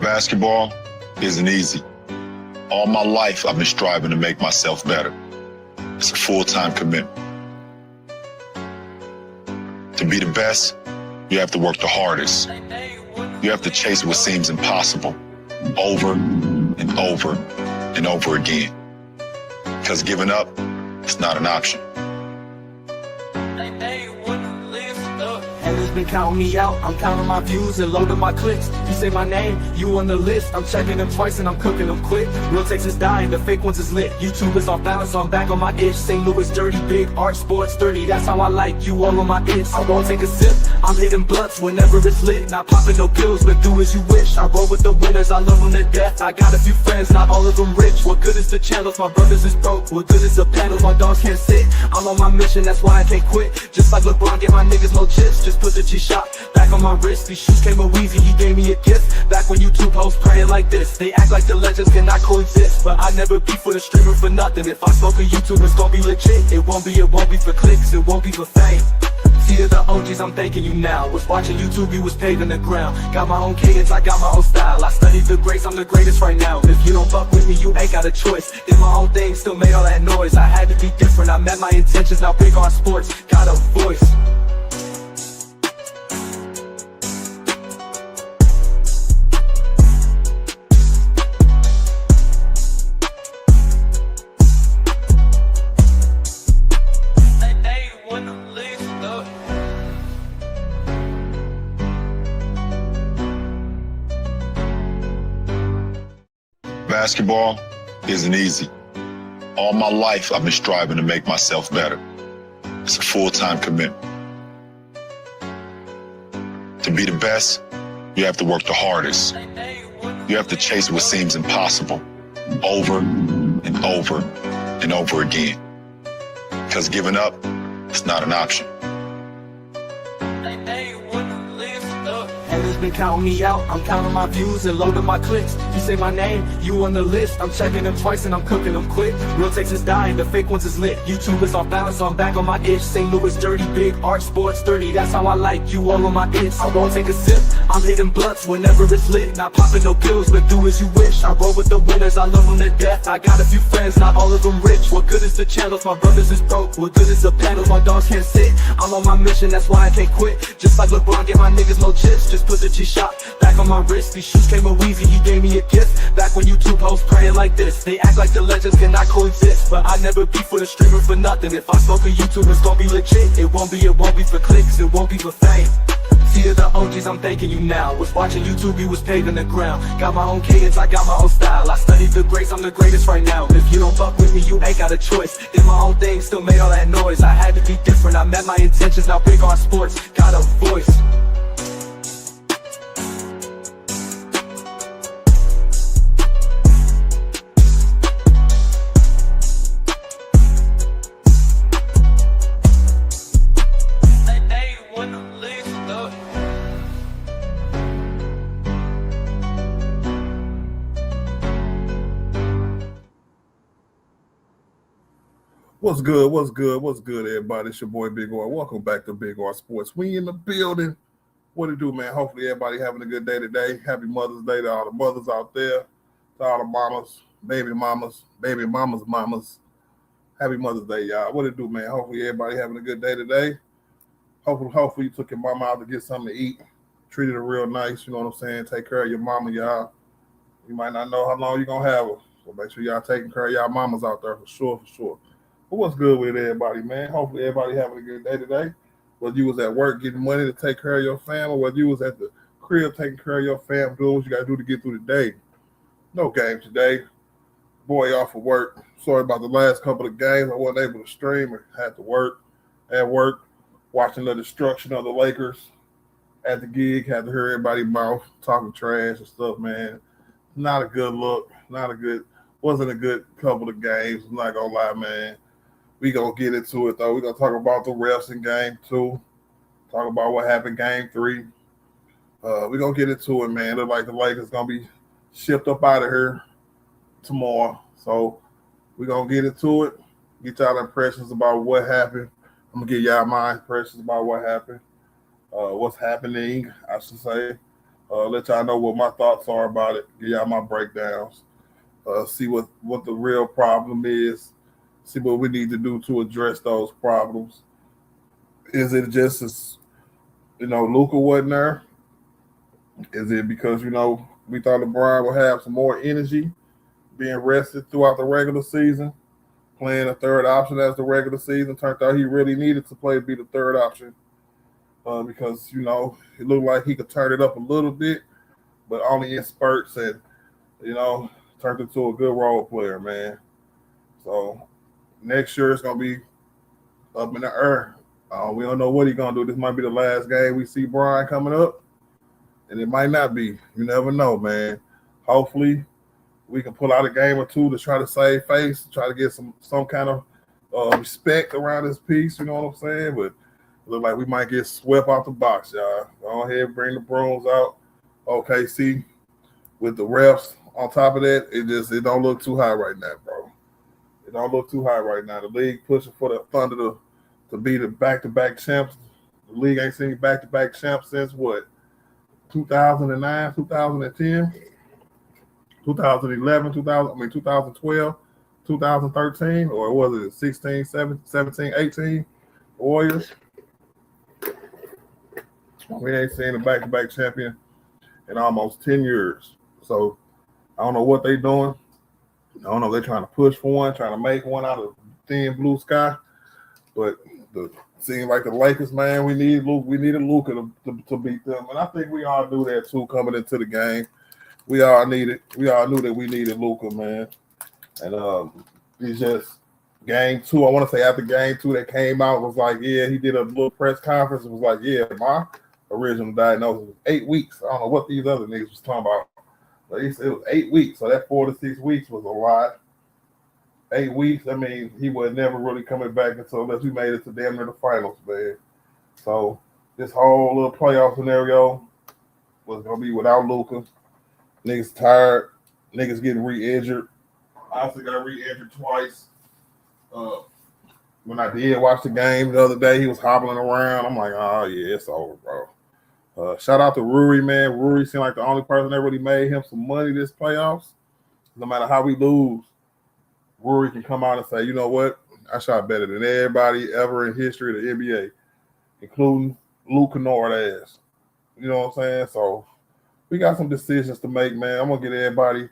Basketball isn't easy. All my life, I've been striving to make myself better. It's a full-time commitment. To be the best, you have to work the hardest. You have to chase what seems impossible over and over and over again. Because giving up, it's not an option. Haters been counting me out, I'm counting my views and loading my clicks. You say my name, you on the list. I'm checking them twice and I'm cooking them quick. Real takes is dying, the fake ones is lit. YouTube is off balance, so I'm back on my itch. St. Louis dirty, big art, sports 30. That's how I like you all on my itch. I won't take a sip, I'm hitting blunts whenever it's lit. Not popping no pills, but do as you wish. I roll with the winners, I love them to death. I got a few friends, not all of them rich. What good is the channels, my brothers is broke. What good is the panels, my dogs can't sit. I'm on my mission, that's why I can't quit. Just like LeBron, get my niggas no chips. Just put the G-Shot back on my wrist. These shoes came with Weezy, he gave me a gift. Back when YouTube hosts praying like this. They act like the legends cannot coexist, but I never beef with a streamer for nothing. If I smoke a YouTube, it's gonna be legit. It won't be for clicks, it won't be for fame. See the OGs, I'm thanking you now. Was watching YouTube, you was paid in the ground. Got my own cadence, I got my own style. I studied the greats, I'm the greatest right now. If you don't fuck with me, you ain't got a choice. Did my own thing, still made all that noise. I had to be different, I met my intentions. Now big on sports, got a voice. Basketball isn't easy. All my life, I've been striving to make myself better. It's a full-time commitment. To be the best, you have to work the hardest. You have to chase what seems impossible over and over and over again. Because giving up, it's not an option. Haters been counting me out, I'm counting my views and loading my clicks. You say my name, you on the list. I'm checking them twice and I'm cooking them quick. Real takes is dying, the fake ones is lit. YouTube is off balance, so I'm back on my itch. St. Louis dirty, big art, sports 30. That's how I like you all on my itch. I won't take a sip, I'm hitting blunts whenever it's lit. Not popping no pills, but do as you wish. I roll with the winners, I love them to death. I got a few friends, not all of them rich. What good is the channels, my brothers is broke. What good is the panels, my dogs can't sit. I'm on my mission, that's why I can't quit. Just like LeBron, get my niggas no chips. Just put the G-Shot back on my wrist. These shoes came with Weezy, he gave me a gift. Back when YouTube hosts praying like this. They act like the legends cannot coexist, but I never beef with a streamer for nothing. If I smoke a YouTube, it's gonna be legit. It won't be for clicks, it won't be for fame. See the OGs, I'm thanking you now. Was watching YouTube, you was paid in the ground. Got my own cadence, I got my own style. I studied the greats, I'm the greatest right now. If you don't fuck with me, you ain't got a choice. Did my own thing, still made all that noise. I had to be different, I met my intentions. Now big on sports, got a voice. What's good? What's good? What's good, everybody? It's your boy Big R. Welcome back to Big R Sports. We in the building. What it do, man? Hopefully everybody having a good day today. Happy Mother's Day to all the mothers out there, to all the mamas, baby mamas, mamas. Happy Mother's Day, y'all. What it do, man? Hopefully everybody having a good day today. Hopefully you took your mama out to get something to eat. Treated her real nice, you know what I'm saying? Take care of your mama, y'all. You might not know how long you're going to have her. So make sure y'all taking care of y'all mamas out there for sure. But what's good with everybody, man? Hopefully everybody having a good day today. Whether you was at work getting money to take care of your family, whether you was at the crib taking care of your family, doing what you got to do to get through the day. No game today. Boy off of work. Sorry about the last couple of games. I wasn't able to stream. I had to work. At work, watching the destruction of the Lakers. At the gig, had to hear everybody's mouth talking trash and stuff, man. Not a good look. Wasn't a good couple of games. I'm not going to lie, man. We going to get into it, though. We're going to talk about the refs in Game 2. Talk about what happened Game 3. We're going to get into it, man. Look like the Lakers going to be shipped up out of here tomorrow. So we're going to get into it. Get y'all impressions about what happened. I'm going to give y'all my impressions about what happened. What's happening, I should say. Let y'all know what my thoughts are about it. Give y'all my breakdowns. See what the real problem is. See what we need to do to address those problems. Is it just as Luka wasn't there? Is it because we thought LeBron would have some more energy being rested throughout the regular season, playing a third option as the regular season? Turned out he really needed to play to be the third option because it looked like he could turn it up a little bit, but only in spurts, and turned into a good role player, man. So next year it's gonna be up in the air. We don't know what he's gonna do. This might be the last game we see Brian coming up, and it might not be. You never know, man. Hopefully, we can pull out a game or two to try to save face, try to get some kind of respect around this piece. You know what I'm saying? But it look like we might get swept out the box, y'all. Go ahead, bring the brooms out. OKC with the refs on top of that, it don't look too high right now, bro. It don't look too high right now. The league pushing for the Thunder to be the back-to-back champs. The league ain't seen back-to-back champs since what? 2009, 2010, 2011, 2012, 2013, or was it 16, 17, 18 Warriors? We ain't seen a back-to-back champion in almost 10 years. So I don't know what they're doing. I don't know if they're trying to push for one, trying to make one out of thin blue sky. But seems like the Lakers, man, we needed Luka to beat them. And I think we all knew that too coming into the game. We all knew that we needed Luka, man. And he's just game two. I want to say after game two that came out was like, yeah, he did a little press conference. It was like, yeah, my original diagnosis was 8 weeks. I don't know what these other niggas was talking about. But it was 8 weeks. So that 4 to 6 weeks was a lot. 8 weeks, I mean, he was never really coming back unless we made it to damn near the finals, man. So this whole little playoff scenario was going to be without Luka. Niggas tired. Niggas getting re-injured. I also got re-injured twice. When I did watch the game the other day, he was hobbling around. I'm like, oh, yeah, it's over, bro. Shout out to Ruri, man. Ruri seemed like the only person that really made him some money this playoffs. No matter how we lose, Ruri can come out and say, you know what? I shot better than everybody ever in history of the NBA, including Luka Nord-ass. You know what I'm saying? So we got some decisions to make, man. I'm going to get everybody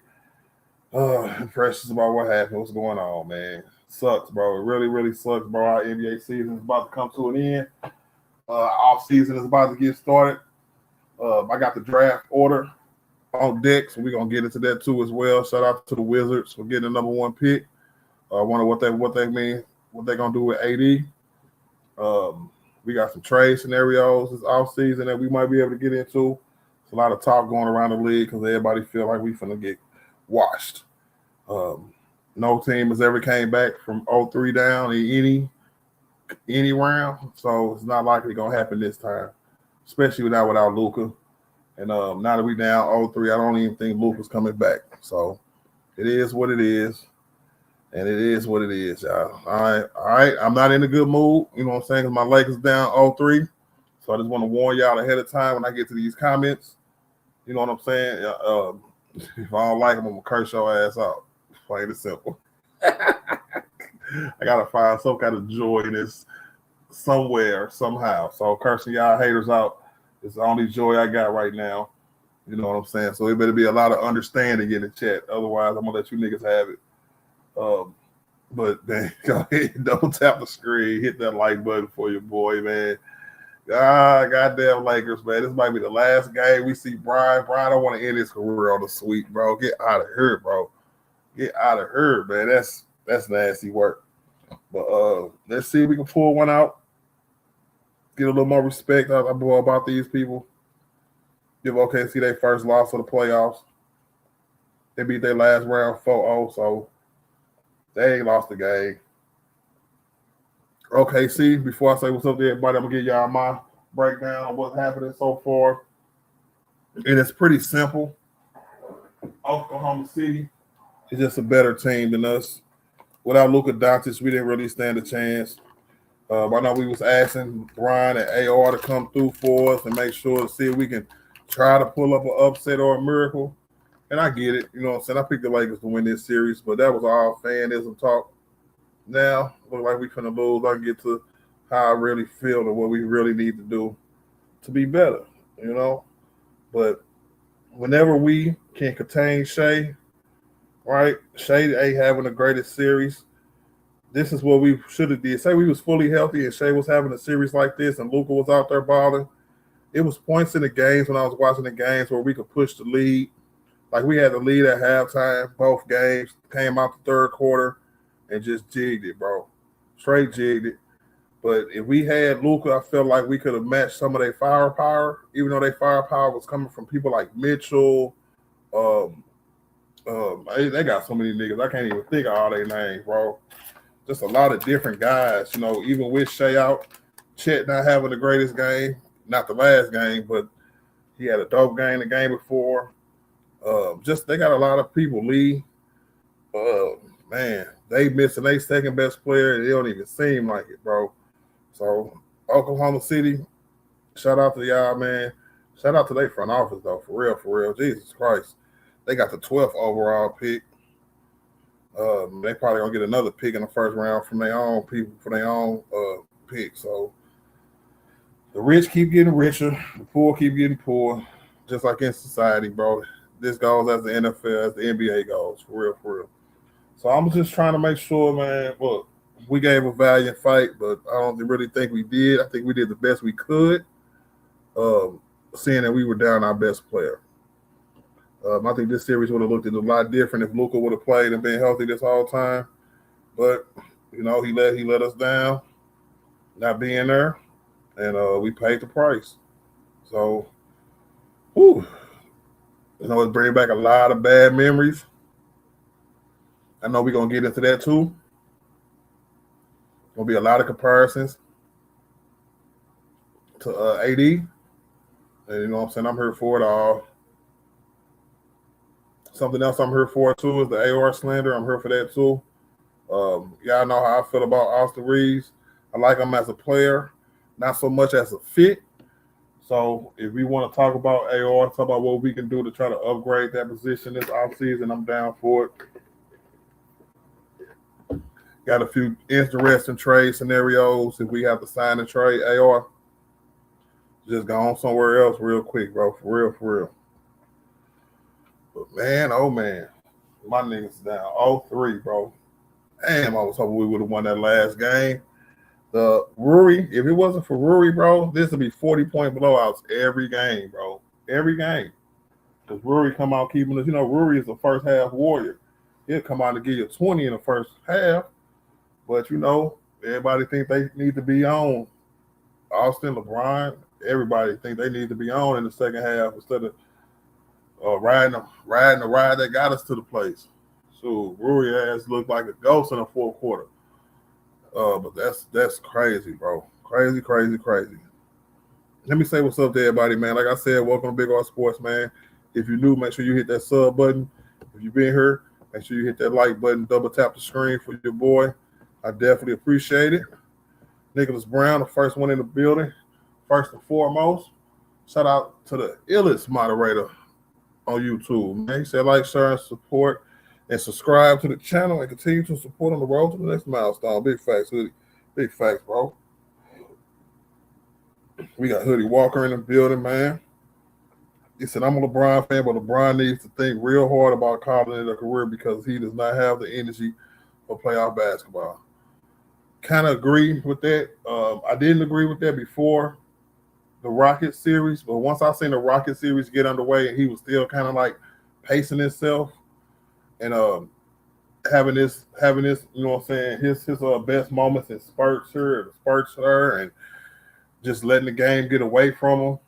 impressions about what happened, what's going on, man. Sucks, bro. It really, really sucks, bro. Our NBA season is about to come to an end. Offseason is about to get started. I got the draft order on deck, so we're going to get into that too as well. Shout out to the Wizards for getting the number one pick. I wonder what they mean, what they're going to do with AD. We got some trade scenarios this offseason that we might be able to get into. There's a lot of talk going around the league because everybody feel like we finna get washed. No team has ever came back from 0-3 down in any round, so it's not likely going to happen this time, especially without Luka. And now that we down 0-3, I don't even think Luka's coming back. So it is what it is. And it is what it is, y'all. All right. I'm not in a good mood, you know what I'm saying, because my Lakers down 0-3. So I just want to warn y'all ahead of time when I get to these comments. You know what I'm saying? If I don't like them, I'm going to curse your ass out. Plain and simple. I got to find some kind of joy in this somewhere, somehow. So cursing y'all haters out is the only joy I got right now. You know what I'm saying? So it better be a lot of understanding in the chat. Otherwise, I'm going to let you niggas have it. But man, go ahead, double tap the screen, hit that like button for your boy, man. Goddamn Lakers, man. This might be the last game we see Brian. Brian, I want to end his career on the sweep, bro. Get out of here, bro. Get out of here, man. That's nasty work. But let's see if we can pull one out. Get a little more respect about these people. Give OKC their first loss of the playoffs. They beat their last round 4-0, so they ain't lost the game. OKC, before I say what's up to everybody, I'm going to give y'all my breakdown on what's happening so far. And it's pretty simple. Oklahoma City is just a better team than us. Without Luka Doncic, we didn't really stand a chance. I know we was asking Brian and AR to come through for us and make sure to see if we can try to pull up an upset or a miracle. And I get it. You know what I'm saying? I picked the Lakers to win this series, but that was all fanism talk. Now, look like we finna lose. I can get to how I really feel and what we really need to do to be better, you know? But whenever we can contain Shai, right? Shai ain't having the greatest series. This is what we should have did. Say we was fully healthy and Shai was having a series like this and Luka was out there balling. It was points in the games when I was watching the games where we could push the lead. Like we had the lead at halftime, both games, came out the third quarter and just jigged it, bro. Straight jigged it. But if we had Luka, I felt like we could have matched some of their firepower, even though their firepower was coming from people like Mitchell. They got so many niggas. I can't even think of all their names, bro. Just a lot of different guys, you know, even with Shai out, Chet not having the greatest game, not the last game, but he had a dope game the game before. They got a lot of people. Lee, man, they missing their second best player, and it don't even seem like it, bro. So Oklahoma City, shout out to y'all, man. Shout out to their front office though, for real. Jesus Christ, they got the 12th overall pick. They probably gonna get another pick in the first round from their own people for their own pick. So the rich keep getting richer, the poor keep getting poor, just like in society, bro. This goes as the NFL, as the NBA goes, for real. So I'm just trying to make sure, man. Look, we gave a valiant fight, but I don't really think we did. I think we did the best we could, seeing that we were down our best player. I think this series would have looked a lot different if Luka would have played and been healthy this whole time. But you know, he let us down, not being there, and we paid the price. So, you know, it's bringing back a lot of bad memories. I know we're gonna get into that too. Gonna be a lot of comparisons to AD, and you know what I'm saying. I'm here for it all. Something else I'm here for too is the AR slander. I'm here for that too. Y'all know how I feel about Austin Reaves. I like him as a player, not so much as a fit. So if we want to talk about AR, talk about what we can do to try to upgrade that position this offseason, I'm down for it. Got a few interesting trade scenarios if we have to sign a trade. AR, just go on somewhere else real quick, bro. For real. But man, oh man, my niggas down 0-3, bro. Damn, I was hoping we would have won that last game. The Ruri, if it wasn't for Ruri, bro, this would be 40-point blowouts every game, bro. Every game. Because Ruri come out keeping us, you know, Ruri is the first half warrior. He'll come out and give you 20 in the first half. But, you know, everybody think they need to be on. Austin, LeBron, everybody think they need to be on in the second half instead of riding the ride that got us to the place. So Ruri ass looked like a ghost in the fourth quarter. But that's crazy, bro. Crazy. Let me say what's up to everybody, man. Like I said, welcome to Big R Sports, man. If you're new, make sure you hit that sub button. If you've been here, make sure you hit that like button, double tap the screen for your boy. I definitely appreciate it. Nicholas Brown, the first one in the building, first and foremost. Shout out to the illest moderator on YouTube, man. He said like, share, and support, and subscribe to the channel and continue to support on the road to the next milestone. Big facts, Hoodie. Big facts, bro. We got Hoodie Walker in the building, man. He said, I'm a LeBron fan, but LeBron needs to think real hard about calling it a career because he does not have the energy for playoff basketball. Kind of agree with that. I didn't agree with that before the Rockets series, but once I seen the Rockets series get underway and he was still kind of like pacing himself and having this, you know what I'm saying, his best moments in spurts here, and just letting the game get away from him.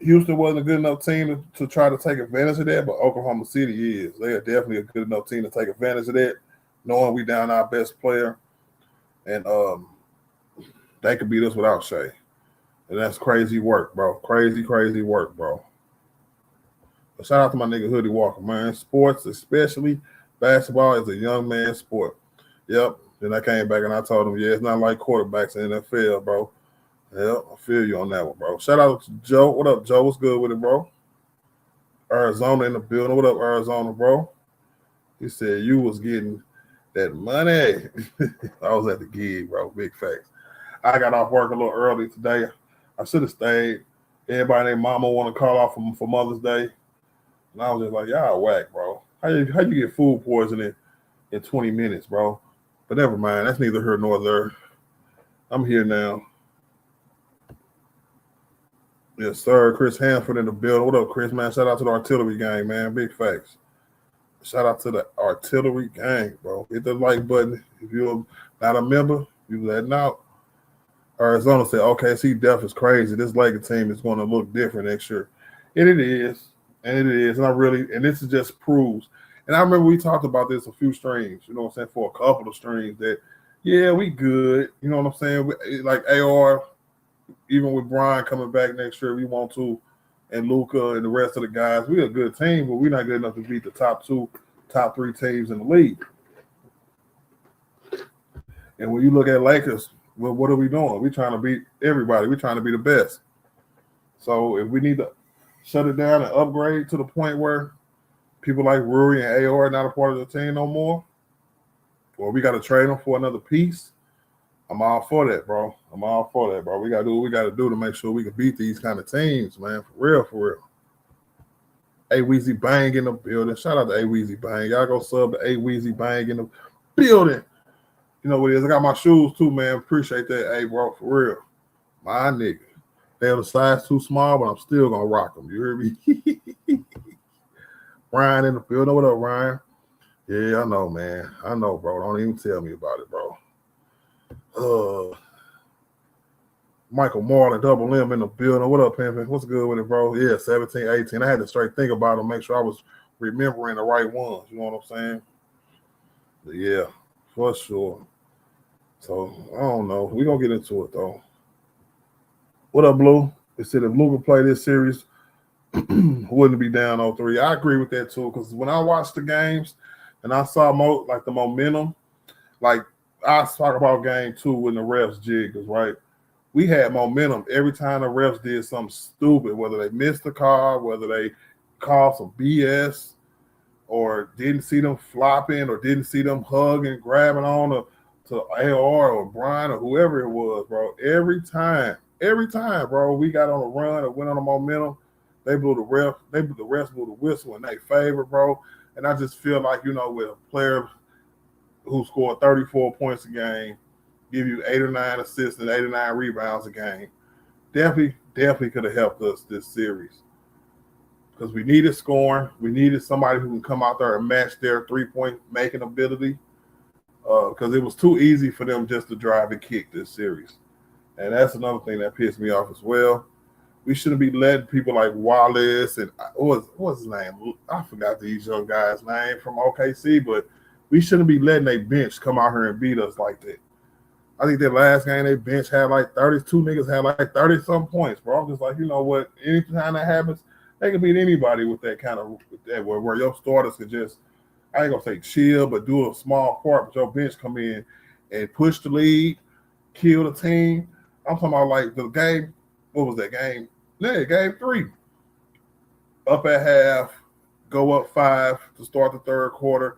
Houston wasn't a good enough team to try to take advantage of that, but Oklahoma City is. They are definitely a good enough team to take advantage of that, knowing we down our best player. And they could beat us without Shai. And that's crazy work, bro. Crazy work, bro. But shout out to my nigga Hoodie Walker, man. Sports, especially basketball, is a young man's sport. Yep. Then I came back and I told him, yeah, it's not like quarterbacks in the NFL, bro. Yeah, I feel you on that one, bro. Shout out to Joe. What up, Joe? What's good with it, bro? Arizona in the building. What up, Arizona, bro? He said you was getting that money. I was at the gig, bro. Big facts. I got off work a little early today. I should have stayed. Everybody and their mama want to call off for Mother's Day. And I was just like, y'all whack, bro. How you get food poisoning in 20 minutes, bro? But never mind. That's neither here nor there. I'm here now. Yes, sir. Chris Hanford in the building. What up, Chris, man? Shout out to the artillery gang, man. Big facts. Shout out to the artillery gang, bro. Hit the like button. If you're not a member, you letting out. Arizona said, OKC depth is crazy. This Lakers team is going to look different next year. And it is. And this is just proves. And I remember we talked about this a few streams, you know what I'm saying, for a couple of streams that, yeah, we good. You know what I'm saying? Like AR, even with Brian coming back next year, we want to, and Luka and the rest of the guys, we're a good team, but we're not good enough to beat the top 3 teams in the league. And when you look at Lakers, well, what are we doing? We're trying to beat everybody. We're trying to be the best. So if we need to shut it down and upgrade to the point where people like Ruri and AR are not a part of the team no more, or we got to trade them for another piece, I'm all for that, bro. We got to do what we got to do to make sure we can beat these kind of teams, man. For real. A Weezy Bang in the building. Shout out to A Weezy Bang. Y'all go sub to A Weezy Bang in the building. You know what it is. I got my shoes too, man. Appreciate that, hey, bro, for real. My nigga. They're the size too small, but I'm still going to rock them. You hear me? Ryan in the building. What up, Ryan? Yeah, I know, man. I know, bro. Don't even tell me about it, bro. Michael Marlin, Double M in the building. What up, Pimpin? What's good with it, bro? Yeah, 17, 18. I had to straight think about them, make sure I was remembering the right ones. You know what I'm saying? But yeah, for sure. So, I don't know. We're going to get into it, though. What up, Blue? They said if Luka play this series, wouldn't be down 0-3. I agree with that, too, because when I watched the games and I saw the momentum, like I talk about game 2 when the refs jiggers, right? We had momentum every time the refs did something stupid, whether they missed the call, whether they called some BS, or didn't see them flopping, or didn't see them hugging, grabbing on to AR or Brian or whoever it was, bro. Every time, bro, we got on a run or went on a momentum, the refs blew the whistle in their favor, bro. And I just feel like, with a player who scored 34 points a game, give you 8 or 9 assists and 8 or 9 rebounds a game, definitely could have helped us this series. Because we needed scoring. We needed somebody who can come out there and match their three-point making ability. Because it was too easy for them just to drive and kick this series. And that's another thing that pissed me off as well. We shouldn't be letting people like Wallace and what's his name? I forgot these young guys' name from OKC, but we shouldn't be letting their bench come out here and beat us like that. I think that last game their bench had like 32 niggas had like 30-some points, bro. I'm just like, you know what? Anytime that happens, they can beat anybody with that kind of where your starters could just, I ain't gonna say chill, but do a small part, but your bench come in and push the lead, kill the team. I'm talking about like the game. What was that game? Yeah, game 3. Up at half, go up 5 to start the third quarter.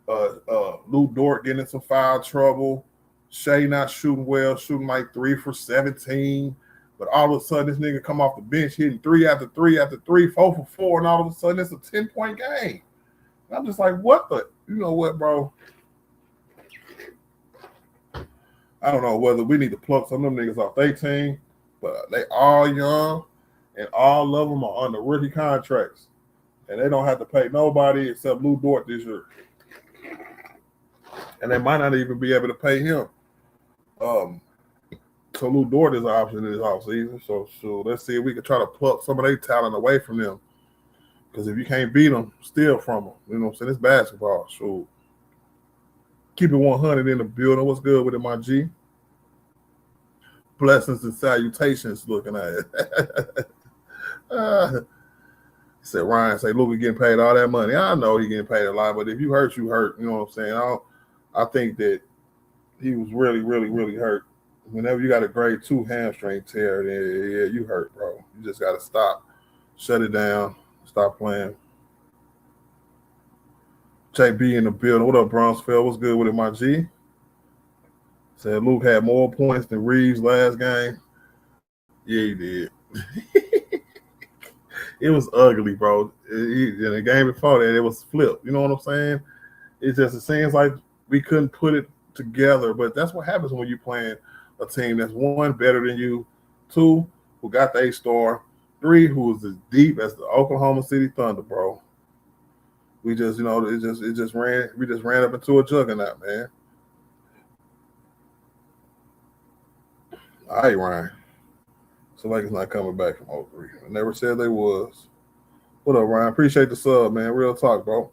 Lou Dort getting in some foul trouble. Shai not shooting well, shooting like 3 for 17. But all of a sudden, this nigga come off the bench hitting 3 after 3 after 3, 4 for 4, and all of a sudden it's a 10-point game. And I'm just like, what the? You know what, bro? I don't know whether we need to pluck some of them niggas off their team, but they all young, and all of them are under rookie contracts. And they don't have to pay nobody except Lou Dort this year. And they might not even be able to pay him. So Lou Dort is an option in this offseason. So let's see if we can try to pluck some of their talent away from them. Because if you can't beat them, steal from them. You know what I'm saying? It's basketball. So keep it 100 in the building. What's good with it, my G? Blessings and salutations looking at it. Said Ryan, say Luka getting paid all that money. I know he getting paid a lot, but if you hurt, you hurt. You know what I'm saying? I think that he was really, really, really hurt. whenever you got a grade 2 hamstring tear, then yeah, you hurt, bro. You just got to stop, shut it down, stop playing. JB in the building. What up, Bronzefeld? What's good with it, my G? Said Luke had more points than Reaves last game. Yeah, he did. It was ugly, bro. In the game before that, it was flipped. You know what I'm saying? It seems like we couldn't put it together, but that's what happens when you're playing a team that's one, better than you, two, who got the A-star, three, who is as deep as the Oklahoma City Thunder, bro. We just, we just ran up into a juggernaut, man. All right, Ryan. So like it's not coming back from 03. I never said they was. What up, Ryan? Appreciate the sub, man. Real talk, bro.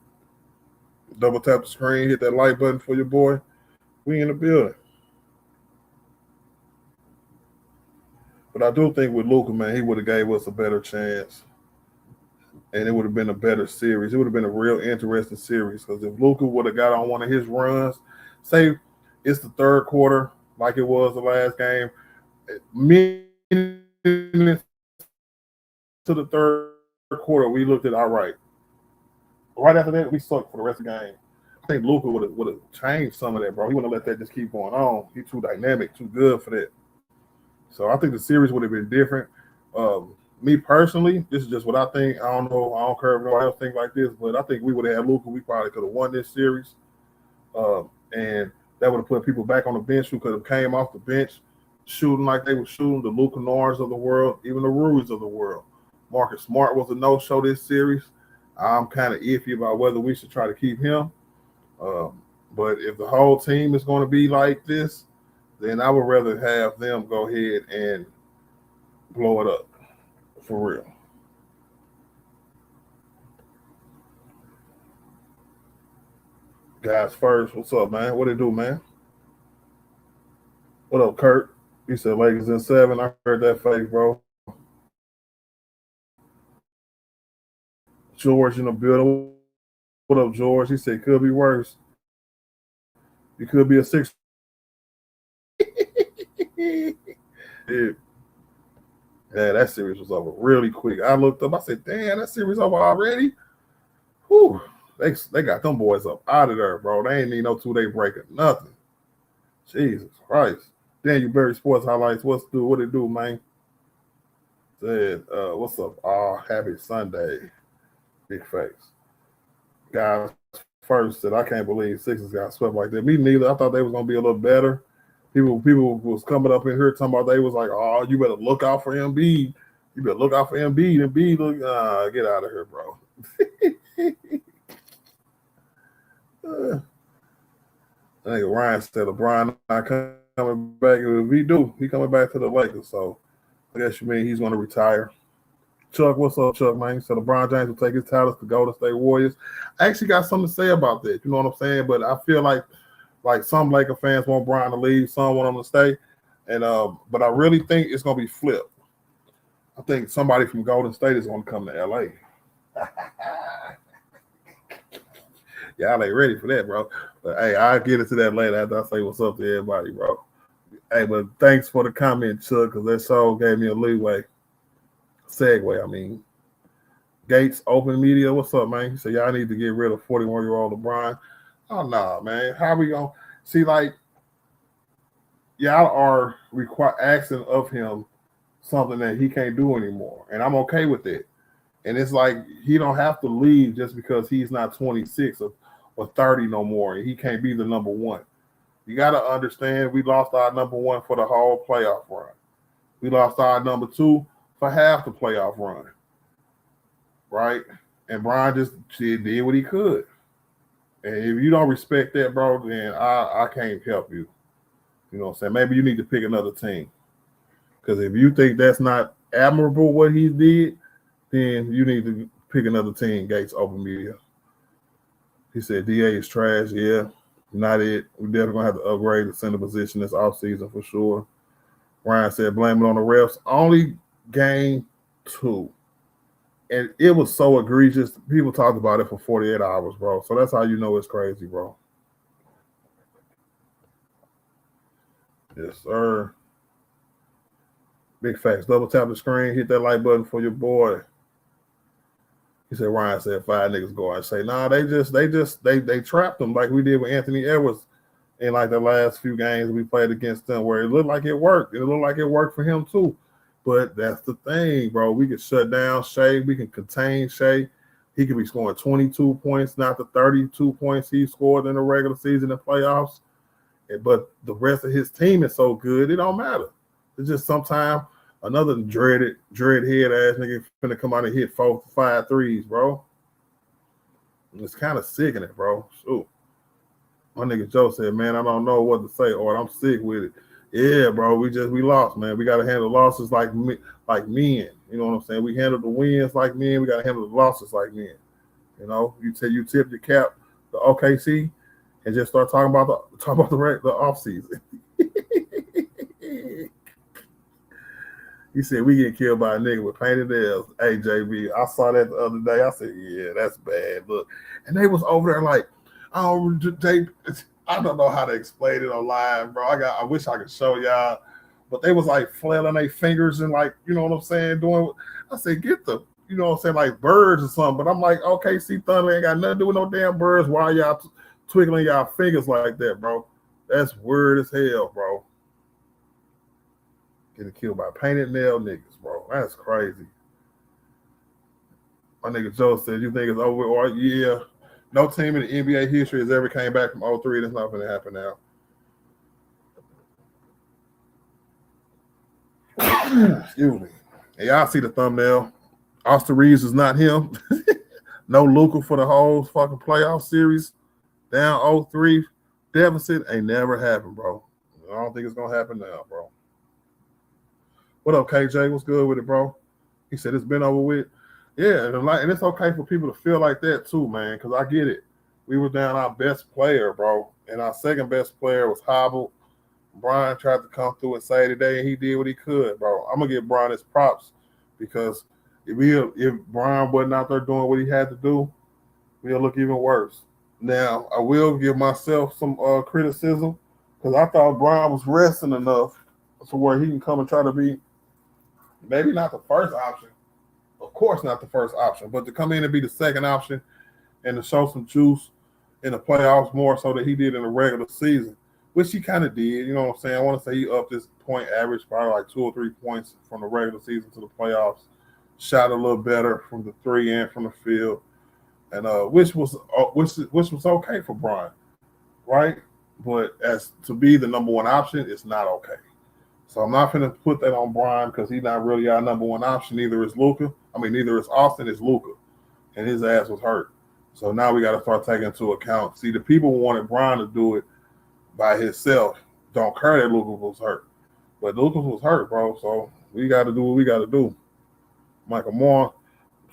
Double tap the screen, hit that like button for your boy. We in the building. But I do think with Luka, man, he would have gave us a better chance. And it would have been a better series. It would have been a real interesting series. Because if Luka would have got on one of his runs, say it's the third quarter, like it was the last game, minutes to the third quarter, we looked at all right. Right after that, we sucked for the rest of the game. I think Luka would have changed some of that, bro. He wouldn't have let that just keep going on. He's too dynamic, too good for that. So I think the series would have been different. Me personally, this is just what I think. I don't know. I don't care if nobody else think like this, but I think we would have had Luka. We probably could have won this series. And that would have put people back on the bench who could have came off the bench shooting like they were shooting, the Luka Nars of the world, even the Reaves of the world. Marcus Smart was a no-show this series. I'm kind of iffy about whether we should try to keep him. But if the whole team is going to be like this, then I would rather have them go ahead and blow it up for real. Guys first, what's up, man? What it do, man? What up, Kurt? He said Lakers in 7. I heard that fake, bro. George in the building. What up, George? He said could be worse. It could be a 6. Yeah, that series was over really quick. I looked up. I said, damn, that series over already? Whew. They got them boys up out of there, bro. They ain't need no 2-day break or nothing. Jesus Christ. Daniel Berry Sports Highlights. What it do, man? Said, what's up? Happy Sunday. Big face. Guys, first said, I can't believe Sixers got swept like that. Me neither. I thought they was going to be a little better. People was coming up in here talking about they was like, oh, you better look out for Embiid. You better look out for Embiid. Embiid, look, get out of here, bro. I think Ryan said LeBron not coming back. If he do, he coming back to the Lakers. So I guess you mean he's going to retire. Chuck, what's up, Chuck, man? He said LeBron James will take his talents to Golden State Warriors. I actually got something to say about that. You know what I'm saying? But I feel like some Laker fans want Bron to leave, some want him to stay. And but I really think it's going to be flipped. I think somebody from Golden State is going to come to LA. Y'all ain't ready for that, bro. But hey, I'll get into that later after I say what's up to everybody, bro. Hey, but thanks for the comment, Chuck, because that show gave me a leeway. Segue, I mean. Gates, Open Media, what's up, man? So y'all need to get rid of 41-year-old LeBron. Oh, no, man. How we going to see, like, y'all are asking of him something that he can't do anymore. And I'm okay with that. And it's like he don't have to leave just because he's not 26 or 30 no more. And he can't be the number one. You got to understand we lost our number one for the whole playoff run. We lost our number two for half the playoff run. Right? And Brian just did what he could. And if you don't respect that, bro, then I can't help you. You know what I'm saying? Maybe you need to pick another team. Because if you think that's not admirable what he did, then you need to pick another team, Gates, Open Media. He said DA is trash. Yeah, not it. We're definitely going to have to upgrade the center position this offseason for sure. Ryan said blame it on the refs. Only game 2. And it was so egregious. People talked about it for 48 hours, bro. So that's how you know it's crazy, bro. Yes, sir. Big facts. Double tap the screen, hit that like button for your boy. He said Ryan said 5 niggas go. I say, nah, they trapped them like we did with Anthony Edwards in like the last few games we played against them, where it looked like it worked. It looked like it worked for him too. But that's the thing, bro. We can shut down Shai. We can contain Shai. He could be scoring 22 points, not the 32 points he scored in the regular season and playoffs. But the rest of his team is so good, it don't matter. It's just sometimes another dread head ass nigga finna come out and hit 4 to 5 threes, bro. It's kind of sickening, bro. Shoot. My nigga Joe said, man, I don't know what to say, or I'm sick with it. Yeah, bro, we lost, man. We gotta handle losses like men. You know what I'm saying? We handle the wins like men. We gotta handle the losses like men. You know, you tip your cap to OKC and just start talking about the offseason. He said we get killed by a nigga with painted nails. Hey, JB, I saw that the other day. I said, yeah, that's bad. Look, and they was over there like, I don't know how to explain it online, bro. I wish I could show y'all, but they was like flailing their fingers and like, you know what I'm saying, doing. I said, get the, you know what I'm saying, like birds or something. But I'm like, okay, see, Thunder ain't got nothing to do with no damn birds. Why are y'all twiggling y'all fingers like that, bro? That's weird as hell, bro. Getting killed by painted nail niggas, bro. That's crazy. My nigga Joe said, you think it's over? Or yeah, no team in the NBA history has ever came back from 0-3. That's not going to happen now. Excuse me. And y'all see the thumbnail. Austin Reaves is not him. No Luka for the whole fucking playoff series. Down 0-3 deficit ain't never happened, bro. I don't think it's going to happen now, bro. What up, KJ? What's good with it, bro? He said it's been over with. Yeah, and it's okay for people to feel like that too, man, because I get it. We were down our best player, bro, and our second best player was hobbled. Brian tried to come through and save today, and he did what he could, bro. I'm going to give Brian his props because if Brian wasn't out there doing what he had to do, we'll look even worse. Now, I will give myself some criticism because I thought Brian was resting enough to where he can come and try to be maybe not the first option, of course not the first option, but to come in and be the second option and to show some juice in the playoffs more so that he did in the regular season, which he kind of did. You know what I'm saying? I want to say he upped his point average probably like 2 or 3 points from the regular season to the playoffs. Shot a little better from the 3 and from the field, and which was okay for Brian, right? But as to be the number one option, it's not okay. So I'm not going to put that on Brian because he's not really our number one option. Neither is Luka. Neither is Austin. It's Luka, and his ass was hurt. So now we got to start taking into account. See, the people wanted Brian to do it by himself. Don't care that Luka was hurt, but Luka was hurt, bro. So we got to do what we got to do. Michael Moore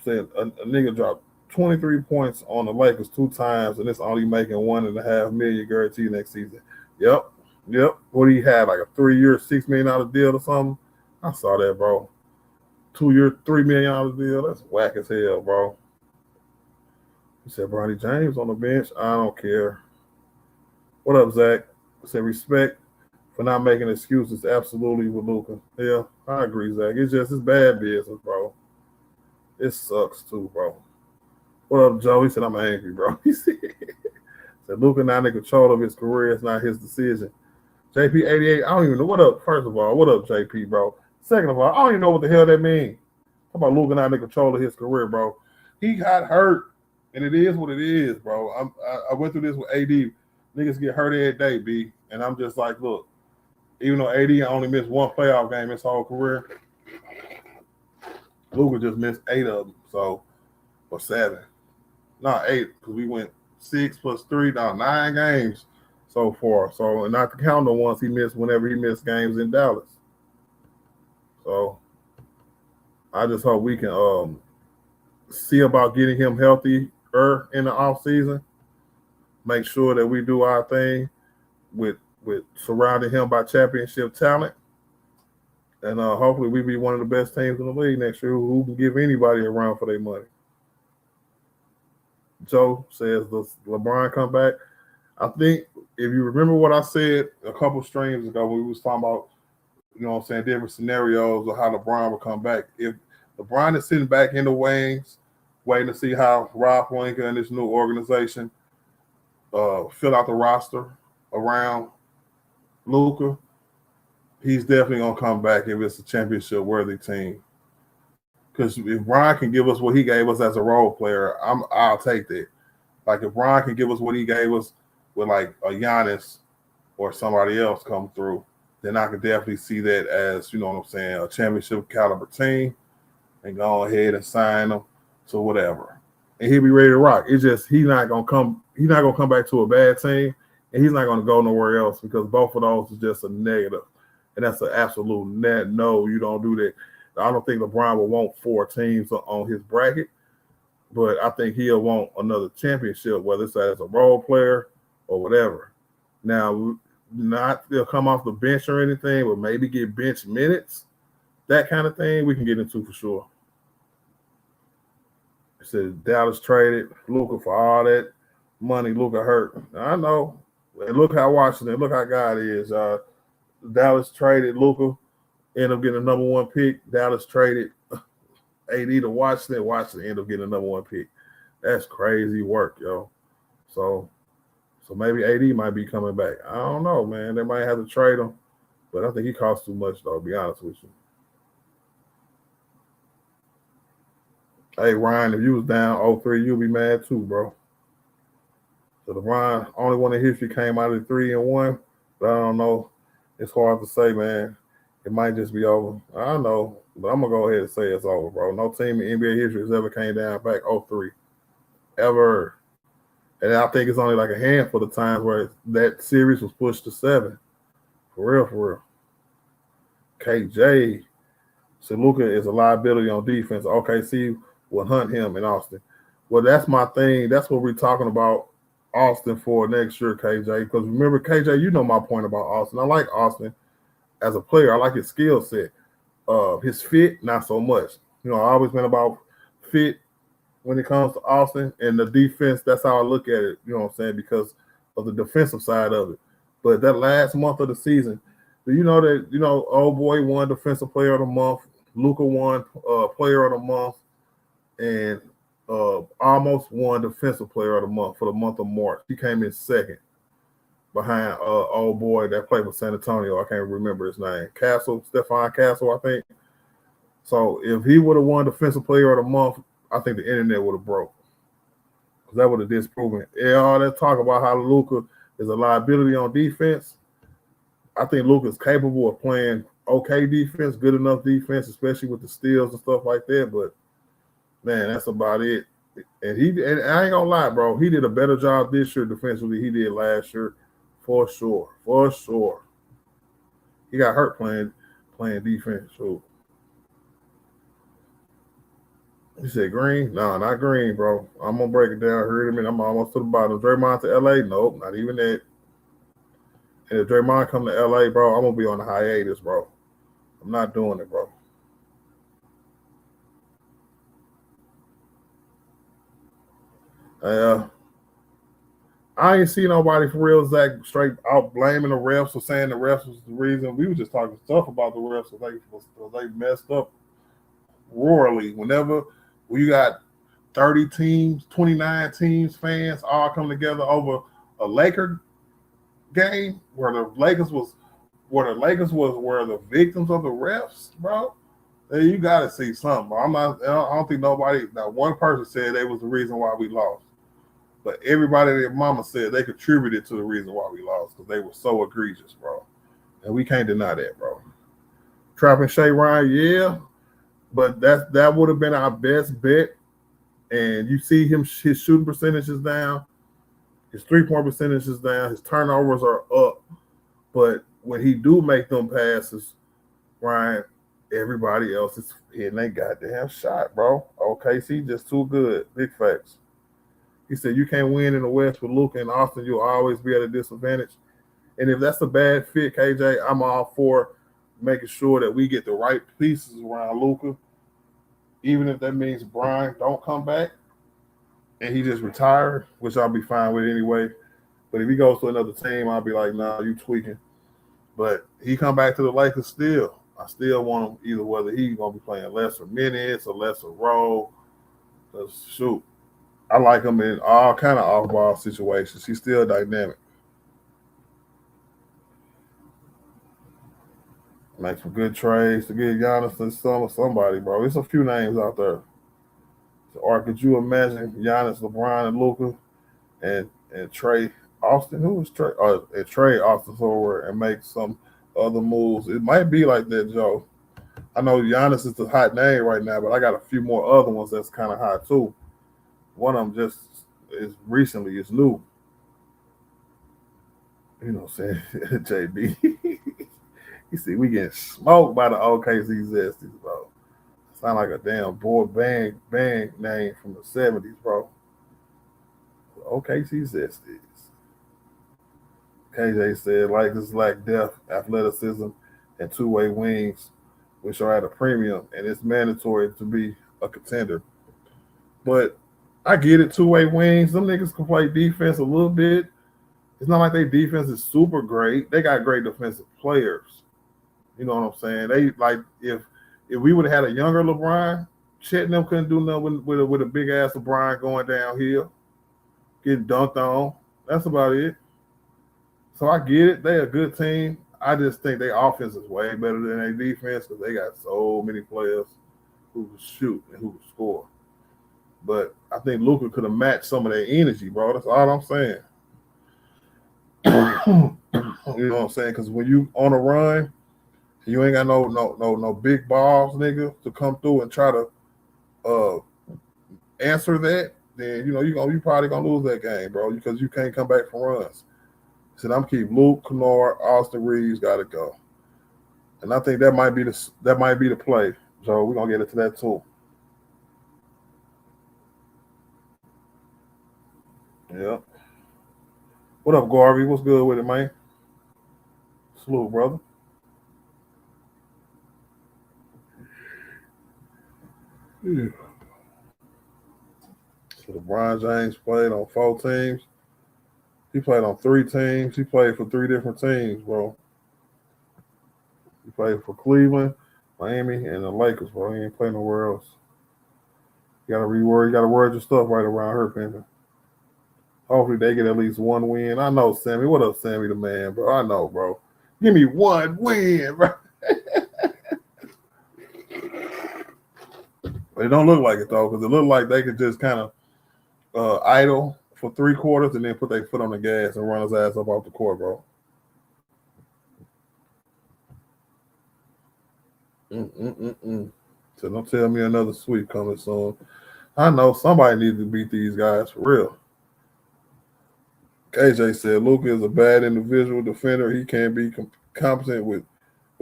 said a nigga dropped 23 points on the Lakers 2 times, and it's only making $1.5 million guaranteed next season. Yep. What do you have, like a 3-year, $6 million deal or something? I saw that, bro. 2-year, $3 million deal. That's whack as hell, bro. He said, Bronny James on the bench. I don't care. What up, Zach? He said, respect for not making excuses absolutely with Luka. Yeah, I agree, Zach. It's bad business, bro. It sucks too, bro. What up, Joe? He said, I'm angry, bro. He said Luka not in control of his career. It's not his decision. JP88, I don't even know. What up, first of all? What up, JP, bro? Second of all, I don't even know what the hell that means. How about Luka not in control of his career, bro? He got hurt, and it is what it is, bro. I went through this with AD. Niggas get hurt every day, B. And I'm just like, look, even though AD only missed 1 playoff game his whole career, Luka just missed 8 of them, or 7. Not 8, because we went 6 plus 3, 9 games so far. So, and not to count the ones he missed whenever he missed games in Dallas. So, I just hope we can see about getting him healthy in the offseason. Make sure that we do our thing with surrounding him by championship talent. And hopefully we be one of the best teams in the league next year who can give anybody a run for their money. Joe says, does LeBron come back? I think if you remember what I said a couple streams ago when we was talking about you know what I'm saying, different scenarios of how LeBron will come back. If LeBron is sitting back in the wings, waiting to see how Rob Pelinka and this new organization fill out the roster around Luka, he's definitely going to come back if it's a championship-worthy team. Because if Brian can give us what he gave us as a role player, I'll take that. Like if Brian can give us what he gave us with like a Giannis or somebody else come through, then I could definitely see that as, you know what I'm saying, a championship caliber team and go ahead and sign them to whatever. And he'll be ready to rock. It's just he's not gonna come back to a bad team, and he's not gonna go nowhere else because both of those is just a negative. And that's an absolute net no, you don't do that. I don't think LeBron will want 4 teams on his bracket, but I think he'll want another championship, whether it's as a role player or whatever. Now, not they'll come off the bench or anything, but maybe get bench minutes, that kind of thing we can get into for sure. It says Dallas traded Luka for all that money. Luka hurt. I know. And look how Washington, look how God is. Dallas traded Luka, ended up getting a number 1 pick. Dallas traded AD to Washington. Washington ended up getting a number 1 pick. That's crazy work, yo. So maybe AD might be coming back. I don't know, man. They might have to trade him, but I think he costs too much, though, to be honest with you. Hey, Ryan, if you was down 0-3, you'll be mad too, bro. So the Ryan, only one in history came out of 3-1, but I don't know. It's hard to say, man. It might just be over. I don't know, but I'm going to go ahead and say it's over, bro. No team in NBA history has ever came down back 0-3. Ever. And I think it's only like a handful of times where that series was pushed to 7. For real, for real. KJ. So Luka is a liability on defense. OKC will hunt him in Austin. Well, that's my thing. That's what we're talking about Austin for next year, KJ. Because remember, KJ, you know my point about Austin. I like Austin as a player. I like his skill set. His fit, not so much. You know, I've always been about fit when it comes to Austin and the defense. That's how I look at it, you know what I'm saying, because of the defensive side of it. But that last month of the season, do you know that, you know, old boy won Defensive Player of the Month, Luka won Player of the Month, and almost won Defensive Player of the Month for the month of March. He came in second behind old boy that played for San Antonio. I can't remember his name. Stephon Castle, I think. So if he would have won Defensive Player of the Month, I think the internet would have broke. Because that would have disproven it. And all that talk about how Luka is a liability on defense, I think Luka is capable of playing okay defense, good enough defense, especially with the steals and stuff like that. But, man, that's about it. And I ain't going to lie, bro, he did a better job this year defensively than he did last year, for sure. For sure. He got hurt playing defense, so. He said Green? No, not Green, bro. I'm going to break it down here in a minute. I'm almost to the bottom. Draymond to L.A.? Nope, not even that. And if Draymond come to L.A., bro, I'm going to be on the hiatus, bro. I'm not doing it, bro. I ain't see nobody for real, Zach, straight out blaming the refs or saying the refs was the reason. We were just talking stuff about the refs because they messed up royally. Whenever you got 30 teams, 29 teams, fans all come together over a Laker game where the Lakers were the victims of the refs, bro. Then you got to see something, bro. I don't think not one person said they was the reason why we lost. But everybody and their mama said they contributed to the reason why we lost because they were so egregious, bro. And we can't deny that, bro. Trapping Shai Ryan, yeah. But that would have been our best bet. And you see his shooting percentage is down. His three-point percentage is down. His turnovers are up. But when he do make them passes, Ryan, everybody else is hitting their goddamn shot, bro. OKC just too good. Big facts. He said you can't win in the West with Luka and Austin. You'll always be at a disadvantage. And if that's a bad fit, KJ, I'm all for making sure that we get the right pieces around Luka, even if that means Brian don't come back and he just retire, which I'll be fine with anyway. But if he goes to another team, I'll be like, nah, you tweaking. But he come back to the Lakers still. I still want him either whether he's gonna be playing lesser minutes or lesser role. Cause shoot, I like him in all kind of off-ball situations. He's still dynamic. Make some good trades to get Giannis and somebody, bro. There's a few names out there. Or could you imagine Giannis, LeBron, and Luka, and Trey Austin? Who was Trey? And Trey Austin forward and make some other moves. It might be like that, Joe. I know Giannis is the hot name right now, but I got a few more other ones that's kind of hot too. One of them just is recently is new. You know what I'm saying? JB. You see, we getting smoked by the OKC Zesties, bro. Sound like a damn boy bang name from the 70s, bro. OKC Zesties. KJ said, Lakers lack depth, athleticism, and two-way wings, which are at a premium, and it's mandatory to be a contender. But I get it, two-way wings. Some niggas can play defense a little bit. It's not like their defense is super great. They got great defensive players. You know what I'm saying? They like if we would have had a younger LeBron, Chet and them couldn't do nothing with a big ass LeBron going downhill, getting dunked on. That's about it. So I get it. They're a good team. I just think their offense is way better than their defense because they got so many players who can shoot and who can score. But I think Luka could have matched some of their energy, bro. That's all I'm saying. You know what I'm saying? Because when you on a run, you ain't got no big balls, nigga, to come through and try to answer that. Then you probably gonna lose that game, bro, because you can't come back from runs. Said I'm keep Luke, Kennard, Austin Reaves got to go, and I think that might be the play. So we're gonna get into that too. Yeah. What up, Garvey? What's good with it, man? Salute, brother. Yeah. So LeBron James played on 4 teams. He played on 3 teams. He played for 3 different teams, bro. He played for Cleveland, Miami, and the Lakers, bro. He ain't played nowhere else. You gotta reword. You gotta word your stuff right around her, Pimpin. Hopefully they get at least 1 win. I know, Sammy. What up, Sammy the man, bro? I know, bro. Give me 1 win, bro. But it don't look like it, though, because it looked like they could just kind of idle for 3 quarters and then put their foot on the gas and run his ass up off the court, bro. So don't tell me another sweep coming soon. I know somebody needs to beat these guys for real. KJ said Luka is a bad individual defender. He can't be competent with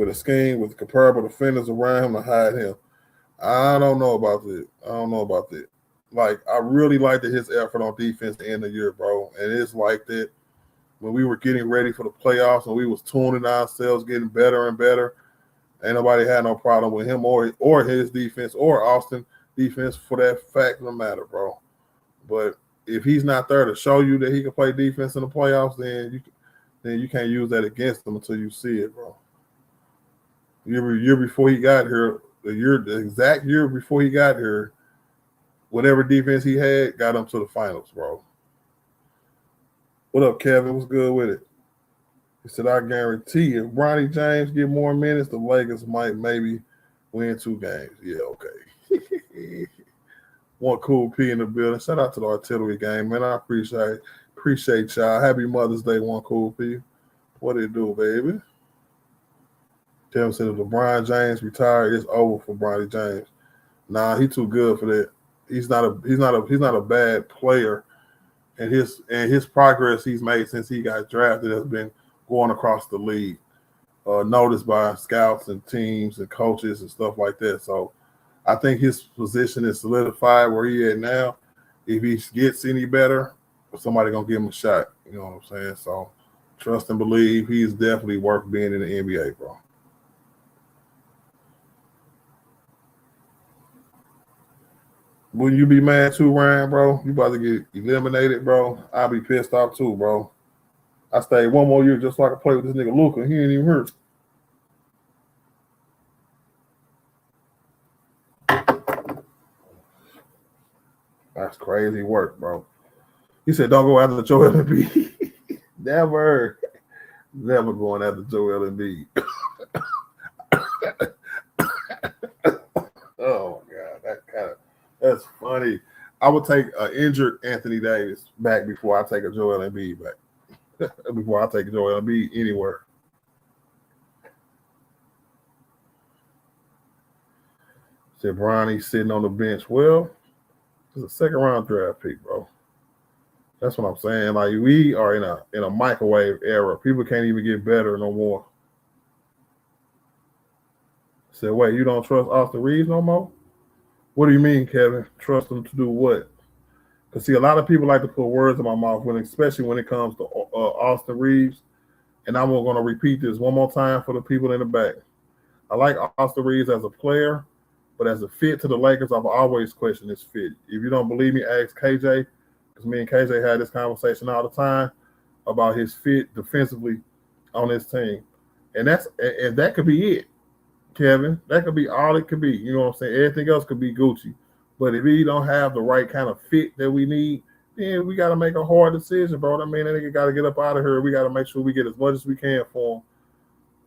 a scheme with comparable defenders around him to hide him. I don't know about that. Like, I really liked his effort on defense at the end of the year, bro. And it's like that when we were getting ready for the playoffs and we was tuning ourselves, getting better and better. Ain't nobody had no problem with him or his defense or Austin defense for that fact no matter, bro. But if he's not there to show you that he can play defense in the playoffs, then you can't use that against him until you see it, bro. Year before he got here, the exact year before he got here, whatever defense he had got him to the finals, bro. What up, Kevin? What's good with it? He said, I guarantee if Bronny James get more minutes, the Lakers might maybe win 2 games. Yeah, okay. One cool P in the building. Shout out to the artillery game, man. I appreciate y'all. Happy Mother's Day, One Cool P. What it do, baby? Kevin said if LeBron James retired, it's over for Bronny James. Nah, he too good for that. He's not a bad player, and his progress he's made since he got drafted has been going across the league, noticed by scouts and teams and coaches and stuff like that. So I think his position is solidified where he at now. If he gets any better, somebody gonna give him a shot. You know what I'm saying? So trust and believe he's definitely worth being in the NBA, bro. Wouldn't you be mad too, Ryan, bro? You about to get eliminated, bro. I'll be pissed off too, bro. I stayed one more year just so I could play with this nigga Luka. He ain't even hurt. That's crazy work, bro. He said, don't go after Joel Embiid. Never going after Joel Embiid. Oh, my God. That's funny. I would take an injured Anthony Davis back before I take a Joel Embiid back. Before I take Joel Embiid anywhere. Said Bronny's sitting on the bench. Well, it's a second-round draft pick, bro. That's what I'm saying. Like, we are in a microwave era. People can't even get better no more. Said, wait, you don't trust Austin Reaves no more? What do you mean, Kevin? Trust him to do what? Because, see, a lot of people like to put words in my mouth, especially when it comes to Austin Reaves. And I'm going to repeat this one more time for the people in the back. I like Austin Reaves as a player, but as a fit to the Lakers, I've always questioned his fit. If you don't believe me, ask KJ. Because me and KJ had this conversation all the time about his fit defensively on his team. And that could be it, Kevin. That could be all it could be. You know what I'm saying? Everything else could be Gucci. But if he don't have the right kind of fit that we need, then we got to make a hard decision, bro. I mean, that nigga got to get up out of here. We got to make sure we get as much as we can for him.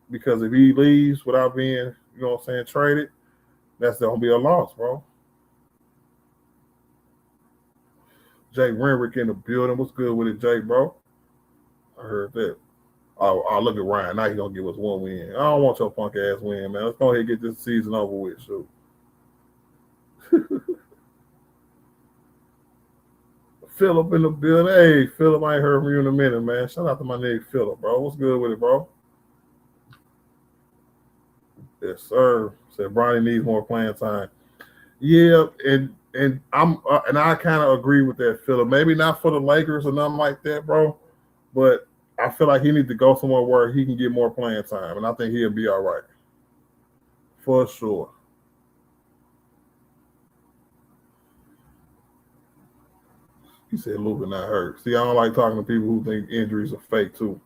Because if he leaves without being, you know what I'm saying, traded, that's going to be a loss, bro. Jake Renrick in the building. What's good with it, Jake, bro? I heard that. Oh, look at Ryan. Now he's going to give us one win. I don't want your punk ass win, man. Let's go ahead and get this season over with, shoot. Philip in the building. Hey, Philip, I ain't heard from you in a minute, man. Shout out to my nigga Philip, bro. What's good with it, bro? Yes, sir. Said Bronny needs more playing time. Yeah, and I kind of agree with that, Philip. Maybe not for the Lakers or nothing like that, bro. But I feel like he needs to go somewhere where he can get more playing time, and I think he'll be all right. For sure. He said Luka not hurt. See, I don't like talking to people who think injuries are fake, too.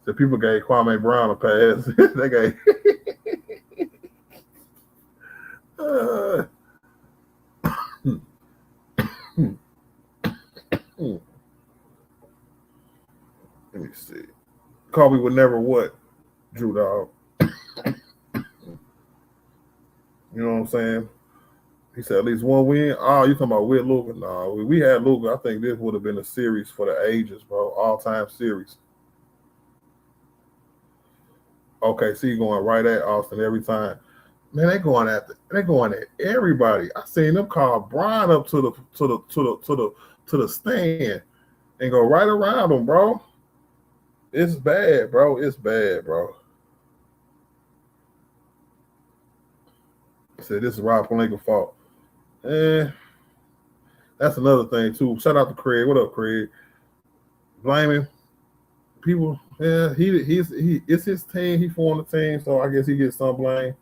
So people gave Kwame Brown a pass. They gave... Let me see. Kobe would never what? Drew Dog. You know what I'm saying? He said at least one win. Oh, you talking about with Luka? No, we had Luka. I think this would have been a series for the ages, bro. All-time series. Okay, see, going right at Austin every time. Man, they going at everybody. I seen them call Brian up to the stand and go right around him, bro. It's bad, bro. It's bad, bro. I said this is Rob Palenka's fault. That's another thing too. Shout out to Craig. What up, Craig? Blaming people. Yeah, it's his team. He formed the team, so I guess he gets some blame.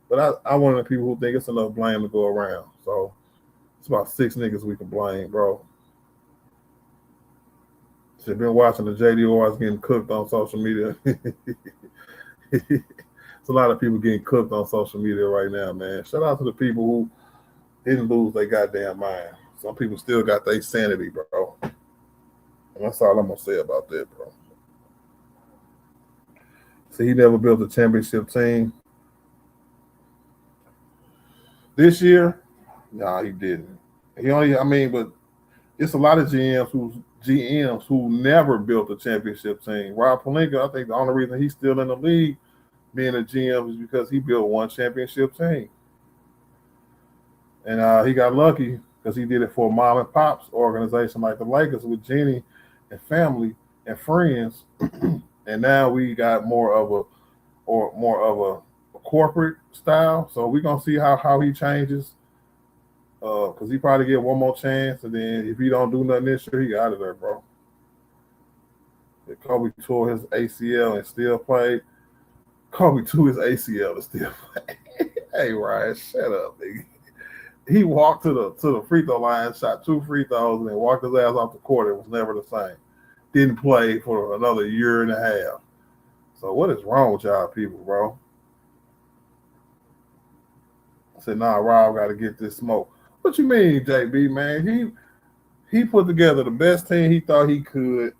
But I'm one of the people who think it's enough blame to go around. So it's about 6 niggas we can blame, bro. She's been watching the JD Awards getting cooked on social media. It's a lot of people getting cooked on social media right now, man. Shout out to the people who didn't lose their goddamn mind. Some people still got their sanity, bro. And that's all I'm going to say about that, bro. See, he never built a championship team. This year, nah, he didn't. But it's a lot of GMs who never built a championship team. Rob Pelinka, I think the only reason he's still in the league being a GM is because he built one championship team. And he got lucky because he did it for a mom and pop's organization like the Lakers with Jenny and family and friends. And now we got more of a corporate style. So we're gonna see how he changes. Because he probably get one more chance, and then if he don't do nothing this year, he out of there, bro. If Kobe tore his ACL and still played, Kobe tore his ACL and still played. Hey, Ryan, shut up, nigga. He walked to the free throw line, shot 2 free throws, and then walked his ass off the court. It was never the same. didn't play for another year and a half. So what is wrong with y'all people, bro? I said, nah, Rob got to get this smoke. What you mean, JB, man? He put together the best team he thought he could.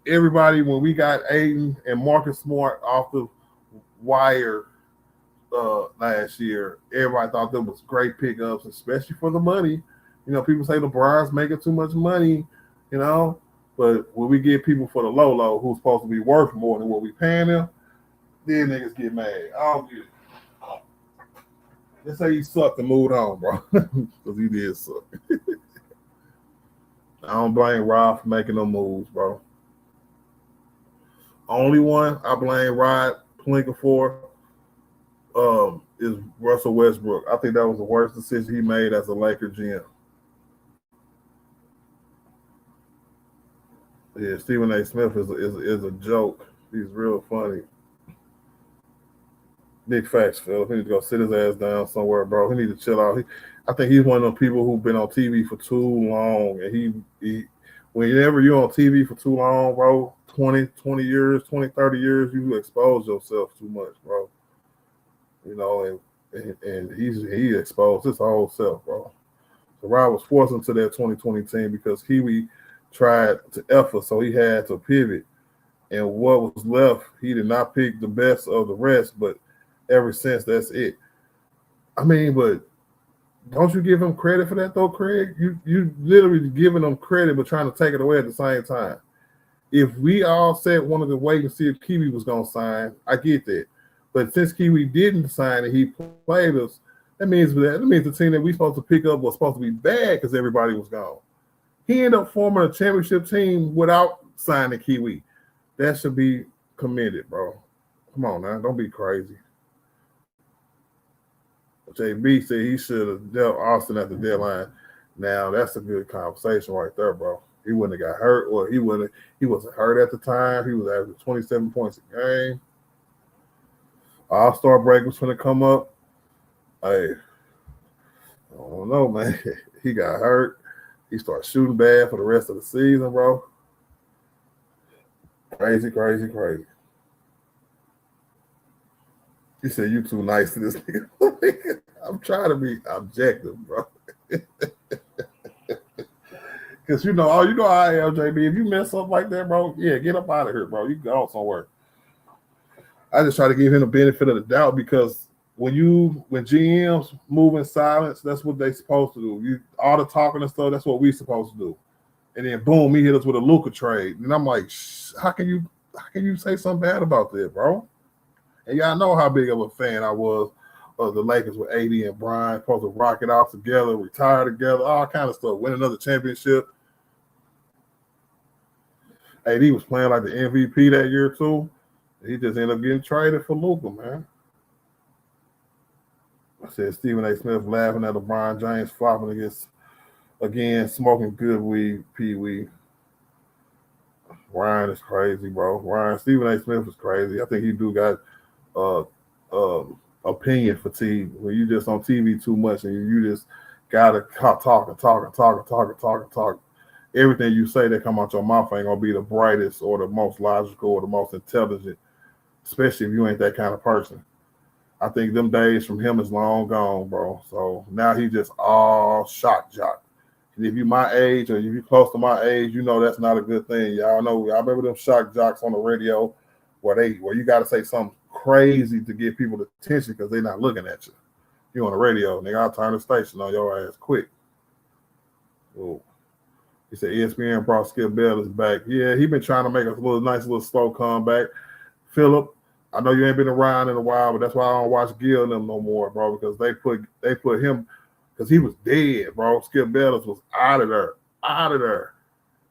Everybody, when we got Aiden and Marcus Smart off the wire last year, everybody thought that was great pickups, especially for the money. You know, people say LeBron's making too much money, you know, but when we get people for the low who's supposed to be worth more than what we paying them, then niggas get mad. I don't get it. Let's say he sucked and moved on, bro, because he did suck. I don't blame Rob for making them moves, bro. Only one I blame Rod Pelinka for is Russell Westbrook. I think that was the worst decision he made as a Laker GM. Yeah, Stephen A. Smith is a joke. He's real funny. Big facts, Phil. He need to go sit his ass down somewhere, bro. He need to chill out. I think he's one of those people who've been on TV for too long. And he whenever you're on TV for too long, bro, 20 years, 20, 30 years, you expose yourself too much, bro. You know, and he exposed his whole self, bro. So Rob was forced into that 2020 team because Kiwi tried to effort, so he had to pivot. And what was left, he did not pick the best of the rest, but ever since, that's it. I mean, but don't you give him credit for that, though, Craig? You literally giving him credit, but trying to take it away at the same time. If we all said wanted to wait and see if Kiwi was going to sign, I get that. But since Kiwi didn't sign and he played us, that means the team that we supposed to pick up was supposed to be bad because everybody was gone. He ended up forming a championship team without signing Kiwi. That should be commended, bro. Come on, now. Don't be crazy. JB said he should have dealt Austin at the deadline. Now, that's a good conversation right there, bro. He wouldn't have got hurt, or he wasn't hurt at the time. He was averaging 27 points a game. All-Star break was going to come up. Hey, I don't know, man. He got hurt. He started shooting bad for the rest of the season, bro. Crazy. He said, you too nice to this nigga. I'm trying to be objective, bro. Because you know how I am, JB. If you mess up like that, bro, yeah, get up out of here, bro. You can go somewhere. I just try to give him the benefit of the doubt because when GMs move in silence, that's what they supposed to do. All the talking and stuff, that's what we supposed to do. And then boom, he hit us with a Luka trade. And I'm like, how can you say something bad about that, bro? And y'all know how big of a fan I was of the Lakers with AD and Brian, supposed to rock it out together, retire together, all kind of stuff, win another championship. AD was playing like the MVP that year too. He just ended up getting traded for Luka, man. I said Stephen A. Smith laughing at LeBron James flopping again, smoking good weed, Pee-wee. Ryan is crazy, bro. Stephen A. Smith is crazy. I think he do got opinion fatigue when you just on TV too much and you just gotta talk. Everything you say that come out your mouth ain't gonna be the brightest or the most logical or the most intelligent, especially if you ain't that kind of person. I think them days from him is long gone, bro. So now he just all shock jock. And if you my age or if you close to my age, you know that's not a good thing. Y'all remember them shock jocks on the radio where you got to say something crazy to get people attention because they're not looking at you. You on the radio, nigga, I'll turn the station on your ass quick. Ooh. He said ESPN brought Skip Bayless back. Yeah, he been trying to make a nice little slow comeback. Philip, I know you ain't been around in a while, but that's why I don't watch Gil and them no more, bro, because they put him because he was dead, bro. Skip Bayless was out of there.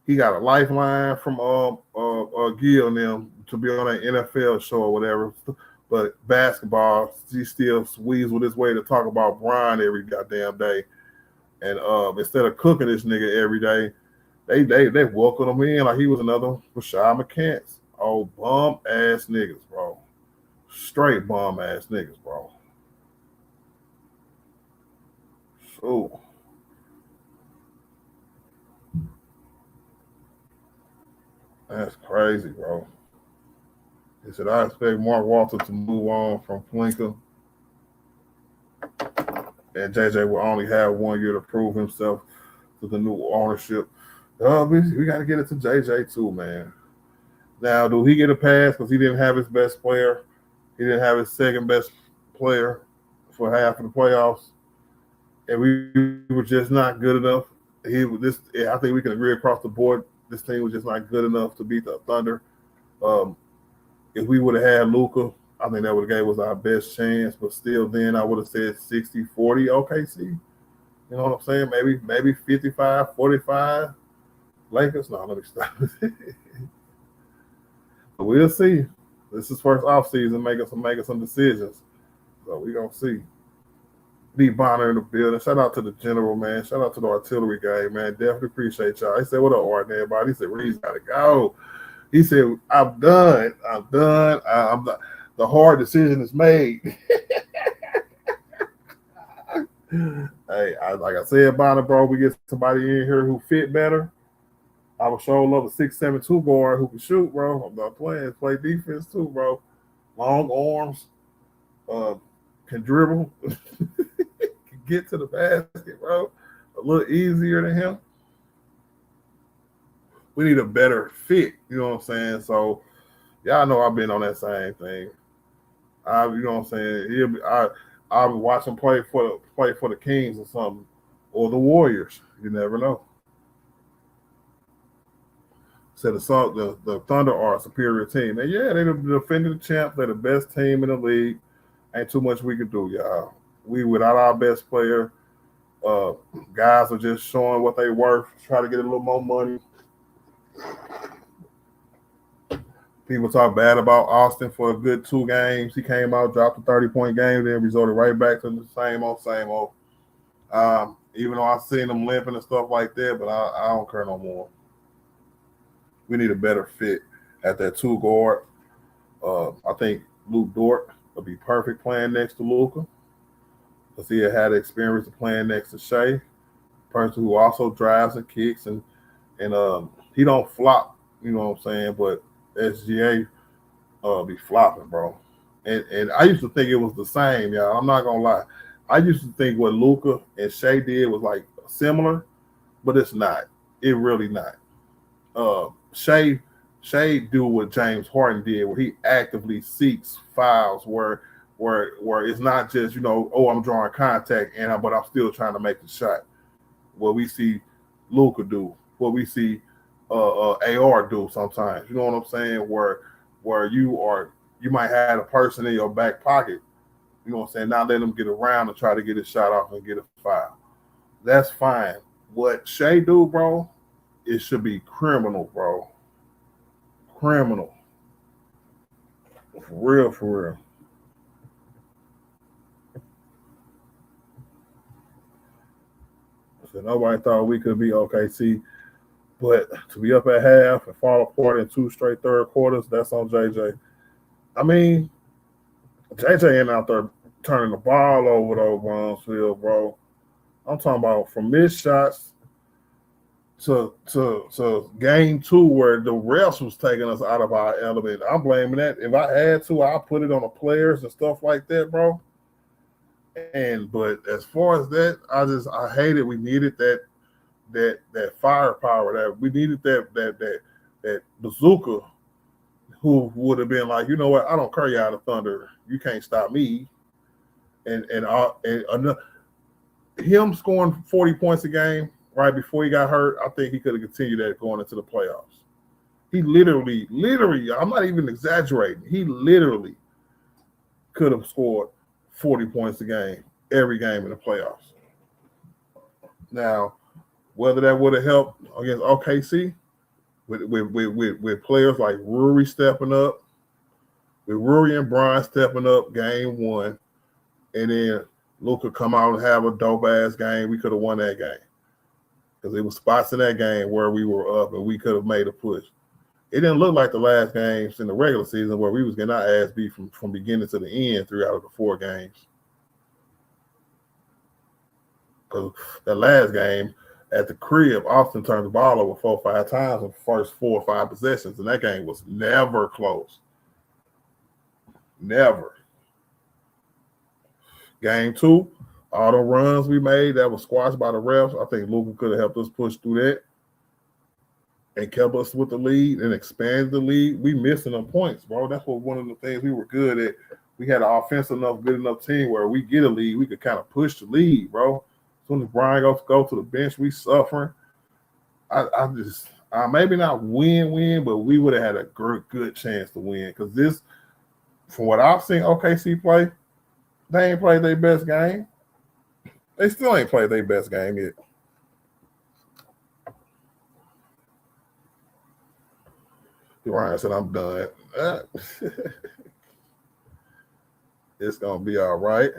He got a lifeline from Gil and them to be on an NFL show or whatever. But basketball, he still weasel his way to talk about Brian every goddamn day. And instead of cooking this nigga every day, they welcomed him in like he was another Rashad McCants. Oh, bum ass niggas, bro. Straight bum ass niggas, bro. So That's crazy, bro. He said, I expect Mark Walter to move on from Flinka, and JJ will only have 1 year to prove himself to the new ownership. We got to get it to JJ too, man. Now, do he get a pass because he didn't have his best player? He didn't have his second best player for half of the playoffs, and we were just not good enough. I think we can agree across the board. This team was just not good enough to beat the Thunder. If we would have had Luka, I think that would have gave us our best chance. But still, then I would have said 60-40 OKC. You know what I'm saying? Maybe 55-45 Lakers. No, let me stop. But we'll see. This is first offseason, making some decisions. So we're going to see. D. Bonner in the building. Shout out to the general, man. Shout out to the artillery guy, man. Definitely appreciate y'all. He said, what up, Art, everybody? He said, Reaves got to go. He said, I'm done. The hard decision is made. Hey, like I said, Bonner, bro, we get somebody in here who fit better. I would show love a 6'7" guard who can shoot, bro. I'm not playing. Play defense too, bro. Long arms. Can dribble. Can get to the basket, bro. A little easier than him. We need a better fit. You know what I'm saying? So, y'all know I've been on that same thing. You know what I'm saying? I'll be watching play for the Kings or something, or the Warriors. You never know. Said the Thunder are a superior team. And yeah, they're the defending champs. They're the best team in the league. Ain't too much we can do, y'all. We without our best player. Guys are just showing what they worth. Try to get a little more money. People talk bad about Austin for a good 2 games. He came out, dropped a 30-point game, then resorted right back to the same old. Even though I've seen him limping and stuff like that, but I don't care no more. We need a better fit at that 2 guard. I think Luke Dort will be perfect playing next to Luka, because he had the experience of playing next to Shai, person who also drives and kicks, and he don't flop, you know what I'm saying, but SGA be flopping, bro. And I used to think it was the same, y'all. I'm not gonna lie. I used to think what Luka and Shai did was like similar, but it's not. It really not. Shai do what James Harden did, where he actively seeks fouls, where it's not just, I'm drawing contact but I'm still trying to make the shot. What we see Luka do, what we see AR do sometimes. You know what I'm saying? Where you might have a person in your back pocket, you know what I'm saying, not let them get around and try to get a shot off and get a foul. That's fine. What Shai do, bro, it should be criminal, bro. Criminal. For real. So nobody thought we could be OKC, but to be up at half and fall apart in 2 straight third quarters, that's on JJ. I mean, JJ ain't out there turning the ball over though, Brownsville, bro. I'm talking about from missed shots to game 2 where the refs was taking us out of our element. I'm blaming that. If I had to, I'll put it on the players and stuff like that, bro. But as far as that, I hate it. We needed that firepower. That we needed that bazooka, who would have been like, you know what? I don't care, y'all, the Thunder. You can't stop me. And him scoring 40 points a game right before he got hurt, I think he could have continued that going into the playoffs. He literally, I'm not even exaggerating. He literally could have scored 40 points a game every game in the playoffs. Now, whether that would have helped against OKC with players like Ruri stepping up, with Ruri and Brian stepping up game 1, and then Luka come out and have a dope-ass game, we could have won that game. Because there was spots in that game where we were up and we could have made a push. It didn't look like the last games in the regular season where we was getting our ass beat from beginning to the end 3 out of the 4 games. Because that last game, at the crib, Austin turned the ball over 4 or 5 times in the first 4 or 5 possessions, and that game was never close. Never. Game 2, all the runs we made that was squashed by the refs, I think Luka could have helped us push through that and kept us with the lead and expanded the lead. We missing them points, bro. That's what one of the things we were good at. We had an offensive enough, good enough team where we get a lead, we could kind of push the lead, bro. As soon as Brian go to the bench, we suffering. I just maybe not win, but we would have had a good chance to win because this, from what I've seen OKC play, they ain't played their best game. They still ain't played their best game yet. Ryan said, I'm done. It's going to be all right.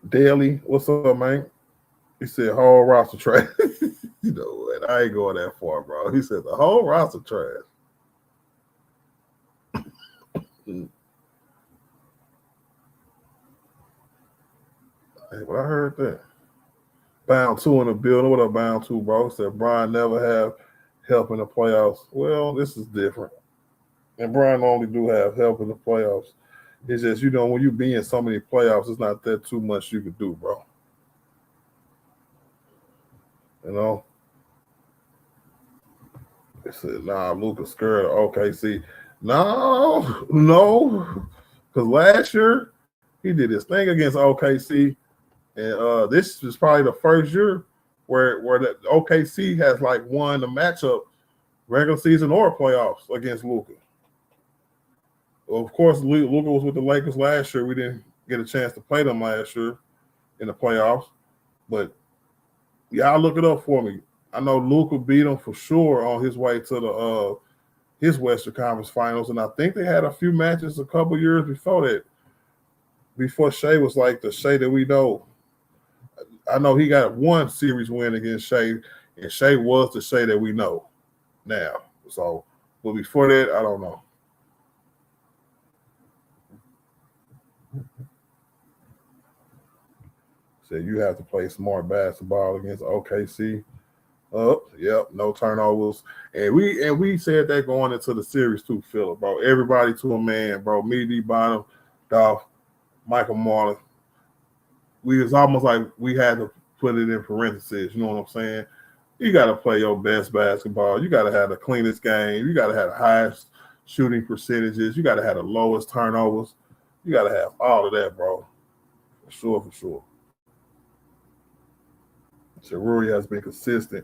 Daly, what's up, man? He said, whole roster trash. You know what? I ain't going that far, bro. He said, the whole roster trash. Hey, but I heard that. Bound 2 in the building. What up, Bound 2, bro? He said, Brian never have help in the playoffs. Well, this is different. And Brian only do have help in the playoffs. It's just, you know, when you be in so many playoffs, it's not that too much you can do, bro. You know? They said, nah, Luka's scared of OKC. No. Because last year, he did his thing against OKC. And this is probably the first year where the OKC has like won the matchup, regular season or playoffs against Luka. Well, of course, Luka was with the Lakers last year. We didn't get a chance to play them last year in the playoffs. But y'all look it up for me. I know Luka beat them for sure on his way to the his Western Conference Finals, and I think they had a few matches a couple years before that. Before Shai was like the Shai that we know. I know he got one series win against Shai, and Shai was the Shai that we know now. So, but before that, I don't know. So you have to play smart basketball against OKC. Yep, no turnovers. And we said that going into the series too, Philip, bro. Everybody to a man, bro. Me, D. Bonham, Dolph, Michael Marlon. We was almost like we had to put it in parentheses. You know what I'm saying? You got to play your best basketball. You got to have the cleanest game. You got to have the highest shooting percentages. You got to have the lowest turnovers. You got to have all of that, bro. For sure. So Rory has been consistent.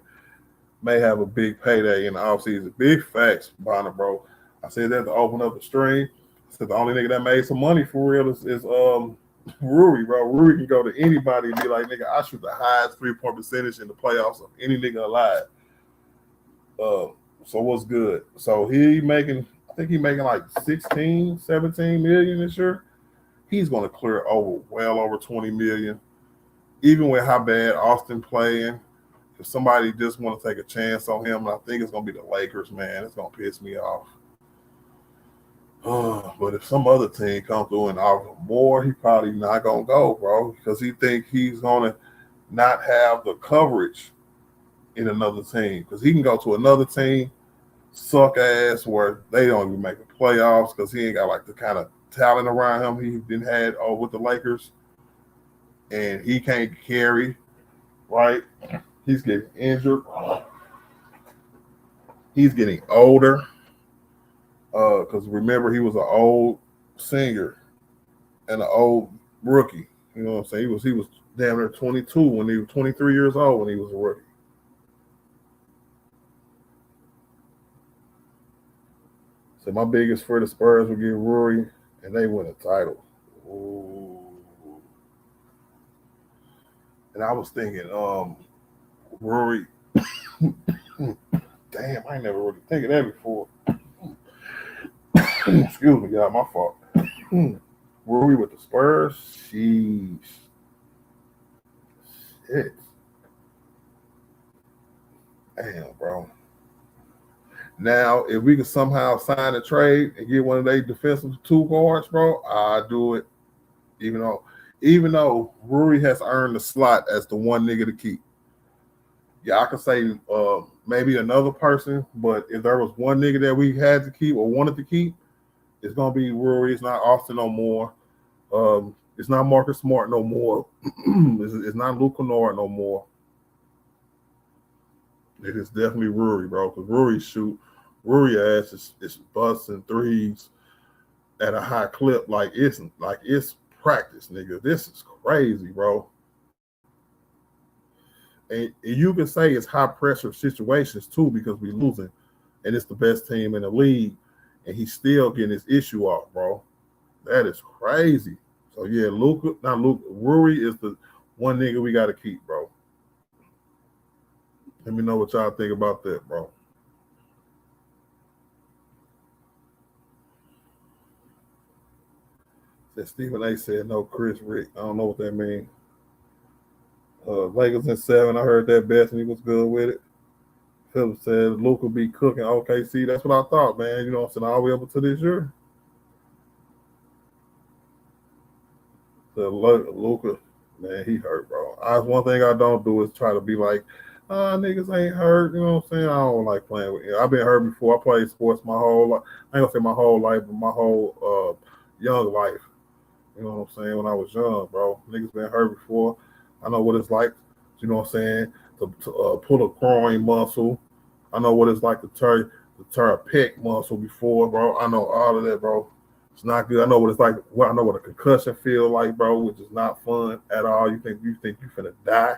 May have a big payday in the offseason. Big facts, Bonner, bro. I said that to open up the stream. I said the only nigga that made some money for real is Rui, bro. Rui can go to anybody and be like, nigga, I shoot the highest 3-point percentage in the playoffs of any nigga alive. So what's good? So I think he making like 16, 17 million this year. He's going to clear well over 20 million. Even with how bad Austin playing, if somebody just want to take a chance on him, I think it's going to be the Lakers, man. It's going to piss me off. But if some other team come through and offer more, he probably not going to go, bro, because he think he's going to not have the coverage in another team. Because he can go to another team, suck ass, where they don't even make the playoffs because he ain't got like the kind of talent around him he didn't had with the Lakers. And he can't carry, right? He's getting injured. He's getting older. Because remember, he was an old senior and an old rookie. You know what I'm saying? He was damn near 22 when he was 23 years old when he was a rookie. So my biggest for the Spurs would get Rory, and they win a title. Ooh. And I was thinking, Rory. Damn, I ain't never really think of that before. Excuse me, y'all, my fault. Rory with the Spurs? Sheesh. Shit. Damn, bro. Now, if we could somehow sign a trade and get one of their defensive 2 guards, bro, I'd do it. Even though even though Rui has earned the slot as the one nigga to keep. Yeah, I could say maybe another person, but if there was one nigga that we had to keep or wanted to keep, it's gonna be Rui. It's not Austin no more. It's not Marcus Smart no more. It's not Luka Doncic no more. It is definitely Rui, bro. Because Rui ass is busting threes at a high clip like it's practice, nigga. This is crazy, bro. And you can say it's high pressure situations too because we losing, and it's the best team in the league, and he's still getting his issue off, bro. That is crazy. So yeah, Rui is the one nigga we got to keep, bro. Let me know what y'all think about that, bro. That Stephen A said no Chris Rick. I don't know what that means. Lakers in 7. I heard that best and he was good with it. Philip said Luka be cooking OKC. That's what I thought, man. You know what I'm saying? All the way up to this year. The Luka, man, he hurt, bro. One thing I don't do is try to be like, niggas ain't hurt. You know what I'm saying? I don't like playing with. I've been hurt before. I played sports my whole life. I ain't gonna say my whole life, but my whole young life. You know what I'm saying? When I was young, bro, niggas been hurt before. I know what it's like. You know what I'm saying? To pull a groin muscle. I know what it's like to tear a pec muscle before, bro. I know all of that, bro. It's not good. I know what it's like. Well, I know what a concussion feel like, bro, which is not fun at all. You think you finna die?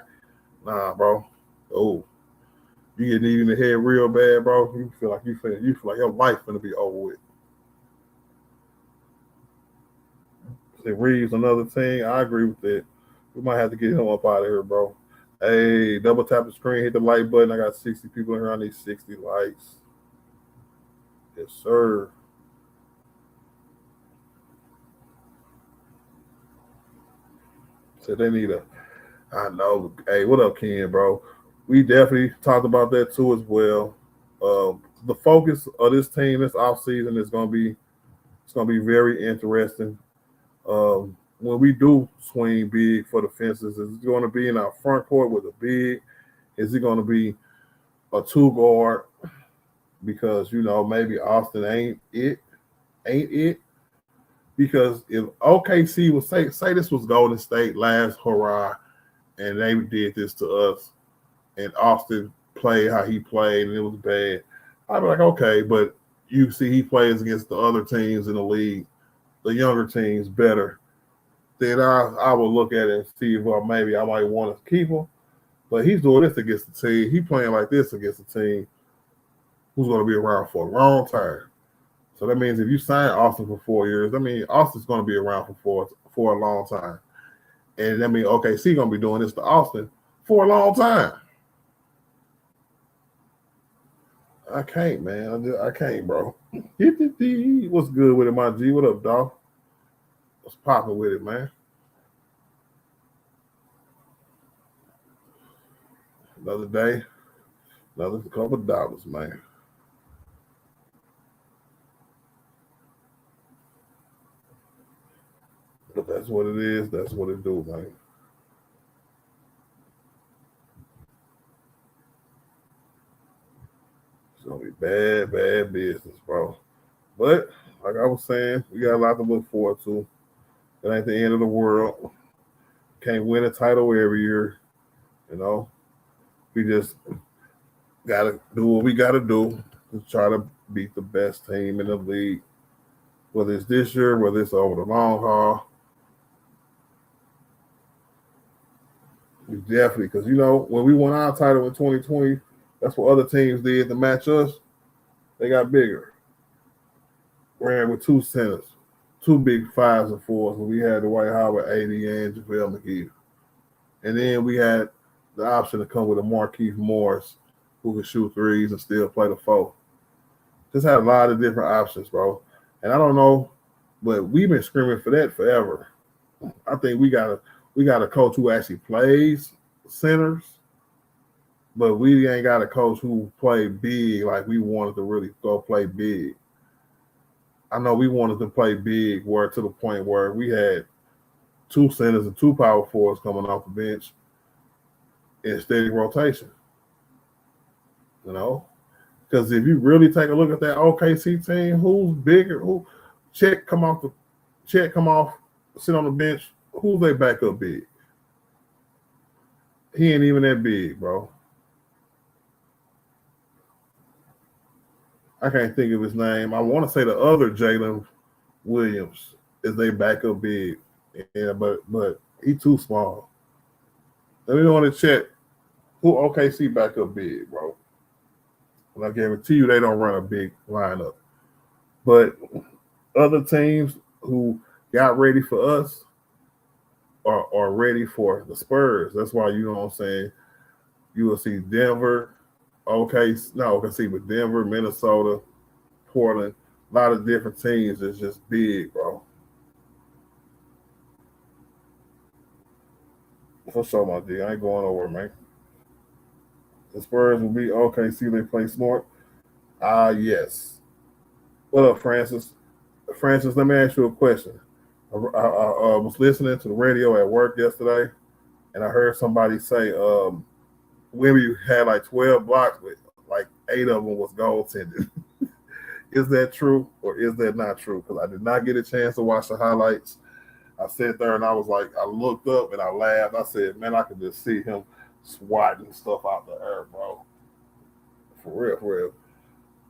Nah, bro. Oh, you get kneed in the head real bad, bro. You feel like your life finna be over with. If Reaves another thing, I agree with that. We might have to get him up out of here, bro. Hey, double tap the screen, hit the like button. I got 60 people in here. I need 60 likes. Yes, sir. So they need I know. Hey, what up, Ken, bro? We definitely talked about that too as well. The focus of this team this offseason is gonna be very interesting. When we do swing big for the fences, is it going to be in our front court with a big? Is it going to be a 2-guard? Because, maybe Austin ain't it. Because if OKC was say this was Golden State last hurrah and they did this to us and Austin played how he played and it was bad, I'd be like, okay, but you see he plays against the other teams in the league, the younger teams better. Then I will look at it and see if maybe I might want to keep him. But he's doing this against the team. He's playing like this against a team who's going to be around for a long time. So that means if you sign Austin for 4 years, that means Austin's going to be around for a long time. And that means OKC going to be doing this to Austin for a long time. I can't, man. I can't, bro. What's good with it, my G? What up, dog? What's popping with it, man? Another day, another couple of dollars, man. But that's what it is. That's what it do, man. It's gonna be bad business, bro. But like I was saying, we got a lot to look forward to. It ain't the end of the world. Can't win a title every year, We just gotta do what we gotta do to try to beat the best team in the league. Whether it's this year, whether it's over the long haul. We definitely, because when we won our title in 2020, that's what other teams did to match us. They got bigger. Ran with 2 centers, 2 big 5s and 4s, when we had Dwight Howard, AD, and JaVale McGee. And then we had the option to come with a Markieff Morris who could shoot threes and still play the 4. Just had a lot of different options, bro. And I don't know, but we've been screaming for that forever. I think we got a coach who actually plays centers, but we ain't got a coach who played big like we wanted to really go play big. I know we wanted to play big to the point where we had 2 centers and 2 power forwards coming off the bench in steady rotation. You know, because if you really take a look at that OKC team, who's bigger? Who Chet come off, sit on the bench. Who's they backup big? He ain't even that big, bro. I can't think of his name. I want to say the other Jalen Williams is they backup big. Yeah, but he too small. Let me know in the chat who OKC backup big, bro. And I guarantee you they don't run a big lineup. But other teams who got ready for us are ready for the Spurs. That's why, you know what I'm saying, you will see Denver, OKC, but Denver, Minnesota, Portland, a lot of different teams is just big, bro. For sure, my G. I ain't going over, man. The Spurs will be OKC. They play smart. Yes. What up, Francis? Francis, let me ask you a question. I was listening to the radio at work yesterday, and I heard somebody say Wemby had like 12 blocks, but like 8 of them was goaltended. Is that true or is that not true? Because I did not get a chance to watch the highlights. I sat there and I was like, I looked up and I laughed. I said, man, I could just see him swatting stuff out the air, bro. For real, for real.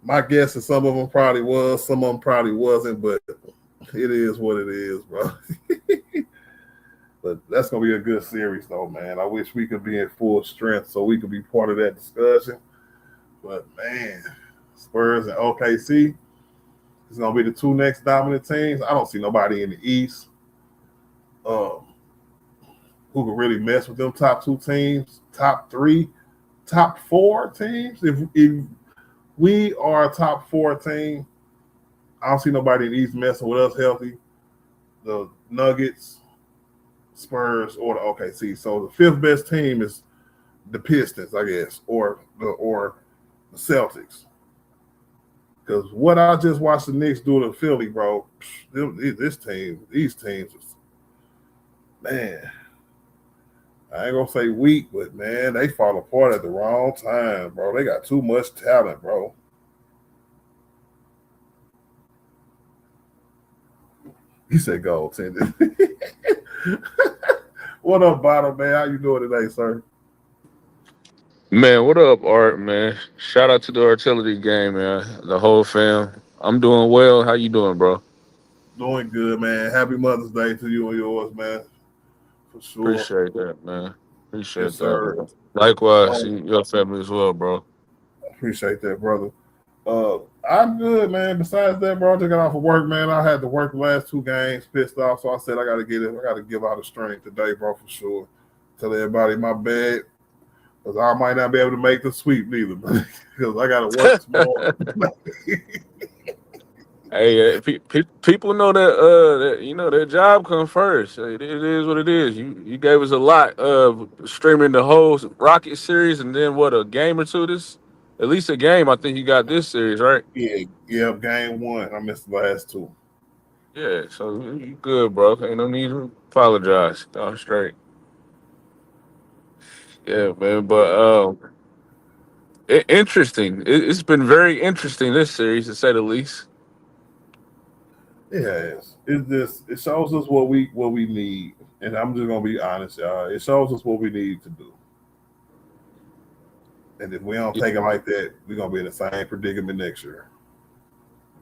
My guess is some of them probably was, some of them probably wasn't, but it is what it is, bro. But that's going to be a good series, though, man. I wish we could be in full strength so we could be part of that discussion. But, man, Spurs and OKC is going to be the 2 next dominant teams. I don't see nobody in the East who can really mess with them top 2 teams, top 3, top 4 teams. If we are a top 4 team, I don't see nobody in the East messing with us healthy. The Nuggets, Spurs, or the OKC. So the 5th best team is the Pistons, I guess, or the Celtics. Because what I just watched the Knicks do to Philly, bro, these teams, man, I ain't gonna say weak, but man, they fall apart at the wrong time, bro. They got too much talent, bro. He said goaltending. What up, Bottom, man? How you doing today, sir? Man, what up, Art, man? Shout out to the artillery game, man. The whole fam. I'm doing well. How you doing, bro? Doing good, man. Happy Mother's Day to you and yours, man. For sure. Appreciate that, man. Appreciate Yes, that, sir. man. Likewise, your family as well, bro. Appreciate that, brother. I'm good, man. Besides that, bro, I just got off of work, man. I had to work the last 2 games, pissed off, so I said I got to give out a string today, bro, for sure. Tell everybody my bad, because I might not be able to make the sweep neither, because I got to work tomorrow. Hey, people know that their job comes first. It is what it is. You gave us a lot of streaming the whole Rocket series, and then what, a game or two at least a game. I think you got this series, right? Yeah, game 1. I missed the last 2. Yeah, so you good, bro. Ain't no need to apologize. I'm straight. Yeah, man. But interesting. It's been very interesting this series, to say the least. Yeah, it shows us what we need, and I'm just gonna be honest, y'all. It shows us what we need to do, and if we don't take it like that, we're gonna be in the same predicament next year.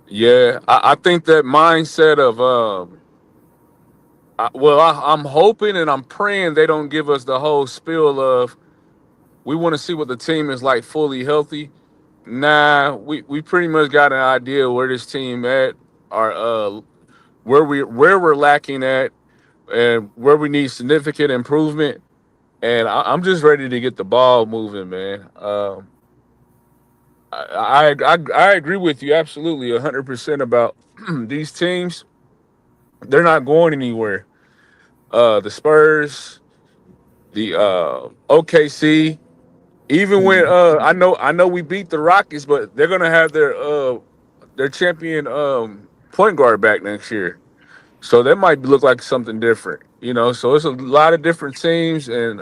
Yeah, I think that mindset of I'm hoping and I'm praying they don't give us the whole spiel of we want to see what the team is like fully healthy. Nah, we pretty much got an idea where this team at, or where we're lacking at, and where we need significant improvement. And I'm just ready to get the ball moving, man. I agree with you absolutely 100% about these teams. They're not going anywhere. The Spurs, the OKC. Even when I know we beat the Rockets, but they're gonna have their champion point guard back next year, so that might look like something different. So it's a lot of different teams, and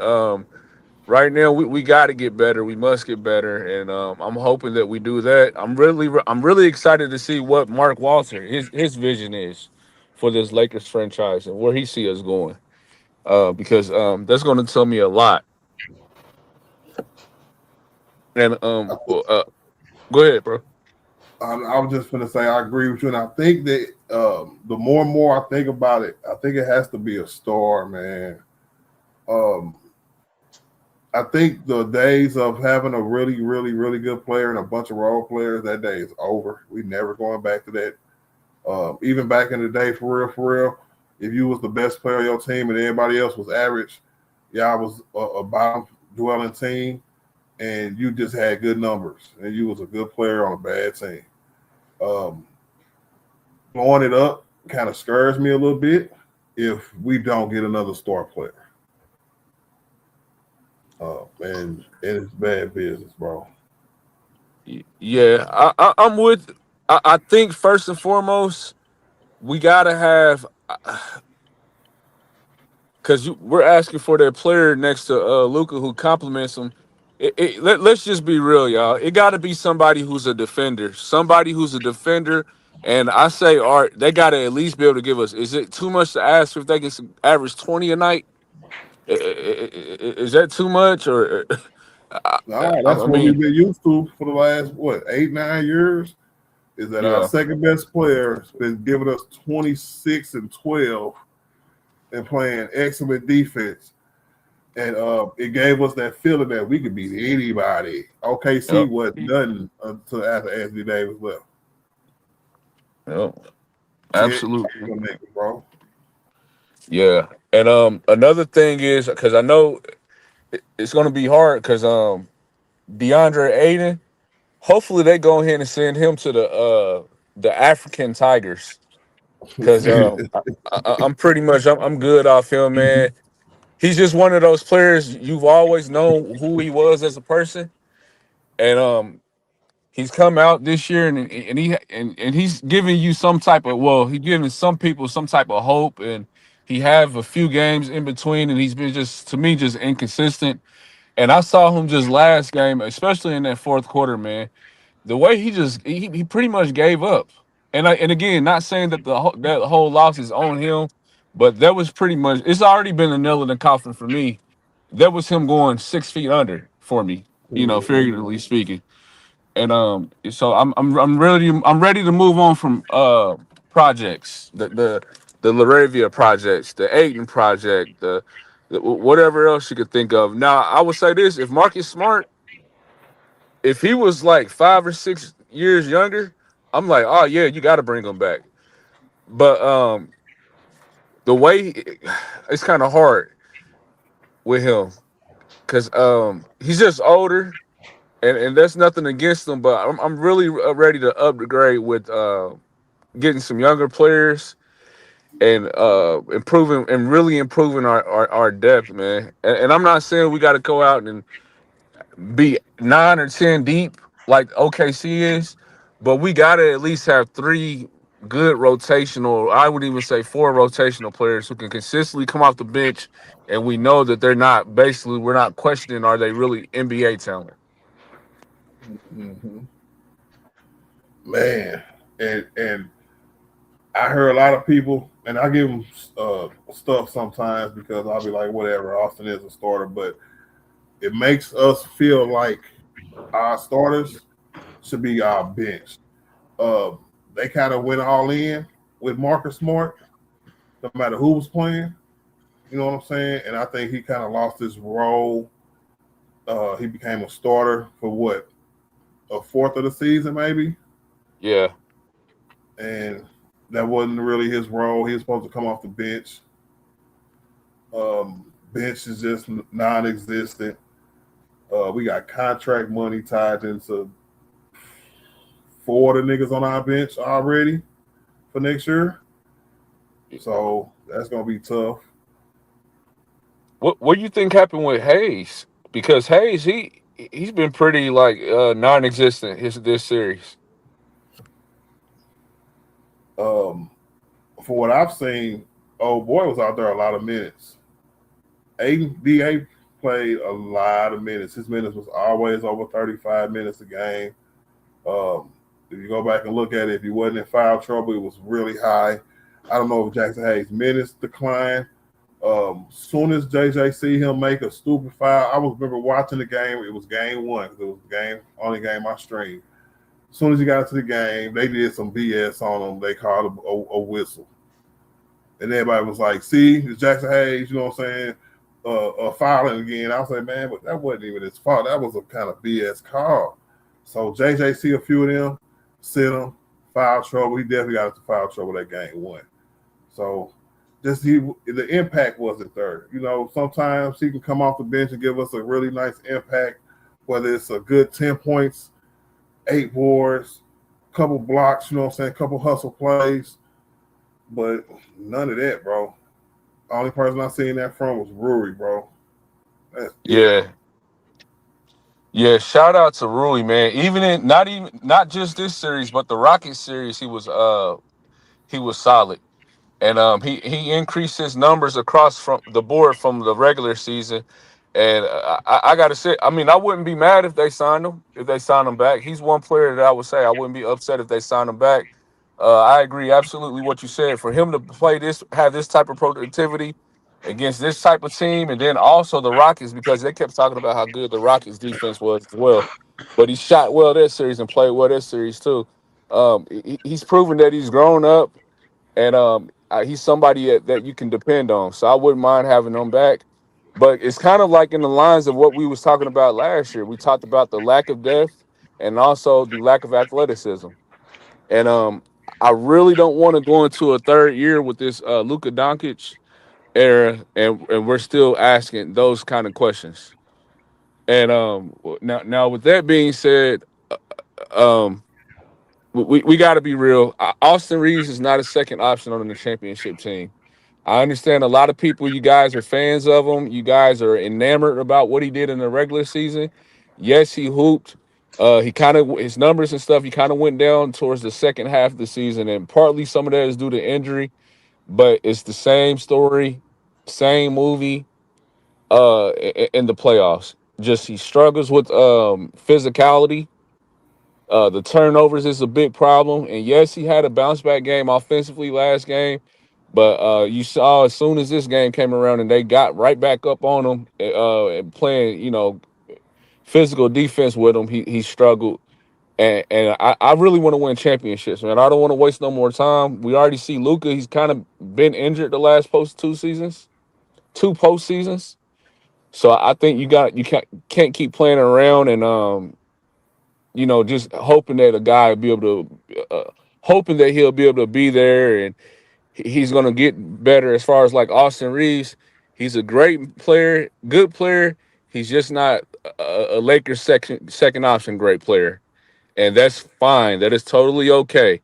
right now we got to get better. We must get better, and I'm hoping that we do that. I'm really excited to see what Mark Walter his vision is for this Lakers franchise and where he see us going. Because that's going to tell me a lot. And go ahead, bro. I was just going to say I agree with you, and I think that the more and more I think about it, I think it has to be a star, man. Um, I think the days of having a really, really, really good player and a bunch of role players, that day is over. We never going back to that. Even back in the day, for real, if you was the best player on your team and everybody else was average, y'all was a bottom dwelling team, and you just had good numbers, and you was a good player on a bad team. Blowing it up kind of scares me a little bit if we don't get another star player. And it's bad business, bro. Yeah, I'm with. I think first and foremost we gotta have because we're asking for that player next to Luka who complements him. Let's just be real, y'all. It got to be somebody who's a defender. Somebody who's a defender. And I say, Art, they got to at least be able to give us. Is it too much to ask if they can average 20 a night? Is that too much? Or Nah, I that's what we've mean, been used to for the last 8-9 years. Is that our yeah. second best player has been giving us 26 and 12 and playing excellent defense. And it gave us that feeling that we could beat anybody. OKC Yep. was nothing until after Anthony Davis left. Yep. Shit, Absolutely. bro. Yeah. And another thing is because I know it's going to be hard because DeAndre Aiden. Hopefully they go ahead and send him to the African Tigers because I'm pretty much I'm good off him, man. He's just one of those players you've always known who he was as a person, and he's come out this year and he's giving you some type of he's giving some people some type of hope, and he have a few games in between, and he's been just to me just inconsistent. And I saw him just last game, especially in that fourth quarter, man. The way he pretty much gave up. And again, not saying that that whole loss is on him, but that was pretty much it's already been a nail in the coffin for me. That was him going 6 feet under for me, figuratively speaking. And so I'm ready to move on from projects, the Laravia projects, the Aiden project, the whatever else you could think of. Now I would say this: if Marcus Smart, if he was like 5 or 6 years younger, I'm like, oh yeah, you got to bring him back. But the way it's kind of hard with him because he's just older, and that's nothing against him. But I'm really ready to upgrade with getting some younger players and improving and really improving our depth, man. And I'm not saying we got to go out and be 9 or 10 deep like OKC is, but we gotta at least have three good rotational. I would even say four rotational players who can consistently come off the bench, and we know that they're not. Basically, we're not questioning are they really NBA talent. Mm-hmm. Man, and I heard a lot of people, and I give them stuff sometimes because I'll be like, whatever, Austin is a starter, but it makes us feel like our starters should be our bench. They kind of went all in with Marcus Smart, no matter who was playing. You know what I'm saying? And I think he kind of lost his role. He became a starter for what, a fourth of the season, maybe? Yeah, And that wasn't really his role. He was supposed to come off the bench. Bench is just non-existent. We got contract money tied into four of the niggas on our bench already for next year. So that's gonna be tough. what do you think happened with Hayes? Because Hayes he's been pretty like non-existent this series. Um, for what I've seen, old boy was out there a lot of minutes. Aiden D.A. played a lot of minutes. His minutes was always over 35 minutes a game. If you go back and look at it, if he wasn't in foul trouble, it was really high. I don't know if Jackson Hayes' minutes declined. Soon as JJ see him make a stupid foul, I remember watching the game. It was game one because it was the only game I streamed. As soon as he got to the game, they did some BS on him. They called him a whistle. And everybody was like, see, it's Jackson Hayes, you know what I'm saying, fouling again. I was like, man, but that wasn't even his fault. That was a kind of BS call. So JJ see a few of them, sit him, foul trouble. He definitely got into foul trouble that game one. So just the impact wasn't there. You know, sometimes he can come off the bench and give us a really nice impact, whether it's a good 10 points, 8 boards, couple blocks, you know what I'm saying, couple hustle plays. But none of that, bro. The only person I seen that from was Rui, bro. Yeah, shout out to Rui, man. Not just this series, but the Rockets series, he was solid. And he increased his numbers across from the board from the regular season. And I got to say, I mean, I wouldn't be mad if they signed him back. He's one player that I would say I wouldn't be upset if they signed him back. I agree absolutely what you said. For him to have this type of productivity against this type of team, and then also the Rockets, because they kept talking about how good the Rockets defense was as well. But he shot well that series and played well that series too. He's proven that he's grown up. And he's somebody that you can depend on. So I wouldn't mind having him back. But it's kind of like in the lines of what we was talking about last year. We talked about the lack of depth and also the lack of athleticism. And I really don't want to go into a third year with this Luka Doncic era, and we're still asking those kind of questions. And now with that being said, um, we got to be real. Austin Reaves is not a second option on the championship team. I understand a lot of people, you guys are fans of him. You guys are enamored about what he did in the regular season. Yes, he hooped. His numbers and stuff, he kind of went down towards the second half of the season, and partly some of that is due to injury, but it's the same story, same movie in the playoffs. Just he struggles with physicality. The turnovers is a big problem. And yes, he had a bounce back game offensively last game. But you saw as soon as this game came around and they got right back up on him and playing, physical defense with him, he struggled. And I really want to win championships, man. I don't want to waste no more time. We already see Luka. He's kind of been injured the last two postseasons. So I think you can't keep playing around and just hoping that a guy will be able to, hoping that he'll be able to be there and he's going to get better. As far as like Austin Reaves, he's a great player, good player. He's just not a Lakers second option great player, and that's fine. That is totally okay.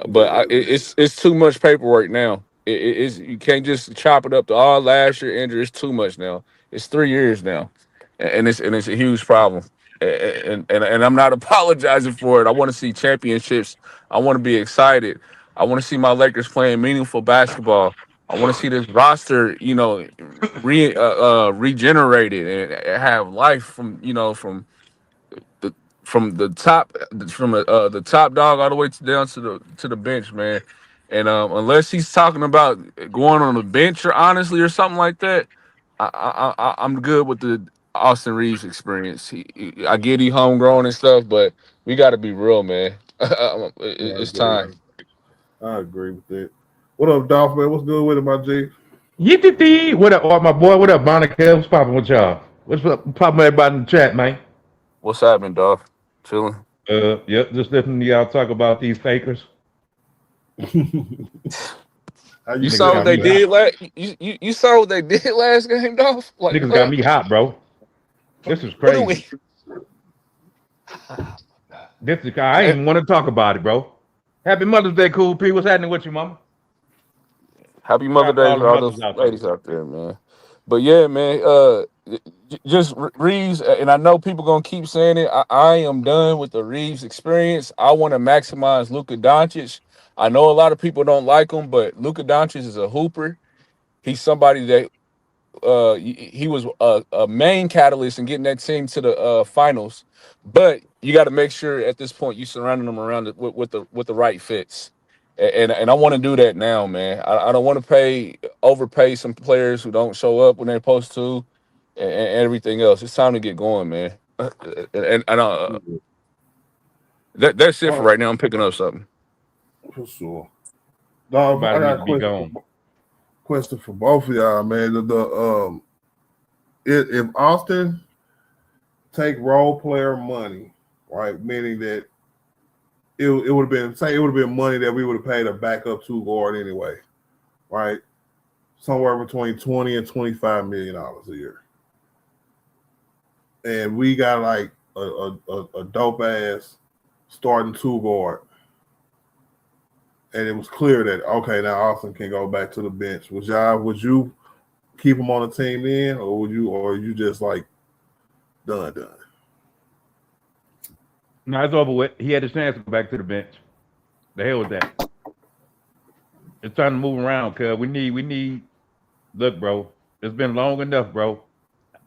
But it's too much paperwork now. It's you can't just chop it up to all last year injury. It's too much now. It's 3 years now, and it's a huge problem. And I'm not apologizing for it. I want to see championships. I want to be excited. I want to see my Lakers playing meaningful basketball. I want to see this roster, regenerated and have life the the top dog all the way down to the bench, man. And unless he's talking about going on the bench or honestly or something like that, I'm good with the Austin Reeves experience. I get he homegrown and stuff, but we got to be real, man. Yeah, It's time. I agree with that. What up, Dolph, man? What's good with it, my G? Yippee! What up, my boy? What up, Monica? What's popping with y'all? What's popping with everybody in the chat, man? What's happening, dog? Chilling. Yep, just listening to y'all talk about these fakers. You saw what they did last. You saw what they did last game, dog. Like, niggas got me hot, bro. This is crazy. I ain't even want to talk about it, bro. Happy Mother's Day, Cool P. What's happening with you, mama? Happy Mother's Day to all those ladies out there, man. But yeah, man, just Reaves, and I know people gonna keep saying it. I am done with the Reaves experience. I want to maximize Luka Doncic. I know a lot of people don't like him, but Luka Doncic is a hooper. He's somebody that he was a main catalyst in getting that team to the finals. But you got to make sure at this point you surrounding them around with the right fits. And I want to do that now, man. I don't want to overpay some players who don't show up when they're supposed to, and everything else. It's time to get going, man. That's it for right now. I'm picking up something. For sure. Dog, I got a question for both of y'all, man. If Austin take role player money, right, meaning that it would have been money that we would have paid a backup two guard anyway, right? Somewhere between $20 and $25 million a year, and we got like a dope ass starting two guard, and it was clear that okay, now Austin can go back to the bench. Would you keep him on the team then, or you just like done? No, it's over with. He had a chance to go back to the bench. The hell with that. It's time to move around, cuz we need. Look, bro, it's been long enough, bro.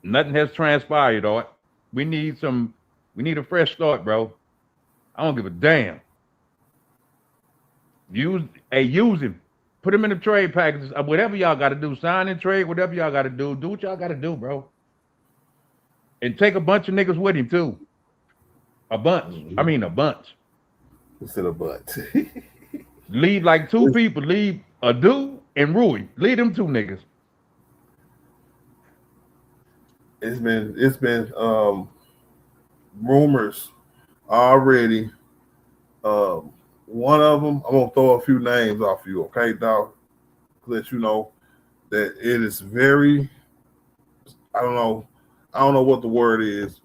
Nothing has transpired, Art. We need a fresh start, bro. I don't give a damn. Use him. Put him in the trade packages. Whatever y'all got to do, sign and trade, whatever y'all got to do what y'all got to do, bro. And take a bunch of niggas with him, too. A bunch. I mean, a bunch. Instead of bunch. Leave like two people. Leave Adu and Rui. Leave them two niggas. It's been rumors already. One of them, I'm gonna throw a few names off you, okay, dog? To let you know that it is very, I don't know what the word is,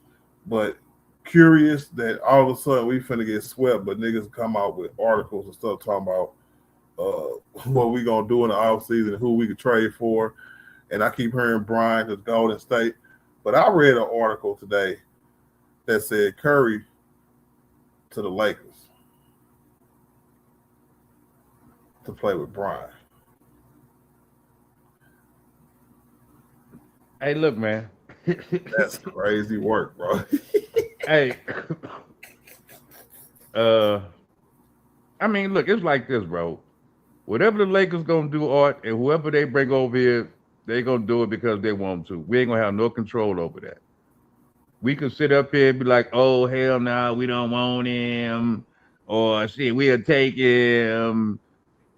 but curious that all of a sudden we finna get swept, but niggas come out with articles and stuff talking about what we gonna do in the offseason and who we could trade for. And I keep hearing Brian to Golden State, but I read an article today that said Curry to the Lakers to play with Brian. Hey, look, man. That's crazy work, bro. Hey. I mean, look, it's like this, bro. Whatever the Lakers gonna do, Art, and whoever they bring over here, they gonna do it because they want to. We ain't gonna have no control over that. We could sit up here and be like, oh, hell no, we don't want him. Or shit, we'll take him.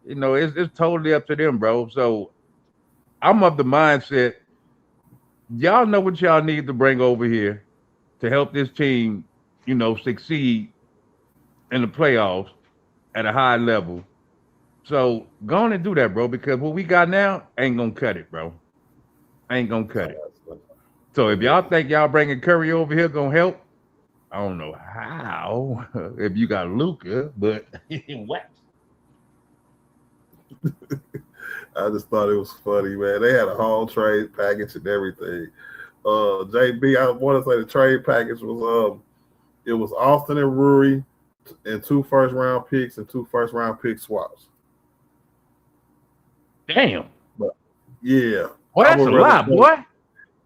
You know, it's totally up to them, bro. So I'm of the mindset, y'all know what y'all need to bring over here to help this team, you know, succeed in the playoffs at a high level. So go on and do that, bro, because what we got now ain't gonna cut it, bro. Ain't gonna cut it. So if y'all think y'all bringing Curry over here gonna help, I don't know how if you got Luka, but what? I just thought it was funny, man. They had a whole trade package and everything. JB, I want to say the trade package was it was Austin and Rui and 2 first-round picks and 2 first-round pick swaps. Damn. But yeah. Well, that's a lot, boy.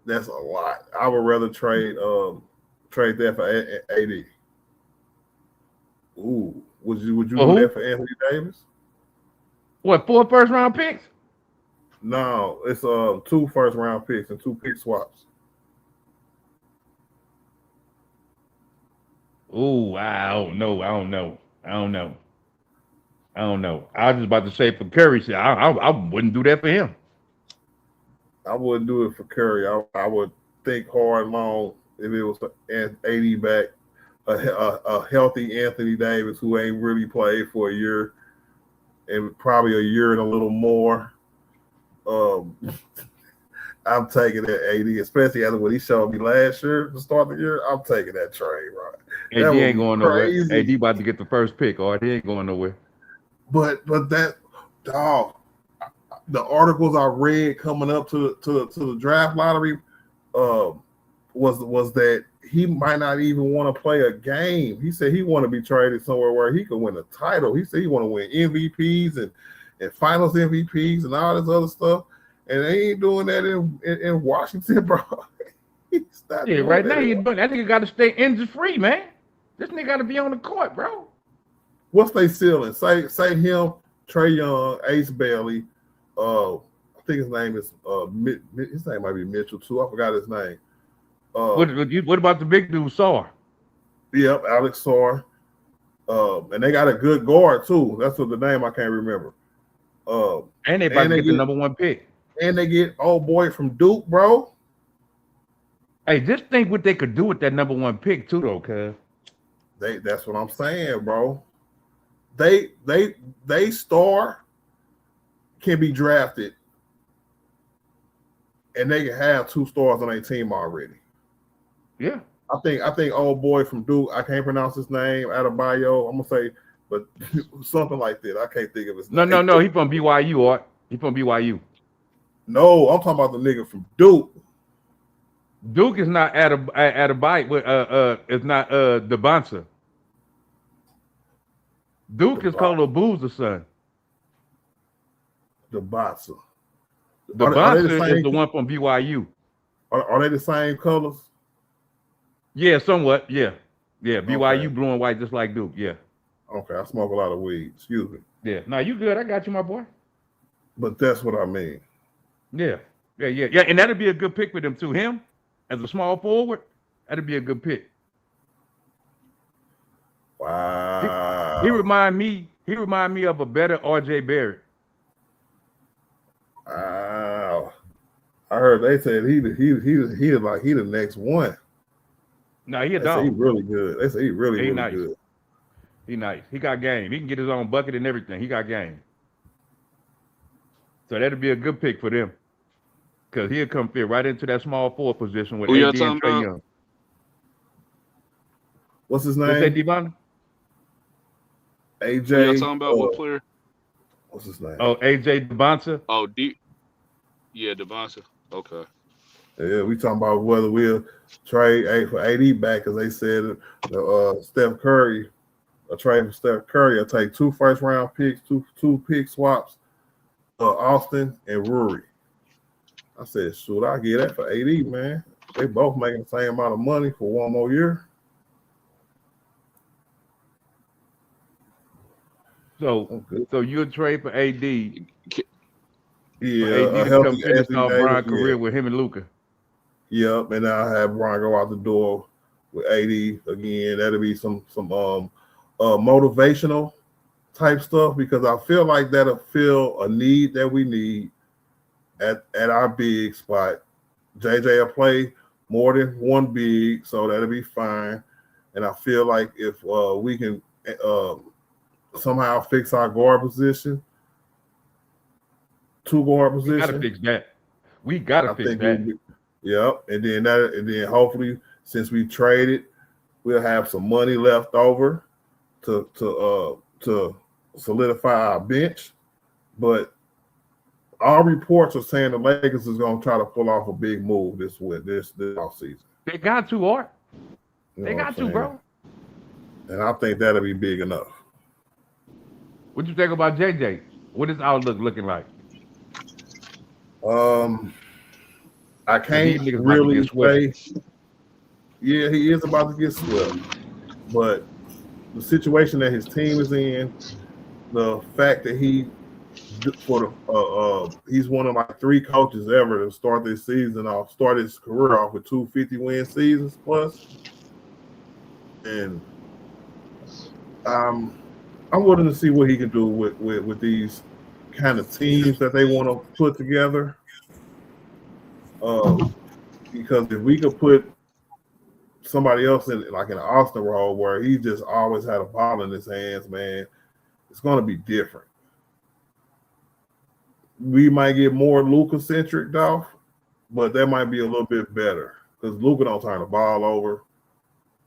That's a lot. I would rather trade that for AD. Ooh, would you do that for Anthony Davis? What, 4 first-round picks? No, it's 2 first-round picks and 2 pick swaps. Ooh, I don't know. I was just about to say for Curry, I wouldn't do that for him. I wouldn't do it for Curry. I would think hard and long if it was AD back, a healthy Anthony Davis who ain't really played for a year and probably a year and a little more. I'm taking that AD, especially after what he showed me last year to start the year. I'm taking that trade, right? AD ain't going nowhere. AD about to get the first pick, or he ain't going nowhere. But that dog, the articles I read coming up to the draft lottery was that he might not even want to play a game. He said he want to be traded somewhere where he could win a title. He said he want to win MVPs and finals MVPs and all this other stuff. And they ain't doing that in Washington, bro. Yeah, right now that nigga got to stay injury free, man. This nigga got to be on the court, bro. What's they ceiling? Say him, Trae Young, Ace Bailey. I think his name is his name might be Mitchell too. I forgot his name. What about the big dude, Sarr? Yep, Alex Sarr. And they got a good guard too. That's what the name I can't remember. And they about to get the number 1 pick. And they get old boy from Duke, bro. Hey, just think what they could do with that number 1 pick too, though, cuz. That's what I'm saying, bro. They star can be drafted, and they can have 2 stars on their team already. Yeah. I think old boy from Duke, I can't pronounce his name, Adebayo, I'm gonna say, but something like that. I can't think of his name. No, he from BYU, Art. He from BYU. No, I'm talking about the nigga from Duke. Duke is not Adebayo, it's not Devonta. Duke is Carlo Boozer's son. Devonta. Devonta is the one from BYU. Are they the same colors? Yeah, somewhat. Yeah. BYU Okay. blue and white, just like Duke. Yeah. Okay, I smoke a lot of weed. Excuse me. Yeah. No, you good. I got you, my boy. But that's what I mean. Yeah. And that'd be a good pick for them too. Him as a small forward, that'd be a good pick. Wow. He remind me of a better RJ Barrett. Wow. I heard they said he the next one. No, he a They dog. say he really good. They say he really nice. good. He nice. He got game. He can get his own bucket and everything. He got game. So that'd be a good pick for them. Because he'll come fit right into that small forward position with AD and Trae Young. What's his name? What's that, Devon? AJ. Who y'all talking about? What player? What's his name? Oh, AJ Devonta. Oh, yeah, Devonta. Okay. Yeah, we talking about whether we'll trade for AD back, because they said Steph Curry, a trade for Steph Curry, will take 2 first-round picks, two pick swaps, Austin and Rory. I said, shoot, I'll get that for AD, man. They both making the same amount of money for 1 more year. So you'll trade for AD. Yeah, AD to come finish off Brian's career with him and Luka. Yep, and I'll have Brian go out the door with AD again. That'll be some motivational type stuff, because I feel like that'll fill a need that we need at our big spot. JJ will play more than one big, so that'll be fine. And I feel like if we can somehow fix our guard position, 2 guard position, we gotta fix that. We gotta fix that. Yep, and then hopefully, since we traded, we'll have some money left over to solidify our bench. But all reports are saying the Lakers is going to try to pull off a big move this offseason. They got to, Art. They got to, bro. And I think that'll be big enough. What you think about JJ? What is outlook looking like? I can't really say. Yeah, he is about to get swept. But the situation that his team is in, the fact that he's one of my 3 coaches ever to start his career off with 2 50-win seasons plus. And I'm willing to see what he can do with these kind of teams that they want to put together. Because if we could put somebody else in, like in an Austin role where he just always had a ball in his hands, man, it's going to be different. We might get more Luka-centric, Dolph, but that might be a little bit better because Luka don't turn the ball over.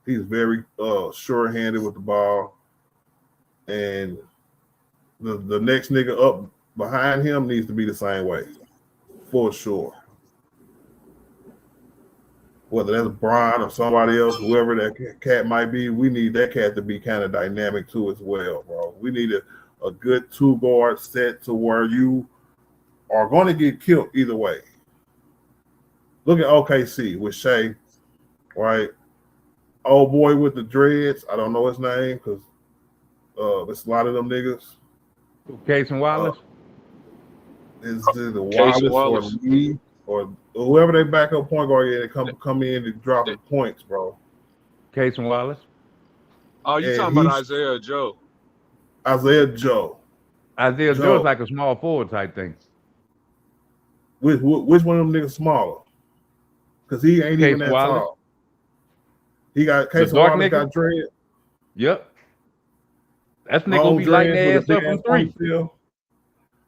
He's very sure-handed with the ball. And the next nigga up behind him needs to be the same way, for sure. Whether that's Brian or somebody else, whoever that cat might be, we need that cat to be kind of dynamic too as well, bro. We need a good 2-guard set to where you are going to get killed either way. Look at OKC with Shai, right? Old boy with the dreads. I don't know his name because it's a lot of them niggas. Case and Wallace. Is the Case Wallace or Wallace. Lee or whoever they backup point guard is, they come in and drop the points, bro. Case and Wallace. Oh, you And talking about Isaiah Joe? Isaiah Joe. Isaiah Joe's like a small forward type thing. Which one of them niggas smaller? Because he ain't Case even that Wallace. tall. He got Case dark Wallace nigga? got dread. Yep. That's nigga gonna be lighting their ass up from 3.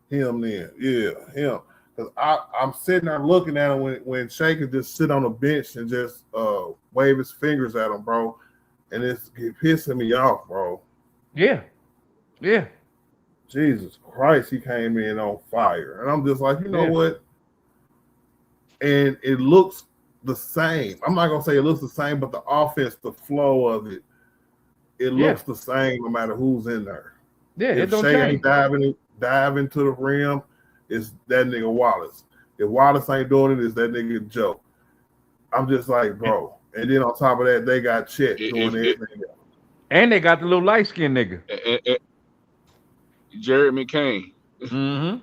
Him then, yeah, him. Because I'm sitting there looking at him when Shai could just sit on the bench and just wave his fingers at him, bro, and it's pissing me off, bro. Yeah. Jesus Christ, he came in on fire, and I'm just like, you know what? And it looks the same. I'm not gonna say it looks the same, but the offense, the flow of it, looks the same no matter who's in there. Yeah, if it don't Shai change. ain't diving to the rim, it's that nigga Wallace. If Wallace ain't doing it, it's that nigga Joe. I'm just like, bro. And then on top of that, they got Chet doing everything. And they got the little light skinned nigga. Jared McCain. Yeah,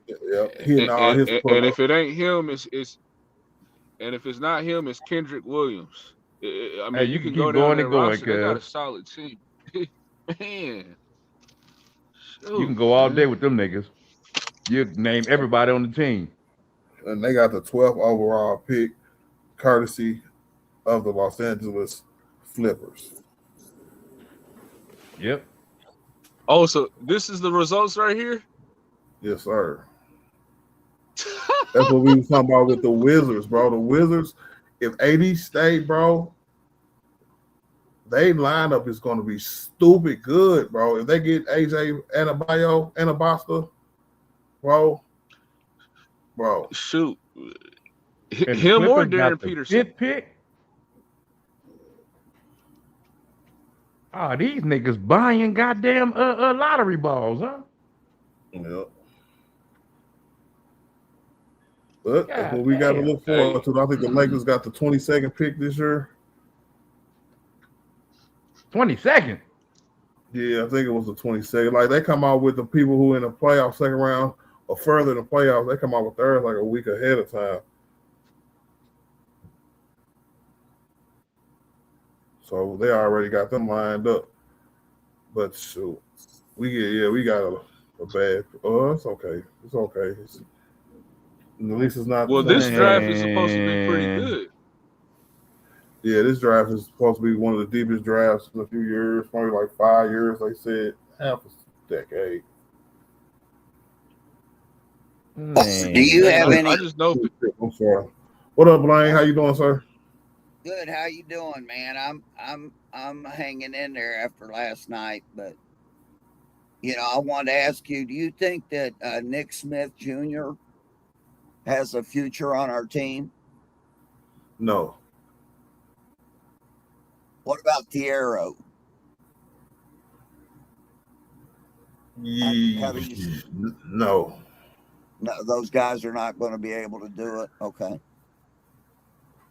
And if it ain't him, and if it's not him, it's Kendrick Williams. I mean, you can go down there. They got a solid team. Man, you can go all day with them niggas. You name everybody on the team. And they got the 12th overall pick, courtesy of the Los Angeles Flippers. Yep. Oh, so this is the results right here? Yes, sir. That's what we was talking about with the Wizards, bro. The Wizards, if AD stay, bro, they lineup is going to be stupid good, bro. If they get AJ Anabasta, bro. Shoot. And Him or Clippers got Darren the Peterson? 5th pick? These niggas buying goddamn lottery balls, huh? Yeah. But that's what we got to look forward to. I think the Lakers got the 22nd pick this year. 22nd? Yeah, I think it was the 22nd. Like, they come out with the people who in the playoff second round or further in the playoffs, they come out with theirs like a week ahead of time. So they already got them lined up. But shoot, we got a bad. Oh, it's okay. It's okay. At least it's not. Well, this draft is supposed to be pretty good. Yeah, this draft is supposed to be one of the deepest drafts in a few years, probably like 5 years. They said half a decade. Do you have any? I just know. I'm sorry. What up, Blaine? How you doing, sir? Good. How you doing, man? I'm hanging in there after last night, but I wanted to ask you: do you think that Nick Smith Jr. has a future on our team? No. What about Thiero? No. No, those guys are not going to be able to do it. Okay.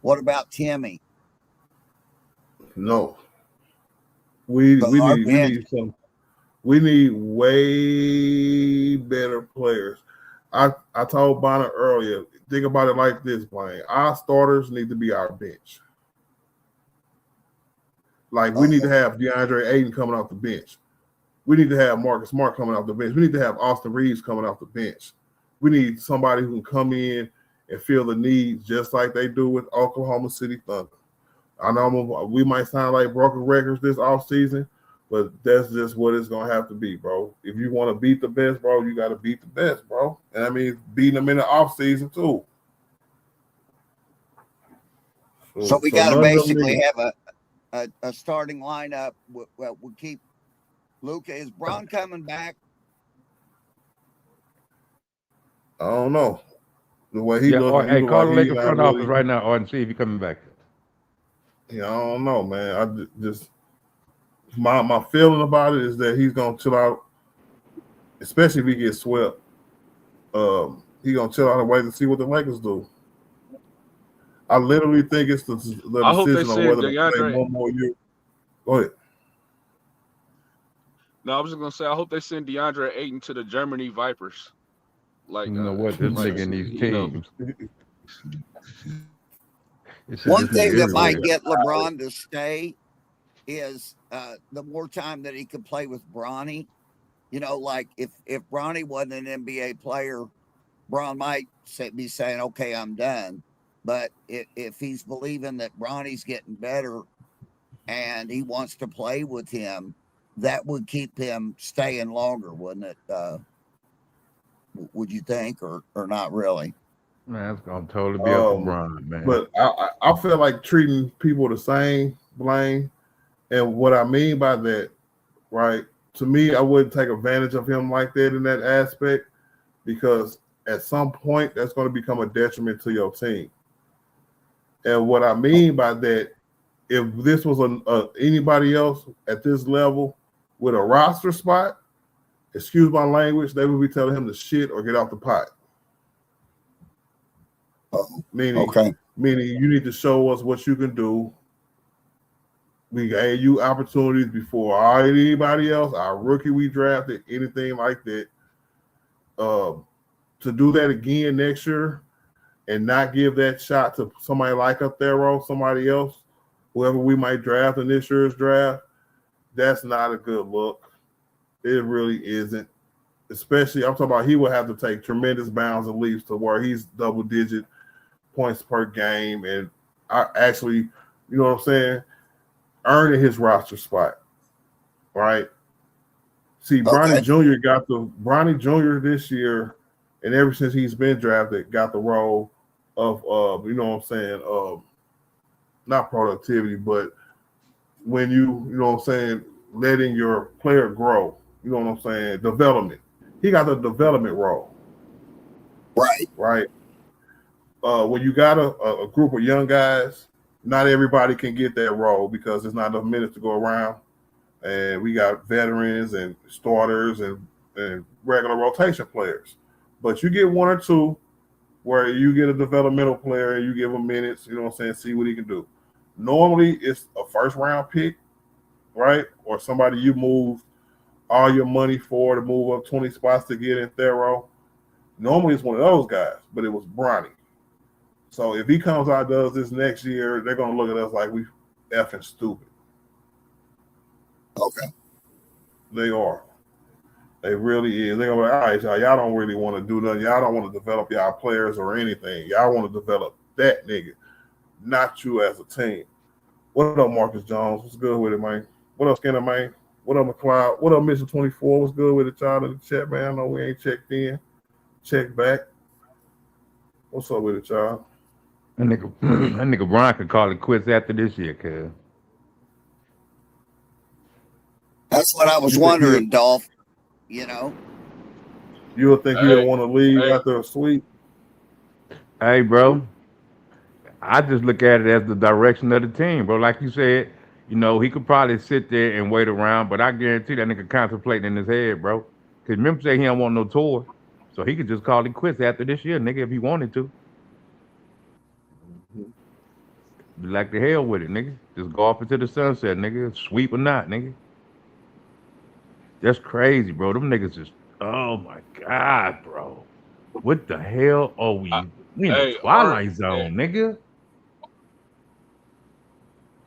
What about Timmy? No. We need way better players. I told Bonner earlier, think about it like this, Blaine. Our starters need to be our bench. Like, we need to have DeAndre Ayton coming off the bench. We need to have Marcus Smart coming off the bench. We need to have Austin Reaves coming off the bench. We need somebody who can come in and feel the needs just like they do with Oklahoma City Thunder. I know we might sound like broken records this offseason, but that's just what it's going to have to be, bro. If you want to beat the best, bro, you got to beat the best, bro. And I mean, beating them in the offseason, too. So we got to basically have a starting lineup. We'll keep Luka. Is Braun coming back? I don't know. The way he Or, looking, he hey, look call like the he Lakers not front really. office right now, or and see if he's coming back. Yeah, I don't know, man. I just my feeling about it is that he's gonna chill out, especially if he gets swept. He gonna chill out and wait to see what the Lakers do. I literally think it's the I hope they decision on send whether to play DeAndre. one more year. Go ahead. No, I was just gonna say I hope they send DeAndre Ayton to the Germany Vipers. Like, You know what? This like, nigga in these you know, teams. One thing that might get LeBron to stay is the more time that he could play with Bronny. You know, like if Bronny wasn't an NBA player, Bron might be saying, "Okay, I'm done." But if he's believing that Bronny's getting better and he wants to play with him, that would keep him staying longer, wouldn't it? Would you think, or not really? Man, it's gonna totally be up to Bron, man. But I feel like treating people the same, Blaine, and what I mean by that, right? To me, I wouldn't take advantage of him like that in that aspect, because at some point that's going to become a detriment to your team. And what I mean by that, if this was anybody else at this level with a roster spot, excuse my language, they would be telling him to shit or get off the pot. Meaning you need to show us what you can do. We gave you opportunities before anybody else, our rookie we drafted, anything like that. To do that again next year and not give that shot to somebody like a Thero, somebody else, whoever we might draft in this year's draft, that's not a good look. It really isn't. Especially, I'm talking about he will have to take tremendous bounds and leaps to where he's double-digit points per game, and I actually, you know what I'm saying, earning his roster spot, right? See, Bronny Jr. this year, and ever since he's been drafted, got the role of you know what I'm saying, not productivity, but when you know what I'm saying, letting your player grow, you know what I'm saying, development. He got the development role. Right. When you got a group of young guys, not everybody can get that role because there's not enough minutes to go around. And we got veterans and starters and regular rotation players. But you get one or two where you get a developmental player and you give him minutes, you know what I'm saying, see what he can do. Normally it's a first round pick, right? Or somebody you move all your money for to move up 20 spots to get in Thero. Normally it's one of those guys, but it was Bronny. So if he comes out and does this next year, they're going to look at us like we effing stupid. Okay. They are. They really is. They're going to be like, all right, y'all don't really want to do nothing. Y'all don't want to develop y'all players or anything. Y'all want to develop that nigga, not you as a team. What up, Marcus Jones? What's good with it, man? What up, Skinner, man? What up, McLeod? What up, Mission 24? What's good with it, y'all in the chat, man? I know we ain't checked in. Check back. What's up with it, y'all? That nigga Brian could call it quits after this year, cuz. That's what I was wondering, Dolph. You know? You would think he'd want to leave after a sweep? Hey, bro. I just look at it as the direction of the team, bro. Like you said, you know, he could probably sit there and wait around, but I guarantee that nigga contemplating in his head, bro. Because remember say he don't want no tour. So he could just call it quits after this year, nigga, if he wanted to. Be like the hell with it, nigga. Just go off into the sunset, nigga. Sweep or not, nigga. That's crazy, bro. Them niggas just, oh my God, bro. What the hell are we? We in the Twilight Zone, nigga.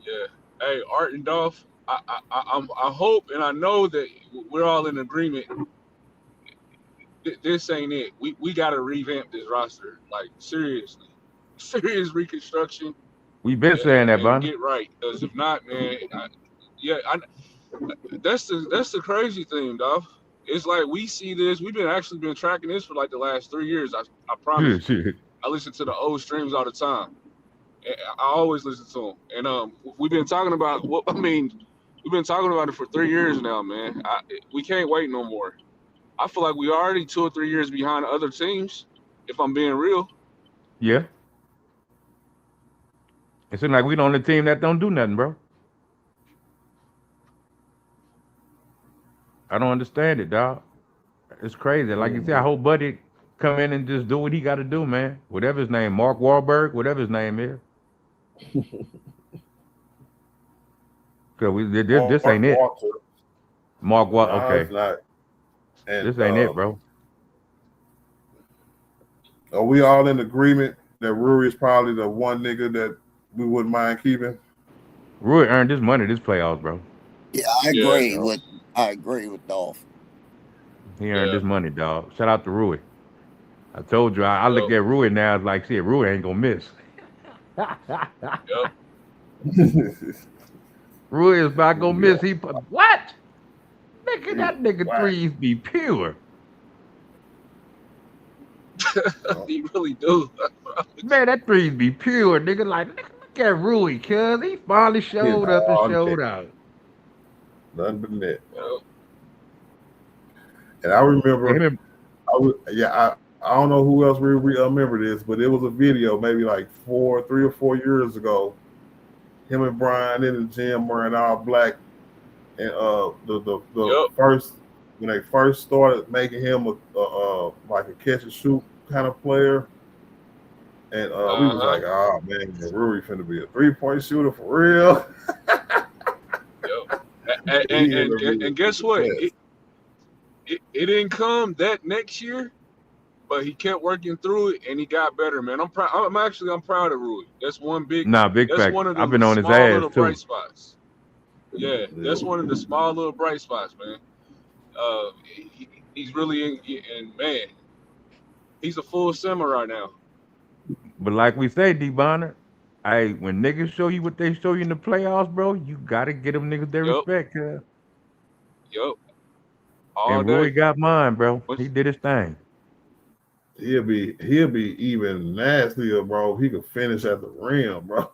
Yeah. Hey, Art and Dolph, I hope and I know that we're all in agreement. This ain't it. We got to revamp this roster. Like, seriously. Serious reconstruction. We've been saying that, man. Get right. Because if not, man, that's the crazy thing, Dolph. It's like we see this. We've been tracking this for like the last 3 years. I promise. I listen to the old streams all the time. I always listen to them. And we've been talking about we've been talking about it for 3 years now, man. We can't wait no more. I feel like we already 2 or 3 years behind other teams. if I'm being real. Yeah. It seems like we the only team that don't do nothing, bro. I don't understand it, dog. It's crazy. Like you said, I hope Buddy come in and just do what he got to do, man. Whatever his name, Mark Wahlberg, whatever his name is. Cause this ain't it. Mark Wahlberg. Nah, Okay, it's not. And this ain't it, bro. are we all in agreement that Rui is probably the one nigga that we wouldn't mind keeping? Rui earned his money this playoffs, bro. Yeah, I agree with Dolph. He earned his money, dog. Shout out to Rui. I told you, I look at Rui now. It's like, shit, Rui ain't gonna miss. Rui is not gonna miss. What? Nigga, that nigga threes be pure. He really do. Man, that threes be pure, nigga. Like, look at Rui, cuz he finally showed up and showed out. Nothing but net. And I remember, I don't know who else remember this, but it was a video maybe like 3 or 4 years ago. Him and Brian in the gym wearing all black, and the first when they first started making him a like a catch and shoot kind of player, and we was like, oh man, Rui finna be a 3-point shooter for real. And guess what? It didn't come that next year, but he kept working through it and he got better, man. I'm proud of Rui. That's one big. Big that's fact. One of the I've been on his small ass little too. bright spots. Yeah, that's one of the small little bright spots, man. He's really and man, he's a full simmer right now. But like we say, D Bonner, when niggas show you what they show you in the playoffs, bro, you gotta get them niggas their respect, cuz. Yup. And Rui got mine, bro. He did his thing. He'll be even nastier, bro. He could finish at the rim, bro.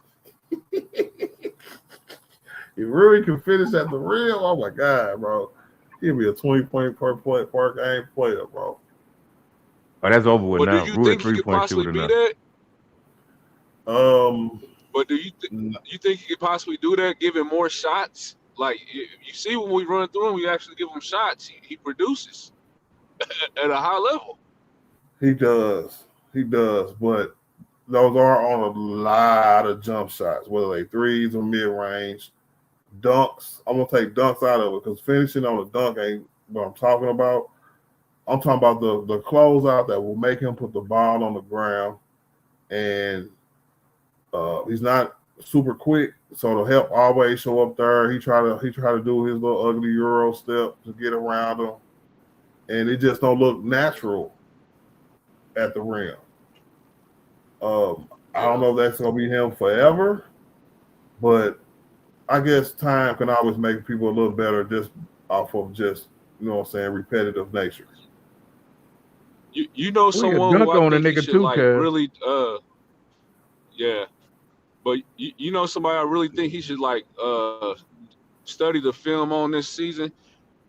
If Rui can finish at the rim, oh my god, bro. He'll be a 20-point per game player, bro. Oh, that's over with now. Do you Rui think he could possibly be that? But do you think he could possibly do that, give him more shots? Like, you see when we run through him, we actually give him shots. He produces at a high level. He does, but those are on a lot of jump shots, whether they threes or mid-range. Dunks, I'm going to take dunks out of it because finishing on a dunk ain't what I'm talking about. I'm talking about the closeout that will make him put the ball on the ground. And he's not super quick, so it'll help always show up there. He try to do his little ugly Euro step to get around him. And it just don't look natural at the rim. I don't know if that's gonna be him forever, but I guess time can always make people a little better just off of just, you know what I'm saying, repetitive nature. You know someone who I think he should like really yeah. But you know somebody I really think he should like study the film on this season.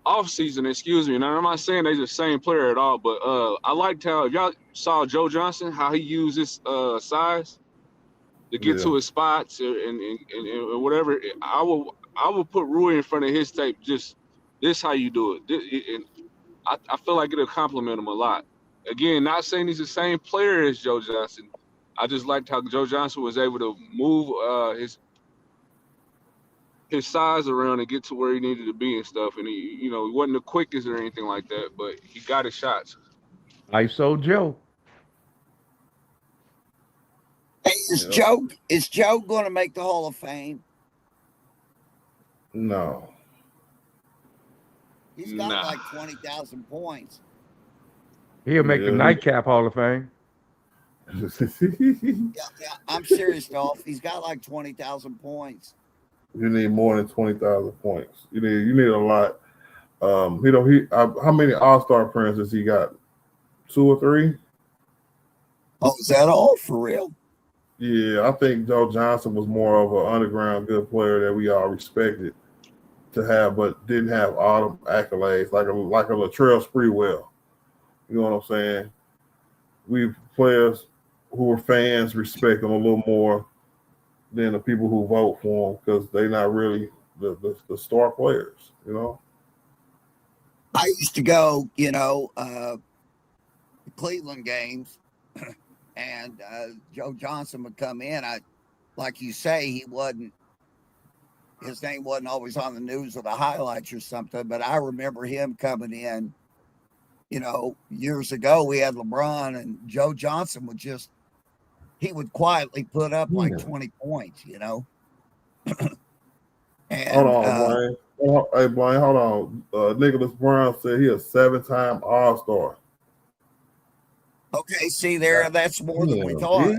Offseason, excuse me. Now I'm not saying they're the same player at all, but I liked how, if y'all saw Joe Johnson, how he used his size to get to his spots and whatever. I will put Rui in front of his tape. Just this how you do it. And I feel like it'll compliment him a lot. Again, not saying he's the same player as Joe Johnson. I just liked how Joe Johnson was able to move his size around and get to where he needed to be and stuff. And he wasn't the quickest or anything like that, but he got his shots. ISO Joe. Hey, is Joe going to make the Hall of Fame? No. He's got like 20,000 points. He'll make the nightcap Hall of Fame. Yeah, I'm serious, Dolph. He's got like 20,000 points. You need more than 20,000 points. You need a lot. How many All-Star appearances he got? 2 or 3? Oh, is that all for real? Yeah, I think Joe Johnson was more of an underground good player that we all respected to have, but didn't have all the accolades like a Latrell Sprewell. You know what I'm saying? we players who are fans respect them a little more than the people who vote for them because they're not really the star players, you know. I used to go, Cleveland games, and Joe Johnson would come in. Like you say, his name wasn't always on the news or the highlights or something, but I remember him coming in, years ago. We had LeBron, and Joe Johnson he would quietly put up like 20 points, And, hold on, Brian. Hey, Brian, hold on. Nicholas Brown said he a 7-time All-Star. Okay, see there, that's more than we thought.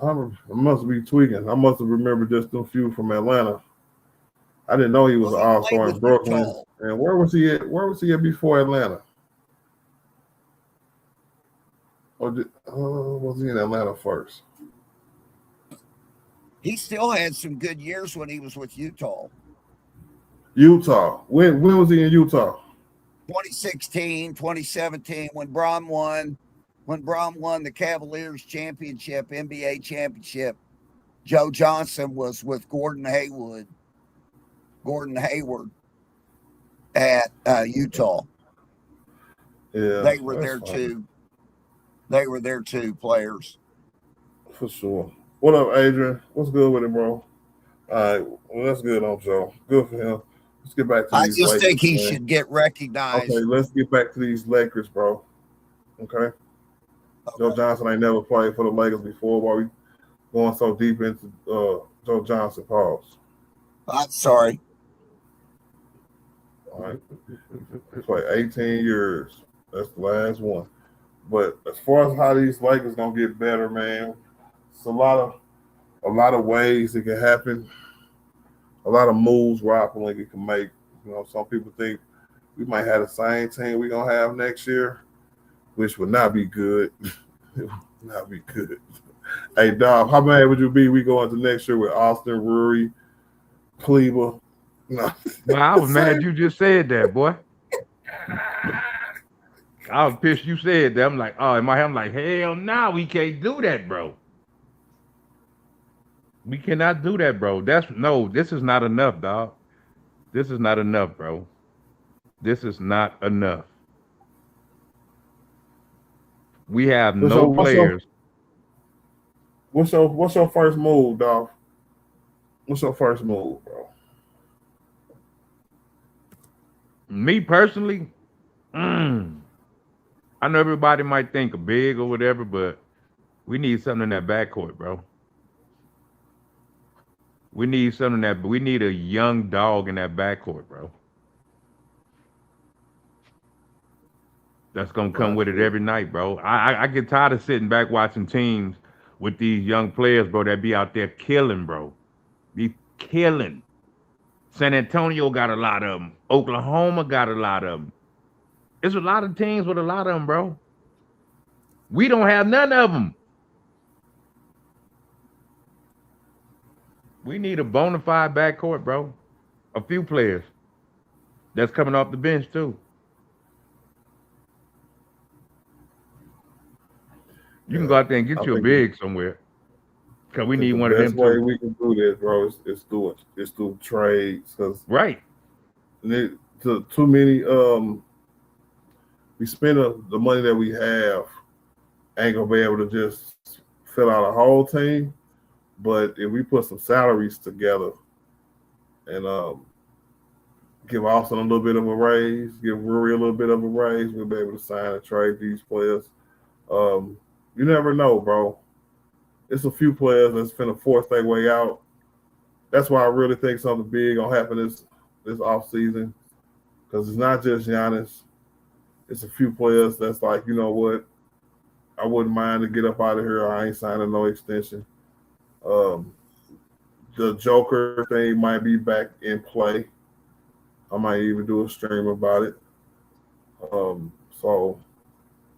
I must be tweaking. I must have remembered just a few from Atlanta. I didn't know he was an All-Star in Brooklyn. And where was he at? Where was he at before Atlanta? Or was he in Atlanta first? He still had some good years when he was with Utah. Utah. When was he in Utah? 2016, 2017, when Bron won the Cavaliers championship, NBA championship. Joe Johnson was with Gordon Hayward at Utah. Yeah, they were there too. They were there too, players. For sure. What up, Adrian? What's good with it, bro? All right, well, that's good on Joe. Good for him. Let's get back to these Lakers. I just think he should get recognized. Okay, let's get back to these Lakers, bro. Okay. Joe Johnson ain't never played for the Lakers before. Why we going so deep into Joe Johnson? Pause. I'm sorry. All right. It's like 18 years. That's the last one. But as far as how these Lakers gonna get better, man, it's a lot of ways it can happen. A lot of moves Rockland can make. Some people think we might have the same team we're gonna have next year, which would not be good. It would not be good. Hey, Dom, how mad would you be? We go into next year with Austin, Rury, Kleber. No. Well, I was mad you just said that, boy. I was pissed you said that. I'm like, oh, in my head, I'm like, hell no, we can't do that, bro. We cannot do that, bro. This is not enough, dog. This is not enough, bro. This is not enough. We have no players. What's your first move, dog? What's your first move, bro? Me personally, I know everybody might think of big or whatever, but we need something in that backcourt, bro. We need a young dog in that backcourt, bro. That's gonna come with it every night, bro. I get tired of sitting back watching teams with these young players, bro, that be out there killing, bro. Be killing. San Antonio got a lot of them. Oklahoma got a lot of them. There's a lot of teams with a lot of them, bro. We don't have none of them. We need a bona fide backcourt, bro. A few players that's coming off the bench, too. You can go out there and get you a big somewhere. Because we need one of them, too. The best way we can do this, bro, is through trades. Right. Too many, we spend the money that we have, ain't going to be able to just fill out a whole team. But if we put some salaries together and give Austin a little bit of a raise, give Rury a little bit of a raise, we'll be able to sign and trade these players. You never know, bro. It's a few players that's finna force their way out. That's why I really think something big gonna happen this offseason. Because it's not just Giannis. It's a few players that's like, you know what? I wouldn't mind to get up out of here. I ain't signing no extension. The Joker thing might be back in play. I might even do a stream about it. So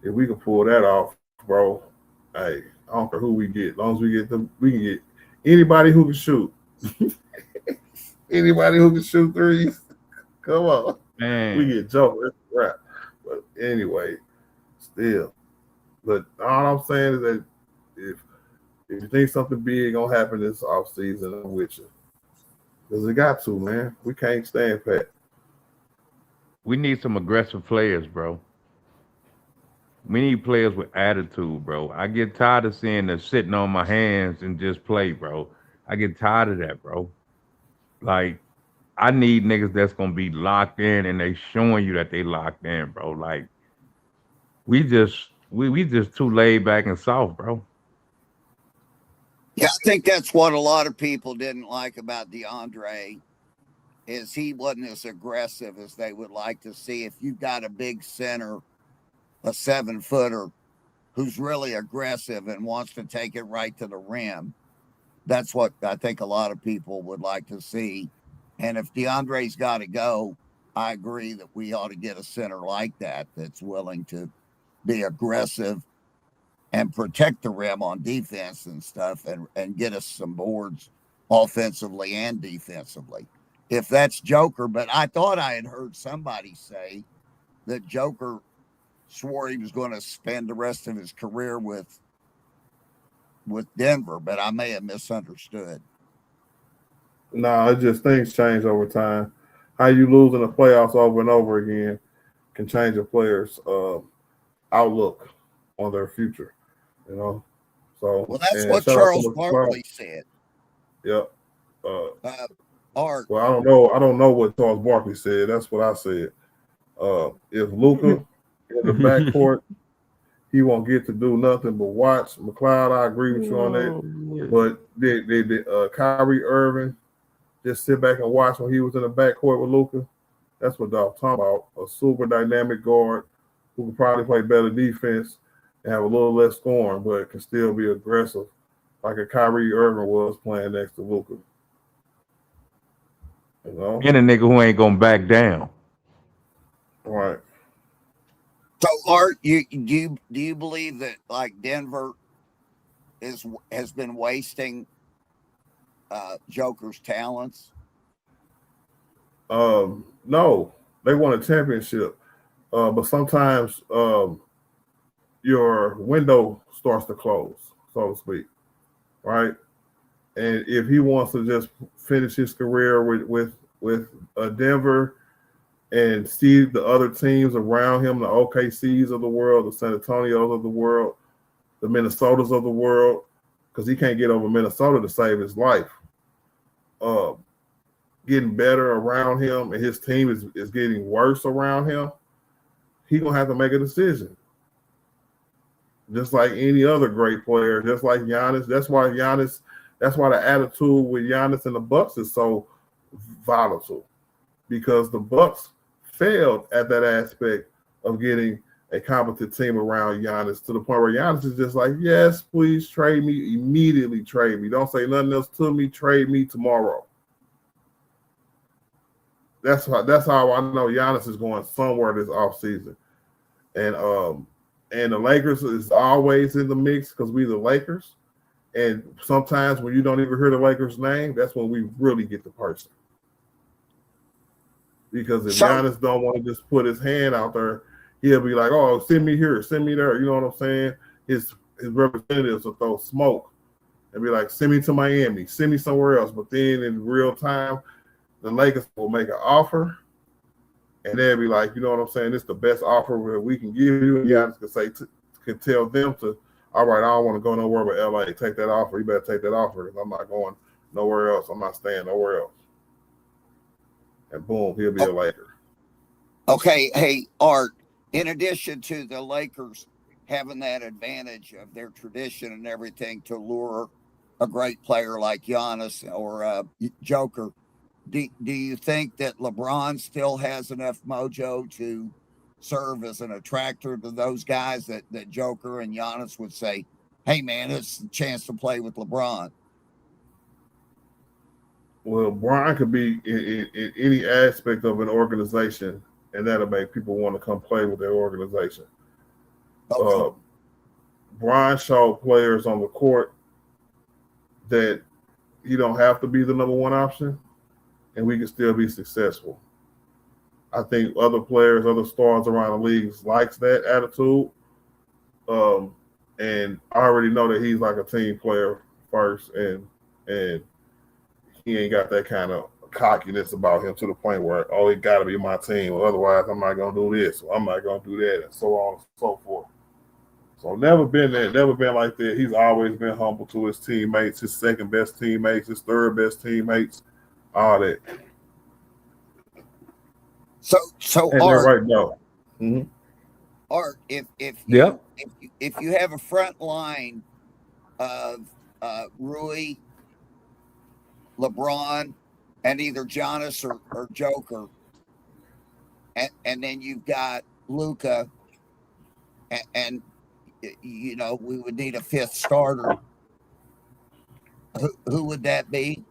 if we can pull that off, bro, hey, I don't care who we get. As long as we get them, we can get anybody who can shoot. Anybody who can shoot threes. Come on. Man. We get Joker. It's a wrap. But anyway, Still. But all I'm saying is that if you think something big gonna happen this offseason, I'm with you. Because it got to, man. We can't stand pat. We need some aggressive players, bro. We need players with attitude, bro. I get tired of seeing them sitting on my hands and just play, bro. I get tired of that, bro. Like, I need niggas that's gonna be locked in and they showing you that they locked in, bro. Like, we just too laid back and soft, bro. Yeah, I think that's what a lot of people didn't like about DeAndre is he wasn't as aggressive as they would like to see. If you've got a big center, a 7-footer who's really aggressive and wants to take it right to the rim, that's what I think a lot of people would like to see. And if DeAndre's got to go, I agree that we ought to get a center like that that's willing to be aggressive and protect the rim on defense and stuff and get us some boards offensively and defensively. If that's Joker, but I thought I had heard somebody say that Joker swore he was going to spend the rest of his career with Denver, but I may have misunderstood. No, it just things change over time. How you lose in the playoffs over and over again can change a player's outlook on their future. You know, so well, that's what Charles Barkley said. Yep. Art. Well, I don't know what Charles Barkley said. That's what I said. If Luka in the backcourt, he won't get to do nothing but watch. McLeod, I agree with you on that. But did Kyrie Irving just sit back and watch when he was in the backcourt with Luka? That's what I'm talking about. A super dynamic guard who can probably play better defense and have a little less scoring, but can still be aggressive, like a Kyrie Irving was playing next to Luka. You know? And a nigga who ain't gonna back down. Right. So, Art, do you believe that like Denver has been wasting Joker's talents? No, they won a championship, but sometimes your window starts to close, so to speak, right? And if he wants to just finish his career with Denver and see the other teams around him, the OKCs of the world, the San Antonios of the world, the Minnesotas of the world, because he can't get over Minnesota to save his life. Getting better around him and his team is getting worse around him, he's going to have to make a decision. Just like any other great player, just like Giannis. That's why the attitude with Giannis and the Bucks is so volatile, because the Bucks failed at that aspect of getting a competent team around Giannis to the point where Giannis is just like, yes, please trade me, immediately trade me. Don't say nothing else to me, trade me tomorrow. That's how I know Giannis is going somewhere this offseason. And the Lakers is always in the mix because we the Lakers. And sometimes when you don't even hear the Lakers' name, that's when we really get the person. Because if Giannis don't want to just put his hand out there, he'll be like, oh, send me here, send me there. You know what I'm saying? His representatives will throw smoke and be like, send me to Miami, send me somewhere else. But then in real time, the Lakers will make an offer, and they'll be like, you know what I'm saying? This is the best offer we can give you. And Giannis can tell them to, all right, I don't want to go nowhere but LA. Take that offer. You better take that offer because I'm not going nowhere else. I'm not staying nowhere else. And boom, he'll be a Laker. Okay, hey, Art, in addition to the Lakers having that advantage of their tradition and everything to lure a great player like Giannis or Joker, do you think that LeBron still has enough mojo to serve as an attractor to those guys that Joker and Giannis would say, hey, man, it's a chance to play with LeBron? Well, Brian could be in any aspect of an organization, and that'll make people want to come play with their organization. Okay. Brian showed players on the court that you don't have to be the number one option, and we can still be successful. I think other players, other stars around the leagues likes that attitude, And I already know that he's like a team player first, and he ain't got that kind of cockiness about him to the point where, oh, it got to be my team, or otherwise I'm not gonna do this, or I'm not gonna do that, and so on and so forth. So never been like that. He's always been humble to his teammates, his second best teammates, his third best teammates, all that. So And Art, right now. Mm-hmm. Art, if Yep. you have a front line of Rui, LeBron, and either Giannis or Joker, and then you've got Luka, and you know we would need a fifth starter. Who would that be?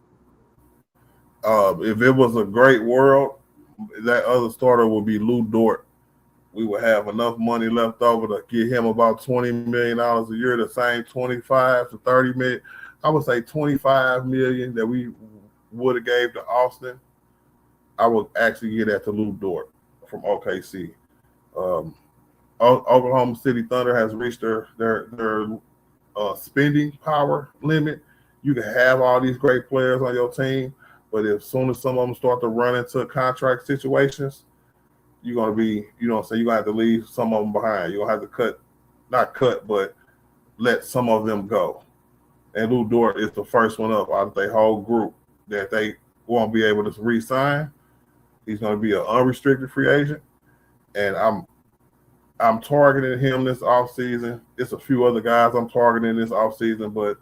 If it was a great world, that other starter would be Lou Dort. We would have enough money left over to get him about $20 million a year, the same 25 to 30 million. I would say 25 million that we would have gave to Austin. I would actually get that to Lou Dort from OKC. Oklahoma City Thunder has reached their spending power limit. You can have all these great players on your team, but as soon as some of them start to run into contract situations, you're going to be, you know what I'm saying, you're going to have to leave some of them behind. You're going to have to but let some of them go. And Lou Dort is the first one up out of their whole group that they won't be able to re-sign. He's going to be an unrestricted free agent. And I'm targeting him this offseason. It's a few other guys I'm targeting this offseason, but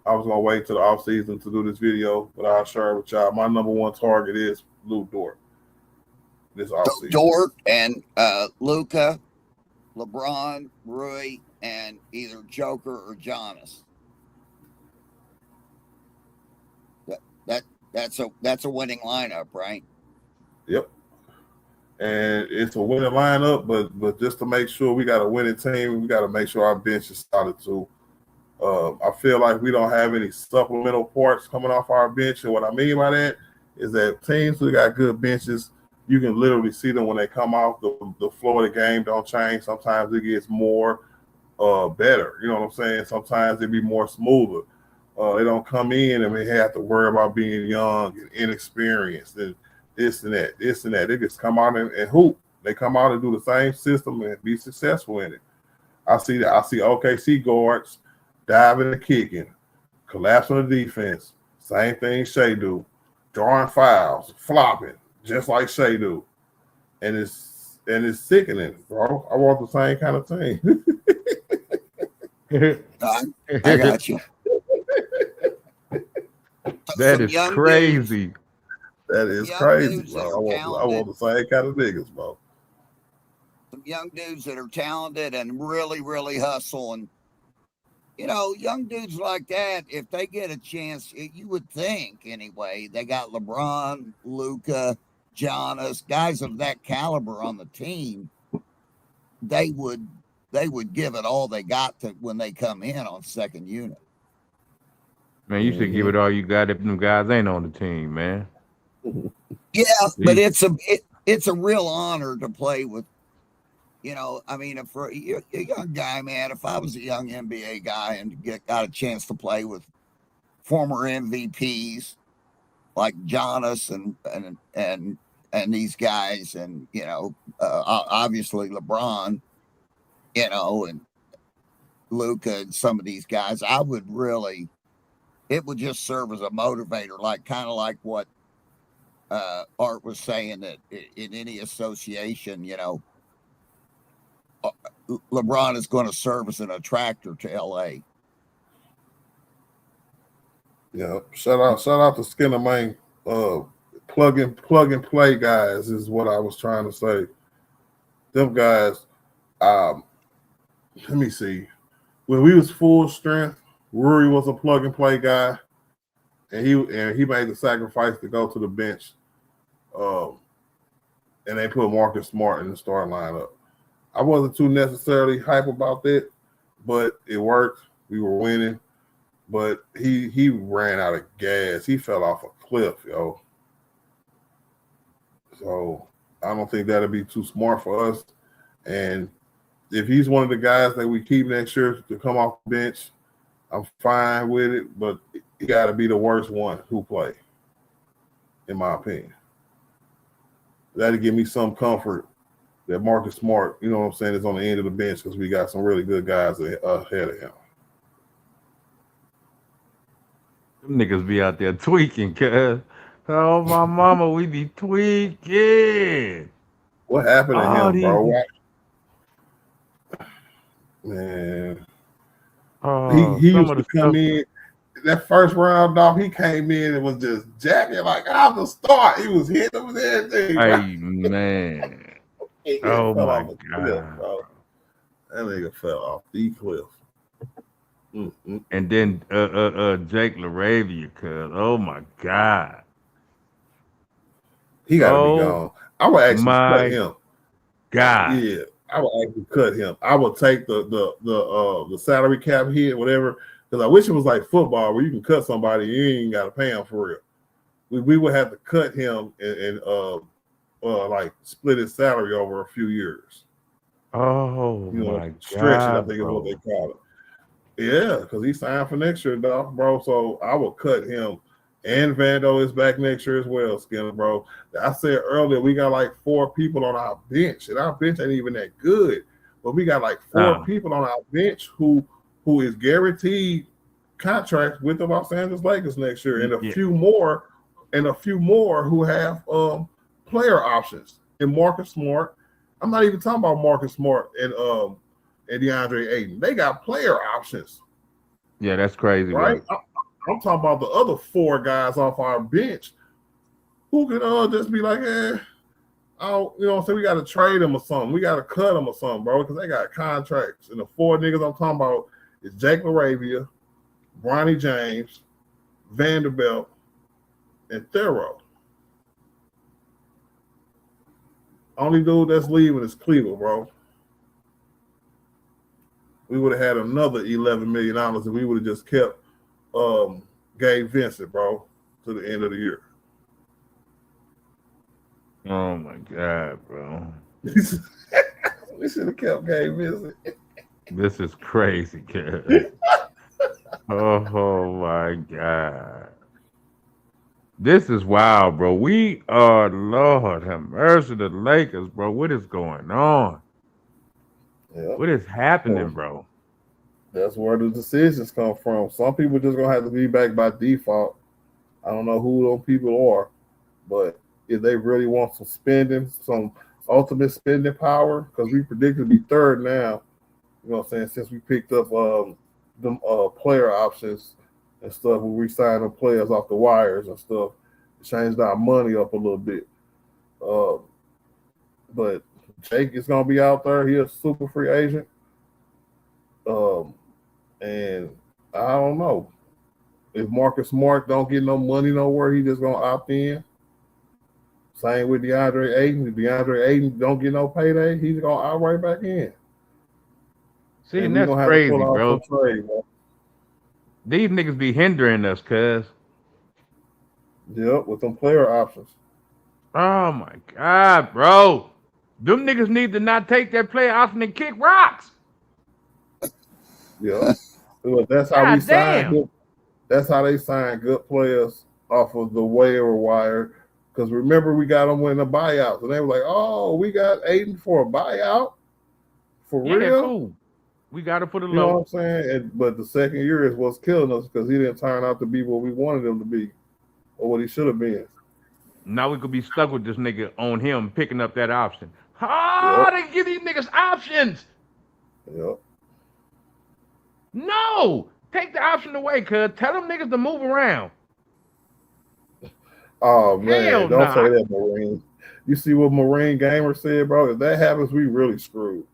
I was going to wait till the offseason to do this video, but I'll share it with y'all. My number one target is Lou Dort. This offseason. Dort and Luka, LeBron, Rui, and either Joker or Giannis. That's a winning lineup, right? Yep. And it's a winning lineup, but just to make sure we got a winning team, we got to make sure our bench is solid too. I feel like we don't have any supplemental parts coming off our bench, and what I mean by that is that teams who got good benches, you can literally see them when they come off the floor of the game. Don't change. Sometimes it gets more better. You know what I'm saying? Sometimes it be more smoother. They don't come in and they have to worry about being young and inexperienced and this and that. They just come out and hoop. They come out and do the same system and be successful in it. I see OKC guards diving and kicking, collapsing the defense. Same thing Shai do. Drawing fouls, flopping, just like Shai do. And it's sickening, bro. I want the same kind of thing. I got you. That is crazy. Dudes, that is crazy, bro. I want the same kind of niggas, bro. Some young dudes that are talented and really, really hustle. And, you know, young dudes like that, if they get a chance, you would think anyway, they got LeBron, Luka, Giannis, guys of that caliber on the team, they would give it all they got to when they come in on second unit. Man, you should give it all you got if them guys ain't on the team, man. Yeah, but it's a real honor to play with. You know, I mean, if for a young guy, man, if I was a young NBA guy and got a chance to play with former MVPs like Giannis and these guys, and you know, obviously LeBron, you know, and Luka and some of these guys, I would really. It would just serve as a motivator, kind of like what Art was saying, that in any association, you know, LeBron is going to serve as an attractor to LA. Yeah, shout out to Skinner Main. Plug and play guys is what I was trying to say. Them guys, let me see. When we was full strength, Rui was a plug and play guy, and he made the sacrifice to go to the bench. And they put Marcus Smart in the starting lineup. I wasn't too necessarily hype about that, but it worked. We were winning, but he ran out of gas. He fell off a cliff, yo. So I don't think that'll be too smart for us. And if he's one of the guys that we keep next year to come off the bench, I'm fine with it. But he got to be the worst one who play, in my opinion. That'll give me some comfort that Marcus Smart, you know what I'm saying, is on the end of the bench because we got some really good guys ahead of him. Them niggas be out there tweaking, cuz. Oh, my mama, we be tweaking. What happened to Oh, him, bro? these- Man. Oh, He some used of to the come stuff. in. That first round off, he came in and was just jacking like out the start. He was hitting them with everything, bro. Hey, man. He Oh, fell my off the cliff, God. bro. That nigga fell off the cliff. And then Jake LaRavia, cuz. Oh, my God. He got to be Oh, gone. I would actually cut my him. God. Yeah, I would actually cut him. I would take the salary cap hit, whatever, because I wish it was like football where you can cut somebody, you ain't got to pay him for real. We would have to cut him and like split his salary over a few years. Oh, You know, my stretch it, I God, think is bro. what they call it. Yeah, because he signed for next year, dog, bro. So I would cut him. And Vando is back next year as well, Skinner, bro. I said earlier, we got like 4 people on our bench, and our bench ain't even that good. But we got like 4 people on our bench who is guaranteed contracts with the Los Angeles Lakers next year, and a few more who have player options. And Marcus Smart, I'm not even talking about Marcus Smart and DeAndre Ayton. They got player options. Yeah, that's crazy, right? bro. I'm talking about the other 4 guys off our bench who can just be like, so we got to trade them or something. We got to cut them or something, bro, because they got contracts. And the 4 niggas I'm talking about is Jake LaRavia, Bronny James, Vanderbilt, and Thero. Only dude that's leaving is Cleveland, bro. We would have had another $11 million if we would have just kept Gabe Vincent, bro, to the end of the year. Oh my God, bro. We should have kept Gabe Vincent. This is crazy, kid. Oh my God. This is wild, bro. We are, Lord have mercy, the Lakers, bro. What is going on? Yep. What is happening, bro? That's where the decisions come from. Some people just gonna have to be back by default. I don't know who those people are, but if they really want some spending, some ultimate spending power, because we predicted to be 3rd now, you know what I'm saying, since we picked up them player options and stuff, we re-signed the players off the wires and stuff, changed our money up a little bit. But Jake is gonna be out there. He's a super free agent. And I don't know. If Marcus Smart don't get no money nowhere, he just gonna opt in. Same with DeAndre Ayton. If DeAndre Ayton don't get no payday, he's gonna opt right back in. See, and we're that's gonna crazy, have to pull bro. off some trade, bro. These niggas be hindering us, cuz. Yep, with them player options. Oh my God, bro. Them niggas need to not take that player option and kick rocks. Yeah. Well, that's how we sign good. That's how they sign good players off of the waiver wire. Because remember, we got them winning a buyout. So they were like, oh, we got Aiden for a buyout? For real? Cool. We got to put a low. You know what I'm saying? But the second year is what's killing us because he didn't turn out to be what we wanted him to be or what he should have been. Now we could be stuck with this nigga on him picking up that option. Oh, they give these niggas options. Yep. No, take the option away, cuz. Tell them niggas to move around. Oh, man. Don't say that, nah. Marine. You see what Marine Gamer said, bro? If that happens, we really screwed.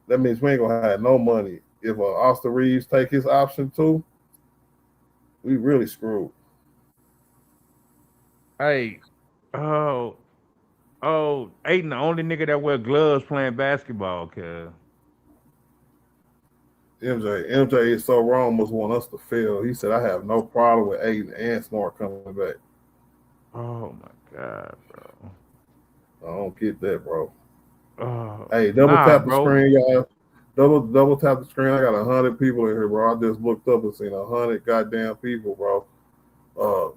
That means we ain't going to have no money. If Austin Reaves take his option too, we really screwed. Hey, Aiden the only nigga that wear gloves playing basketball, cuz. MJ is so wrong, must want us to fail. He said, I have no problem with Aiden and Smart coming back. Oh, my God, bro. I don't get that, bro. Hey, double tap the bro. screen, guys. Double tap the screen. I got 100 people in here, bro. I just looked up and seen 100 goddamn people, bro.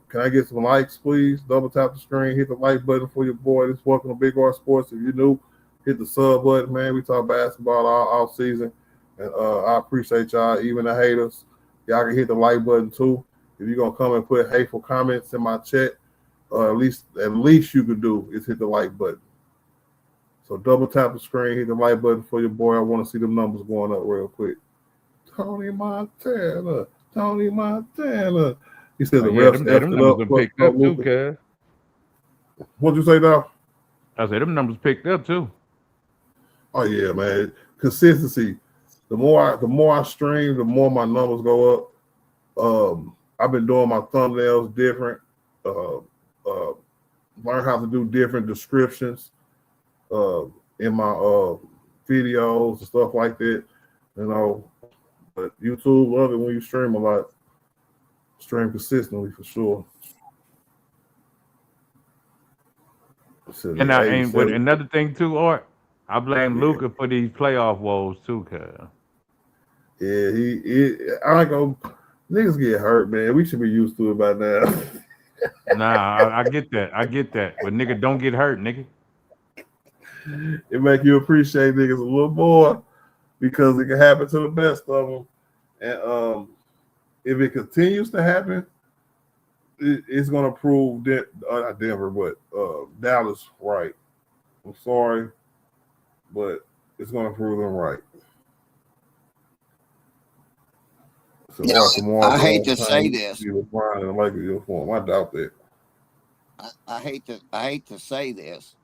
Can I get some likes, please? Double tap the screen, hit the like button for your boy. This welcome to Big R Sports. If you're new, hit the sub button, man. We talk basketball all season, and I appreciate y'all. Even the haters, y'all can hit the like button too. If you're gonna come and put hateful comments in my chat, at least you could do is hit the like button. So double tap the screen, hit the like button for your boy. I want to see them numbers going up real quick. Tony Montana. He said the refs them numbers been picked up too, cuz. What'd you say, now? I said them numbers picked up too. Oh yeah, man. Consistency. The more I stream, the more my numbers go up. I've been doing my thumbnails different. Learn how to do different descriptions in my videos and stuff like that. You know, but YouTube love it when you stream a lot. Stream consistently for sure. And another thing too, Art, I blame Luka for these playoff woes too, cuz. Yeah, I go. Niggas get hurt, man. We should be used to it by now. Nah, I get that. But nigga, don't get hurt, nigga. It make you appreciate niggas a little more because it can happen to the best of them. And if it continues to happen, it's going to prove that not Denver, but Dallas right. I'm sorry, but it's going to prove them right. So I hate to say this. I doubt that. I hate to say this,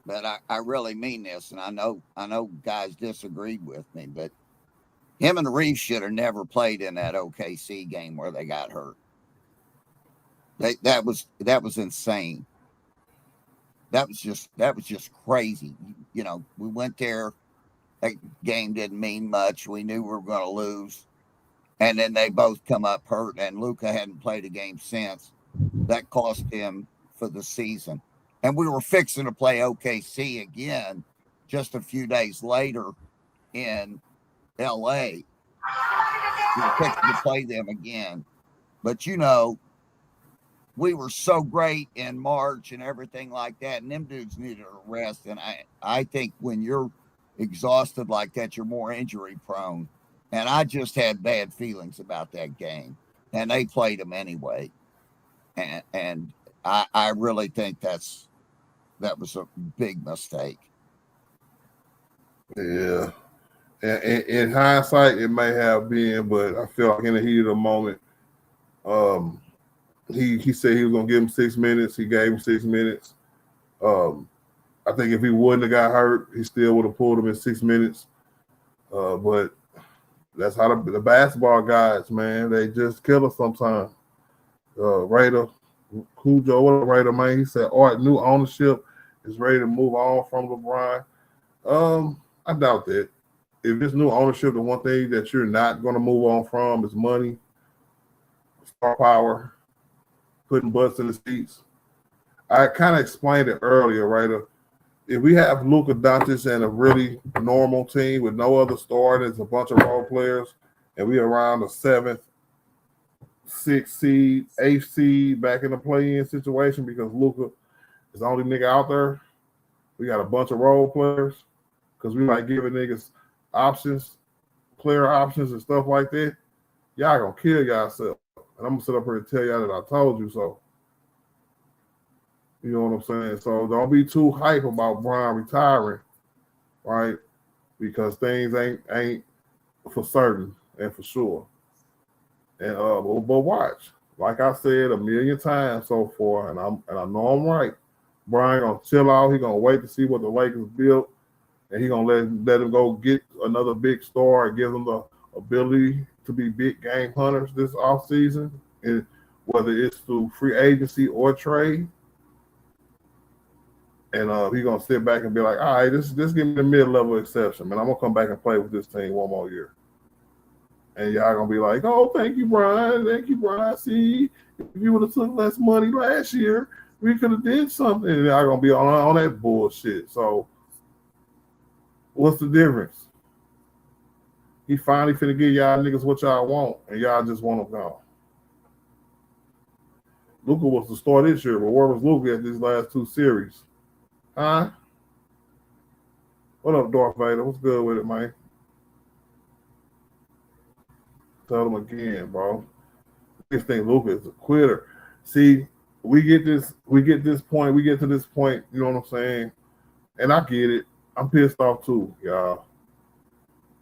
but I really mean this, and I know guys disagreed with me, but him and Reaves should have never played in that OKC game where they got hurt. That was insane. That was just crazy. You know, we went there. That game didn't mean much. We knew we were going to lose. And then they both come up hurt, and Luka hadn't played a game since. That cost him for the season. And we were fixing to play OKC again just a few days later in L.A. We were fixing to play them again. But, you know, we were so great in March and everything like that, and them dudes needed a rest. And I think when you're exhausted like that, you're more injury prone. And I just had bad feelings about that game. And they played them anyway. And I really think that was a big mistake. Yeah. And in hindsight, it may have been, but I feel like in the heat of the moment, he said he was going to give him 6 minutes. He gave him 6 minutes. I think if he wouldn't have got hurt, he still would have pulled him in 6 minutes. But that's how the basketball guys, man, they just kill us sometimes. Raider, Cujo, what a Raider, man. He said, Art, new ownership is ready to move on from LeBron. I doubt that. If it's new ownership, the one thing that you're not going to move on from is money, star power, putting butts in the seats. I kind of explained it earlier, right? If we have Luka Doncic and a really normal team with no other starters, a bunch of role players, and we around the 7th, 6th seed, 8th seed back in the play-in situation because Luka is the only nigga out there. We got a bunch of role players because we like giving niggas options, player options and stuff like that. Y'all gonna kill yourself. And I'm gonna sit up here and tell y'all that I told you so. You know what I'm saying? So don't be too hype about Brian retiring, right? Because things ain't for certain and for sure. And but watch, like I said a million times so far, and I know I'm right. Brian gonna chill out. He gonna wait to see what the Lakers built, and he gonna let him go get another big star and give them the ability to be big game hunters this offseason, and whether it's through free agency or trade. And he's going to sit back and be like, all right, just give me the mid-level exception, man. I'm going to come back and play with this team one more year. And y'all going to be like, oh, thank you, Brian. Thank you, Brian. See, if you would have took less money last year, we could have did something. And y'all going to be on that bullshit. So What's the difference? He finally finna give y'all niggas what y'all want, and y'all just want him gone. Luka was the star this year, but where was Luka at these last two series? Huh? What up, Darth Vader? What's good with it, man? Tell them again, bro. This thing, Luka is a quitter. See, we get to this point, you know what I'm saying? And I get it. I'm pissed off too, y'all.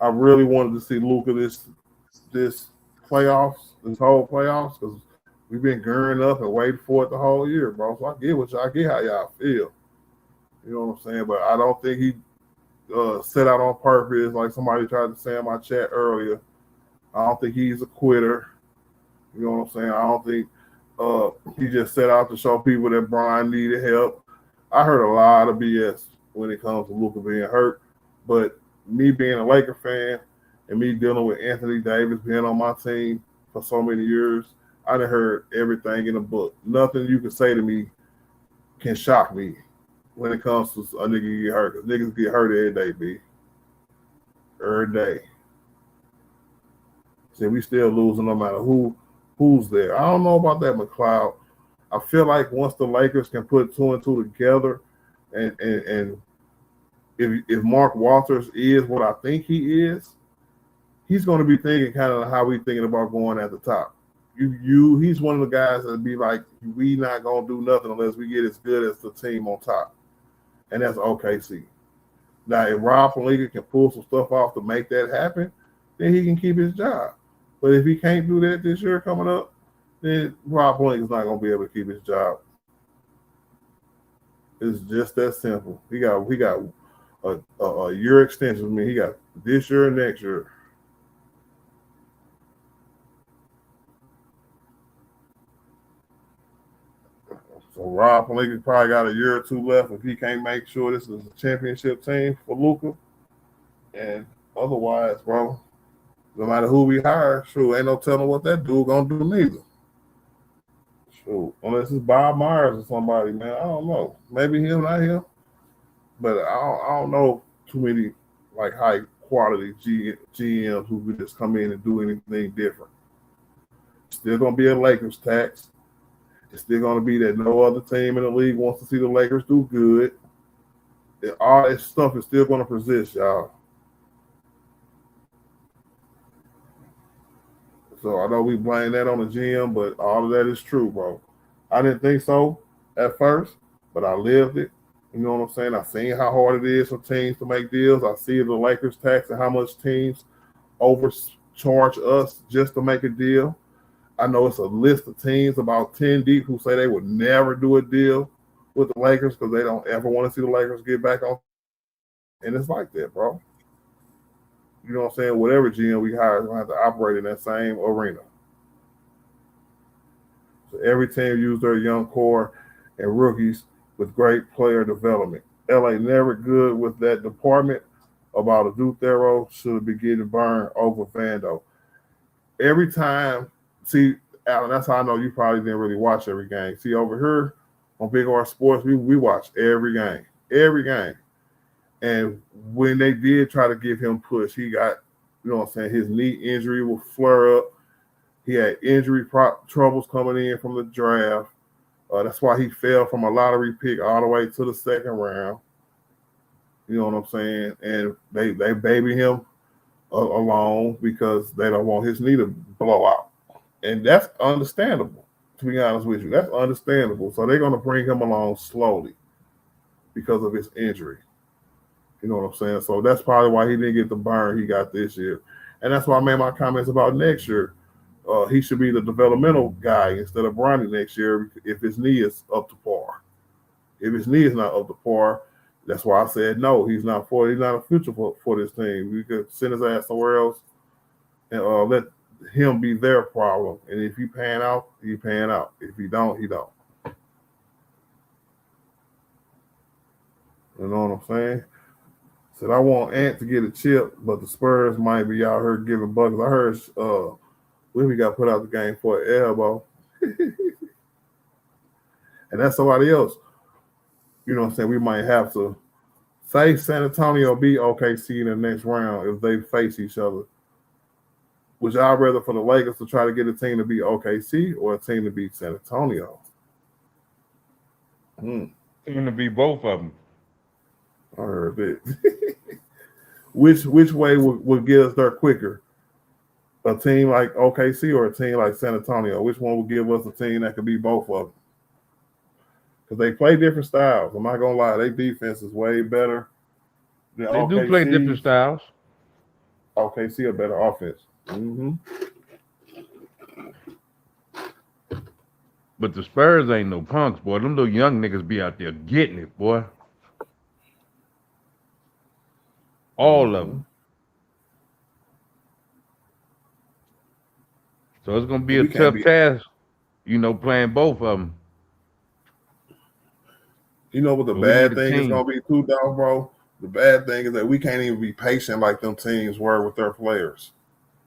I really wanted to see Luka this playoffs, this whole playoffs, because we've been gearing up and waiting for it the whole year, bro. So I get how y'all feel. You know what I'm saying? But I don't think he set out on purpose, like somebody tried to say in my chat earlier. I don't think he's a quitter. You know what I'm saying? I don't think he just set out to show people that Brian needed help. I heard a lot of BS when it comes to Luka being hurt, but me being a Laker fan and me dealing with Anthony Davis being on my team for so many years, I done heard everything in the book. Nothing you can say to me can shock me when it comes to a nigga get hurt. Because niggas get hurt every day, B. Every day. See, we still losing no matter who's there. I don't know about that, McLeod. I feel like once the Lakers can put two and two together, and if Mark Walters is what I think he is, he's going to be thinking kind of how we thinking about going at the top. He's one of the guys that be like, we not going to do nothing unless we get as good as the team on top. And that's OKC. Now, if Rob Pelinka can pull some stuff off to make that happen, then he can keep his job. But if he can't do that this year coming up, then Rob Pelinka's not going to be able to keep his job. It's just that simple. He got a year extension with me. He got this year and next year. So Rob Pelinka probably got a year or two left if he can't make sure this is a championship team for Luka. And otherwise, bro, no matter who we hire, sure, ain't no telling what that dude gonna do neither. Sure, unless it's Bob Myers or somebody, man. I don't know. Maybe him, not him. But I don't know too many like high quality GMs who could just come in and do anything different. Still gonna be a Lakers tax. It's still gonna be that no other team in the league wants to see the Lakers do good. And all that stuff is still gonna persist, y'all. So I know we blame that on the GM, but all of that is true, bro. I didn't think so at first, but I lived it. You know what I'm saying? I've seen how hard it is for teams to make deals. I see the Lakers tax and how much teams overcharge us just to make a deal. I know it's a list of teams, about 10 deep, who say they would never do a deal with the Lakers because they don't ever want to see the Lakers get back on. And it's like that, bro. You know what I'm saying? Whatever GM we hire is going to have to operate in that same arena. So every team use their young core and rookies with great player development. LA never good with that department. About a Duthero should be getting burned over Vando. Every time, see, Alan, that's how I know you probably didn't really watch every game. See, over here on Big R Sports, we watch every game. Every game. And when they did try to give him push, he got, you know what I'm saying, his knee injury will flare up. He had injury troubles coming in from the draft. That's why he fell from a lottery pick all the way to the second round. You know what I'm saying? And they baby him along because they don't want his knee to blow out. And that's understandable, to be honest with you. That's understandable. So they're going to bring him along slowly because of his injury. You know what I'm saying? So that's probably why he didn't get the burn he got this year. And that's why I made my comments about next year. He should be the developmental guy instead of Bronny next year if his knee is up to par. If his knee is not up to par, that's why I said no. He's not a future for this team. We could send his ass somewhere else and let him be their problem. And if he pan out, he pan out. If he don't, he don't. You know what I'm saying? Said I want Ant to get a chip, but the Spurs might be out here giving buckets. I heard we got put out the game for an elbow. And that's somebody else. You know what I'm saying? We might have to Say San Antonio beat OKC in the next round if they face each other. Would y'all rather for the Lakers to try to get a team to beat OKC or a team to beat San Antonio? Team to beat both of them. I heard it. Which way would get us there quicker? A team like OKC or a team like San Antonio? Which one would give us a team that could beat both of them? Because they play different styles. I'm not gonna lie, their defense is way better than They do play different styles. OKC a better offense. But the Spurs ain't no punks, boy. Them little young niggas be out there getting it, boy. All of them. So it's gonna be a tough task, playing both of them. You know what the bad thing is gonna be too, dog, bro? The bad thing is that we can't even be patient like them teams were with their players.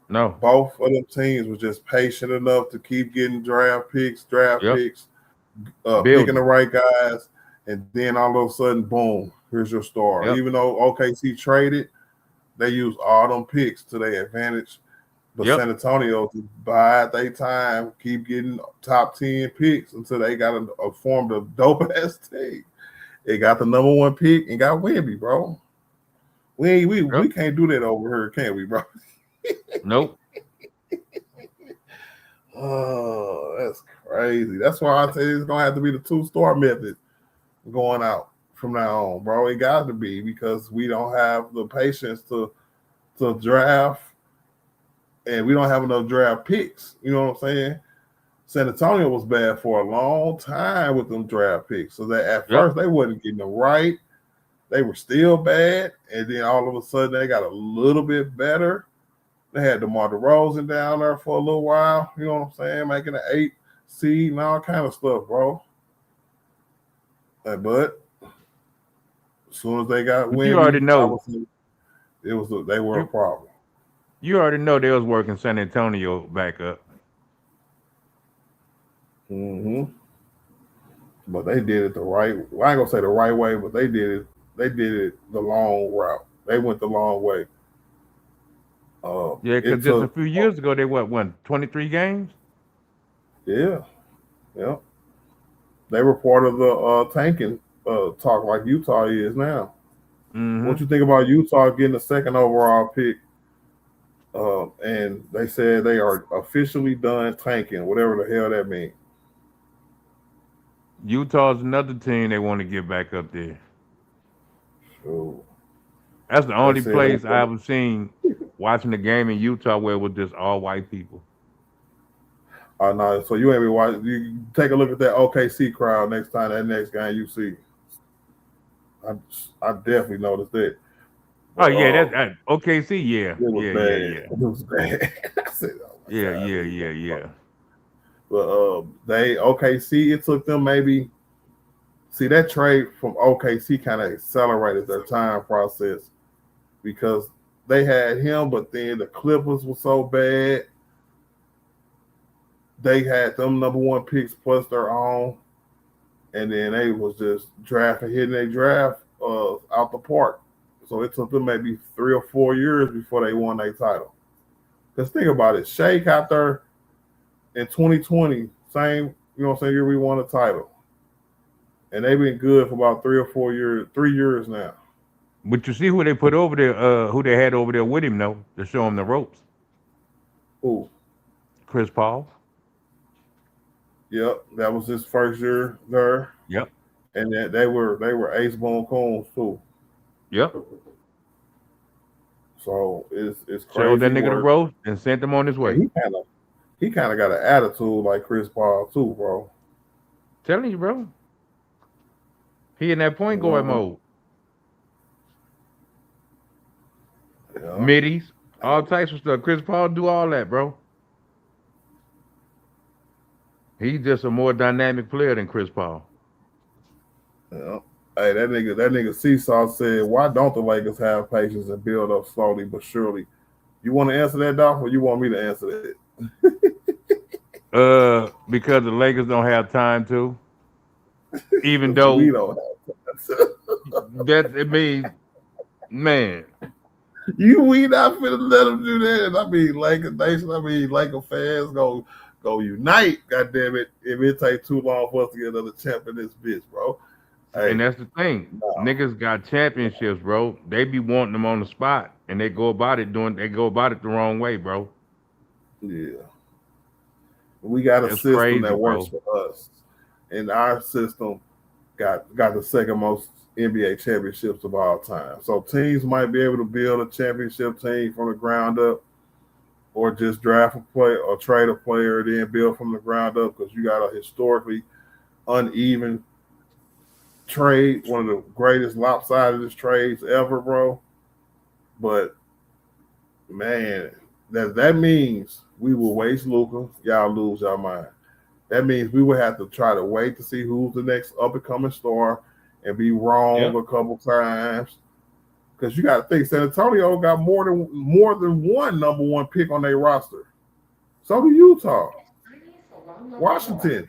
No. Both of them teams were just patient enough to keep getting draft picks, picking the right guys, and then all of a sudden, boom, here's your star. Even though OKC traded, they used all them picks to their advantage. But San Antonio to bide their time, keep getting top 10 picks until they got formed a dope ass team. They got the number 1 pick and got Wemby, bro. We can't do that over here, can we, bro? Nope. Oh, that's crazy. That's why I say it's gonna have to be the 2-star method going out from now on, bro. It got to be, because we don't have the patience to draft. And we don't have enough draft picks. You know what I'm saying? San Antonio was bad for a long time with them draft picks. So that at first they wasn't getting them right. They were still bad. And then all of a sudden they got a little bit better. They had DeMar DeRozan down there for a little while. You know what I'm saying? Making an 8 seed and all kind of stuff, bro. But as soon as they got Wemby, you already know they were a problem. You already know they was working San Antonio back up. But they did it the right. I ain't gonna say the right way, but they did it. They did it the long route. They went the long way. Because just a few years ago they won 23 games. Yeah. They were part of the tanking talk like Utah is now. What you think about Utah getting the 2nd overall pick? And they said they are officially done tanking, whatever the hell that means. Utah's another team they want to get back up there. Sure. That's the only place I ever seen watching the game in Utah where it was just all white people. No, so you ain't be watching. You take a look at that OKC crowd next time, that next game you see. I definitely noticed that. Oh yeah, that OKC, yeah. It was bad. It was bad. I said, yeah. But they OKC, it took them maybe. See, that trade from OKC kind of accelerated their time process because they had him, but then the Clippers were so bad. They had them number 1 picks plus their own, and then they was just hitting their draft out the park. So it took them maybe 3 or 4 years before they won their title. Because think about it, Shai got there in 2020, same, year we won a title. And they've been good for about 3 or 4 years, 3 years now. But you see who they put over there, who they had over there with him, though, to show him the ropes. Who? Chris Paul. Yep, that was his first year there. Yep. And then they were ace boom coons too. Yep. So it's crazy. Showed that nigga the ropes and sent him on his way. He kind of got an attitude like Chris Paul too, bro. Telling you, bro. He in that point guard mode. Yeah. Middies, all types of stuff. Chris Paul do all that, bro. He's just a more dynamic player than Chris Paul. Yeah. Hey, that nigga Seesaw said, why don't the Lakers have patience and build up slowly but surely? You want to answer that, Doc, or you want me to answer that? Because the Lakers don't have time to. Even though we don't have time to. I mean, Man. We not finna let them do that. And I mean, Laker Nation, Laker fans go unite. God damn it! If it take too long for us to get another champ in this bitch, bro. Hey, And that's the thing. no. Niggas got championships, bro. They be wanting them on the spot, and they go about it the wrong way, bro. Yeah, we got a It's system crazy, that works bro. for us, and our system got the second most NBA championships of all time. So teams might be able to build a championship team from the ground up, or just draft a player or trade a player, then build from the ground up because you got a historically uneven trade, one of the greatest lopsided trades ever, bro. But man, that means we will waste Luka. Y'all lose y'all mind. That means we would have to try to wait to see who's the next up and coming star and be wrong a couple times. Because you got to think San Antonio got more than one number one pick on their roster. So do Utah. Washington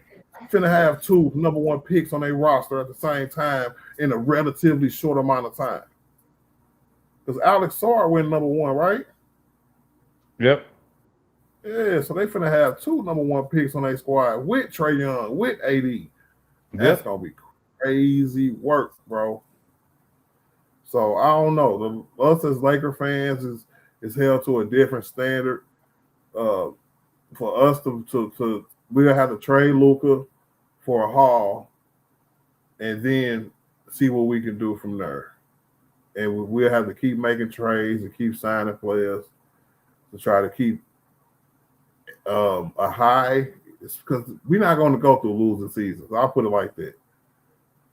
finna have 2 number one picks on their roster at the same time in a relatively short amount of time. Because Alex Sarr went number 1, right? Yep. Yeah, so they finna have 2 number 1 picks on their squad with Trae Young, with AD. That's gonna be crazy work, bro. So I don't know. Us as Laker fans is held to a different standard. For us to we're gonna have to trade Luka for a haul, and then see what we can do from there. And we'll have to keep making trades and keep signing players to try to keep a high. Because we're not going to go through losing seasons. I'll put it like that.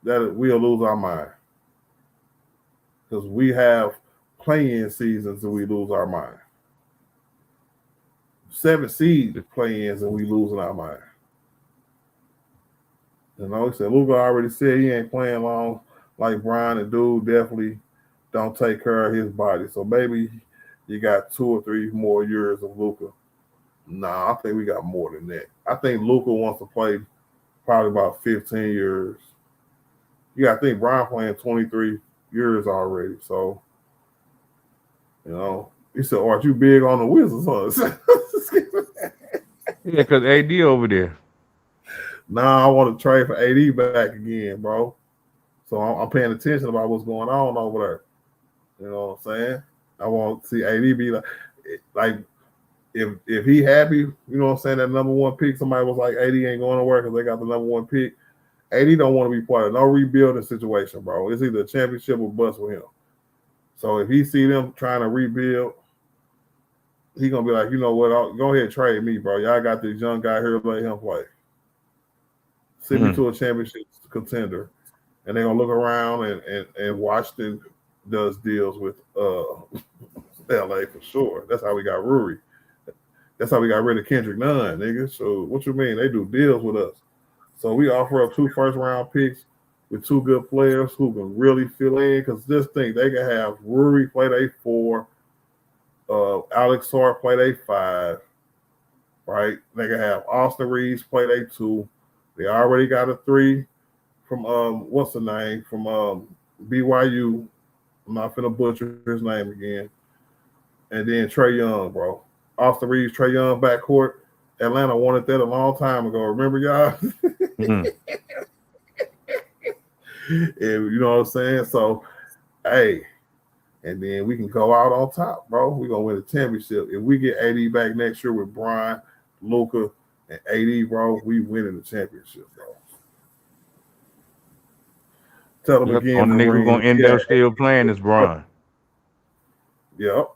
That we'll lose our mind. Because we have play-in seasons and we lose our mind. 7 seed play-ins and we losing our mind. You know, he said Luka already said he ain't playing long like Brian, and dude definitely don't take care of his body. So maybe you got 2 or 3 more years of Luka. Nah, I think we got more than that. I think Luka wants to play probably about 15 years. You got to think Brian playing 23 years already. So, you know, he said, aren't you big on the Wizards, huh? Yeah, because AD over there. Nah, I want to trade for AD back again, bro. So I'm paying attention about what's going on over there. You know what I'm saying? I want to see AD be like if he happy, you know what I'm saying, that number 1 pick, somebody was like, AD ain't going to work because they got the number 1 pick. AD don't want to be part of no rebuilding situation, bro. It's either a championship or bust with him. So if he see them trying to rebuild, he going to be like, you know what, go ahead and trade me, bro. Y'all got this young guy here, let him play. Send me to a championship contender. And they're going to look around and Washington does deals with LA for sure. That's how we got Ruri. That's how we got rid of Kendrick Nunn, nigga. So what you mean? They do deals with us. So we offer up 2 first-round picks with 2 good players who can really fill in. Because this thing, they can have Ruri play their 4, Alex Sarr play their 5, right? They can have Austin Reaves play their 2. They already got a 3 from what's the name from BYU. I'm not finna butcher his name again. And then Trae Young, bro. Austin Reaves, Trae Young backcourt. Atlanta wanted that a long time ago. Remember, y'all? Mm-hmm. And you know what I'm saying? So, hey, and then we can go out on top, bro. We're going to win the championship. If we get AD back next year with Brian, Luka, and AD, bro, we winning the championship, bro. Tell them again. Only nigga who's going to end up still playing is Brian. Yep.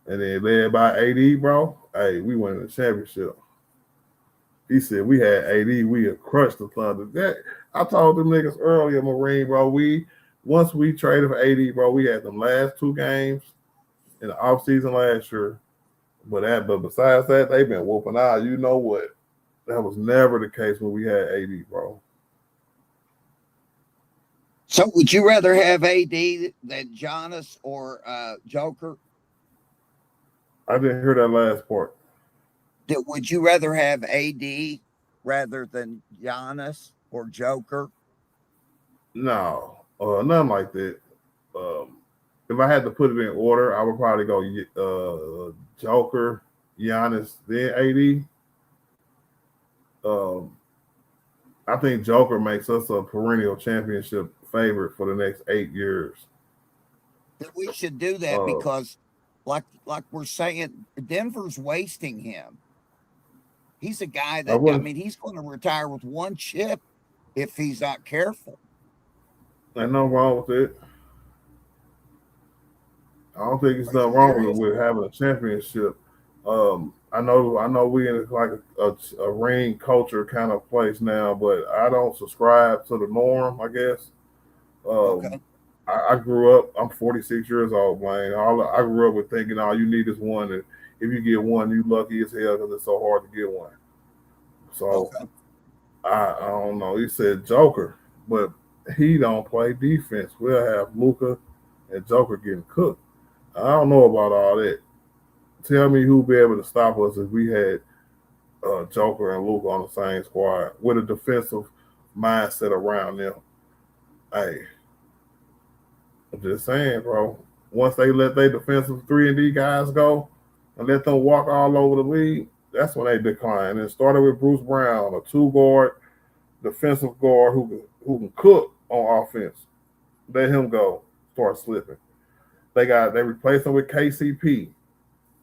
And then led by AD, bro. Hey, we won the championship. He said we had AD, we had crushed the Thunder. I told them niggas earlier, Marine, bro. Once we traded for AD, bro, we had them last 2 games in the offseason last year. But besides that, they've been whooping out. You know what? That was never the case when we had AD, bro. So would you rather have AD than Giannis or Joker? I didn't hear that last part. Would you rather have AD rather than Giannis or Joker? No, nothing like that. if I had to put it in order, I would probably go Joker, Giannis, then AD. I think Joker makes us a perennial championship favorite for the next 8 years. We should do that because, like we're saying, Denver's wasting him. He's a guy that he's going to retire with one chip if he's not careful. Ain't nothing wrong with it. I don't think it's nothing wrong with having a championship. I know we in like a ring culture kind of place now, but I don't subscribe to the norm, I guess. I grew up, I'm 46 years old, man. I grew up with thinking all you need is one, and if you get one, you lucky as hell because it's so hard to get one. So I don't know. He said Joker, but he don't play defense. We'll have Luka and Joker getting cooked. I don't know about all that. Tell me who'd be able to stop us if we had Joker and Luka on the same squad with a defensive mindset around them. Hey, I'm just saying, bro. Once they let their defensive 3-and-D guys go and let them walk all over the league, that's when they decline. And it started with Bruce Brown, a 2-guard defensive guard who can cook on offense. Let him go. Start slipping. They replaced him with KCP.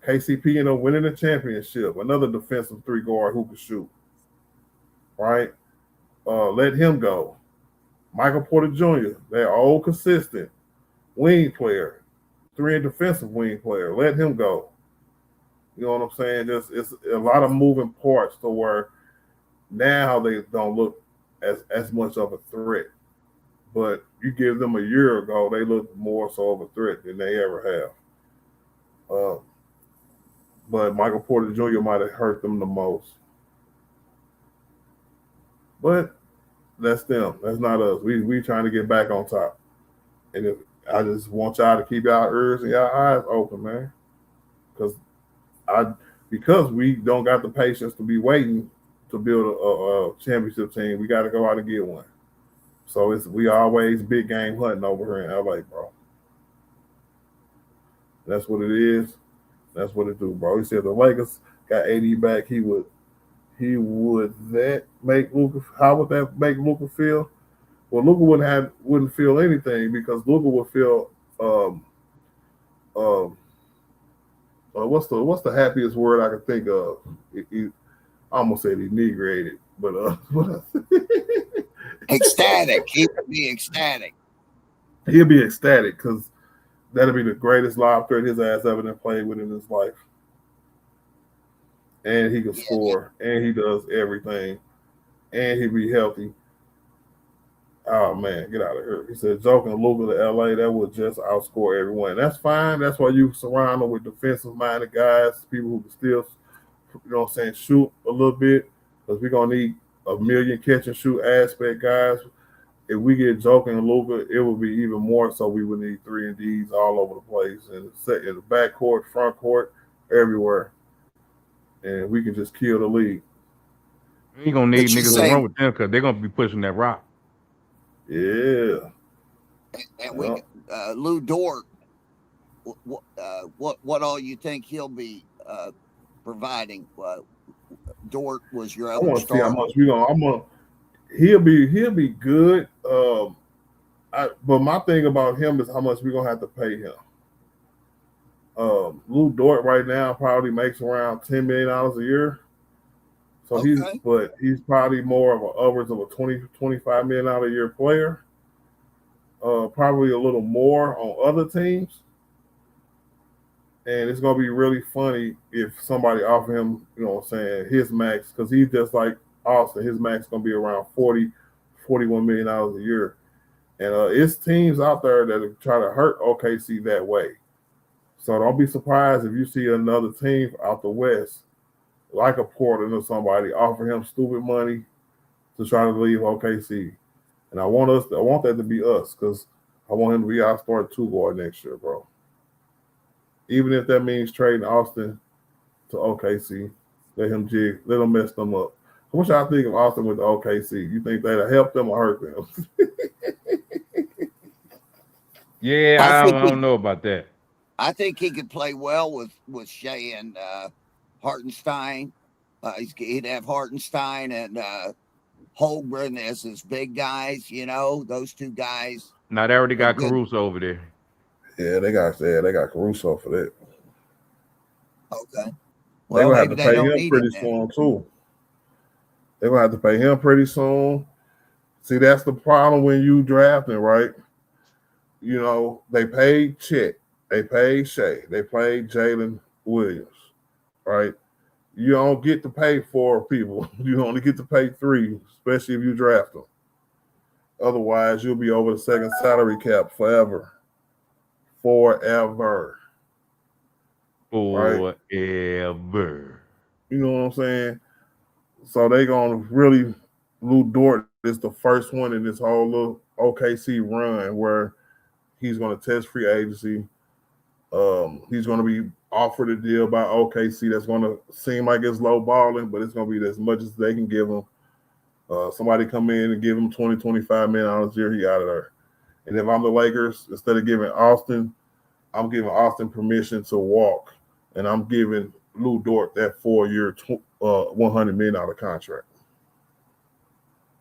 KCP ended up winning the championship. Another defensive 3-guard who can shoot. Right? Let him go. Michael Porter Jr., their old consistent wing player, 3 defensive wing player. Let him go. You know what I'm saying? It's a lot of moving parts to where now they don't look as much of a threat. But you give them a year ago, they look more so of a threat than they ever have. But Michael Porter Jr. might have hurt them the most. But that's them. That's not us. We trying to get back on top. And I just want y'all to keep y'all ears and y'all eyes open, man. Because we don't got the patience to be waiting to build a championship team, we got to go out and get one. So we always big game hunting over here in LA, bro. That's what it is. That's what it do, bro. He said the Lakers got AD back. That make Luka? How would that make Luka feel? Well, Luka wouldn't feel anything because Luka would feel what's the happiest word I can think of? I almost said inebriated, but ecstatic. He would be ecstatic. He'll be ecstatic because that'll be the greatest live threat his ass ever been played with in his life. And he can score, and he does everything, and he'll be healthy. Oh man, get out of here. He said, joking Luka to LA, that would just outscore everyone. That's fine. That's why you surround them with defensive-minded guys, people who can still, you know what I'm saying, shoot a little bit, because we're going to need a million catch-and-shoot aspect guys. If we get joking and Luka, it would be even more so we would need 3-and-Ds all over the place, in the backcourt, front court, everywhere. And we can just kill the league. You ain't going to need niggas to run with them because they're going to be pushing that rock. Yeah. And Lou Dort, what all you think he'll be providing? Dort was your other star. I want to see how much he'll be good. But my thing about him is how much we're gonna have to pay him. Lou Dort right now probably makes around $10 million a year. So he's probably more of an upwards of a $20-25 million a year player. Probably a little more on other teams. And it's gonna be really funny if somebody offer him, you know what I'm saying, his max, because he's just like Austin. His max is gonna be around $41 million a year. And it's teams out there that try to hurt OKC that way. So don't be surprised if you see another team out the West, like a Portland or somebody, offer him stupid money to try to leave OKC. And I want that to be us, because I want him to be our starting 2-guard next year, bro. Even if that means trading Austin to OKC, let him mess them up. What y'all think of Austin with the OKC? You think that'll help them or hurt them? Yeah, I I think don't he, know about that. I think he could play well with Shea and Hartenstein. He'd have Hartenstein and Holmgren as his big guys. You know, those two guys Now they already are got good. Caruso over there. Yeah, they got Caruso for that. Okay. They're Well, gonna have maybe to they pay don't him need pretty him then. soon too. They're gonna have to pay him pretty soon. See, that's the problem when you drafting, right? You know, they paid Chet, they paid Shea, they paid Jalen Williams, right? You don't get to pay 4 people. You only get to pay 3, especially if you draft them. Otherwise, you'll be over the second salary cap forever. Forever. Right? Forever. You know what I'm saying? So they gonna really Lou Dort is the first one in this whole little OKC run where he's gonna test free agency. He's gonna be offered a deal by OKC that's gonna seem like it's low balling, but it's gonna be as much as they can give him. Somebody come in and give him 20, $25 million a year, he out of there. And if I'm the Lakers, instead of giving Austin, I'm giving Austin permission to walk, and I'm giving Lou Dort that 4-year, $100 million contract.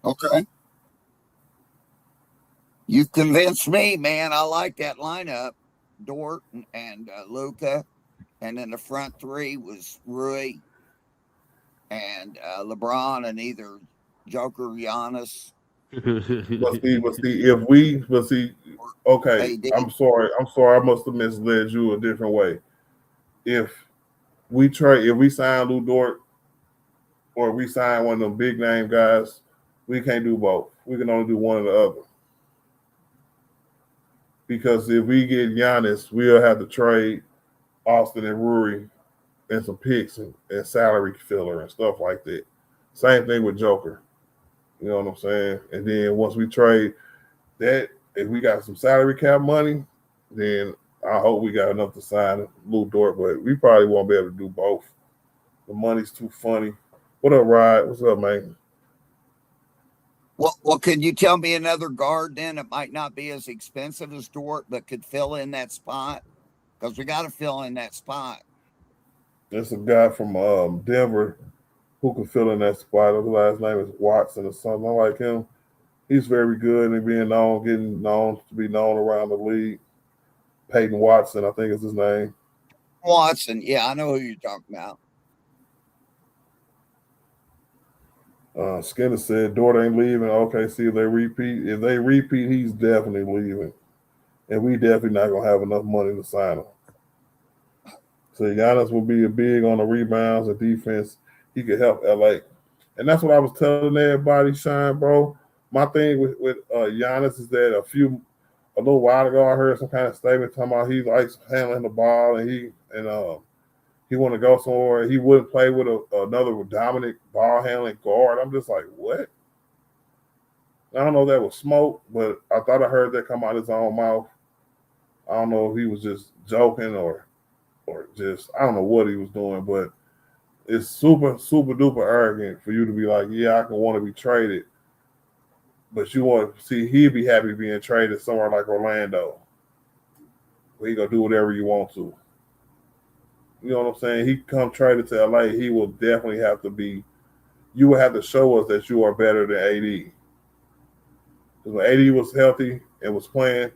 Okay. You've convinced me, man. I like that lineup. Dort and Luka. And then the front three was Rui and LeBron and either Joker, Giannis, Okay, AD. I'm sorry, I must have misled you a different way. If we sign Lou Dort or we sign one of them big name guys, we can't do both. We can only do one or the other. Because if we get Giannis, we'll have to trade Austin and Rui and some picks and salary filler and stuff like that. Same thing with Joker. You know what I'm saying? And then once we trade that, if we got some salary cap money, then I hope we got enough to sign Lou Dort, but we probably won't be able to do both. The money's too funny. What up, Rod? What's up, man? Well, could you tell me another guard then? It might not be as expensive as Dort, but could fill in that spot? Because we got to fill in that spot. There's a guy from Denver who can fill in that spot. His last name is Watson or something. I like him. He's very good and getting known to be known around the league. Peyton Watson, I think is his name. Watson, yeah, I know who you're talking about. Skinner said Dort ain't leaving. Okay, see if they repeat. If they repeat, he's definitely leaving. And we definitely not going to have enough money to sign him. So Giannis will be a big on the rebounds and defense. He could help LA. And that's what I was telling everybody, Shine, bro. My thing with Giannis is that a little while ago, I heard some kind of statement talking about he likes handling the ball and he want to go somewhere. He wouldn't play with another dominant ball handling guard. I'm just like, what? I don't know if that was smoke, but I thought I heard that come out of his own mouth. I don't know if he was just joking or just, I don't know what he was doing, but it's super, super duper arrogant for you to be like, yeah, I can want to be traded. But you want to see he'd be happy being traded somewhere like Orlando, where he gonna do whatever you want to. You know what I'm saying? He come traded to LA, he will definitely have to be. You will have to show us that you are better than AD. Because when AD was healthy and was playing,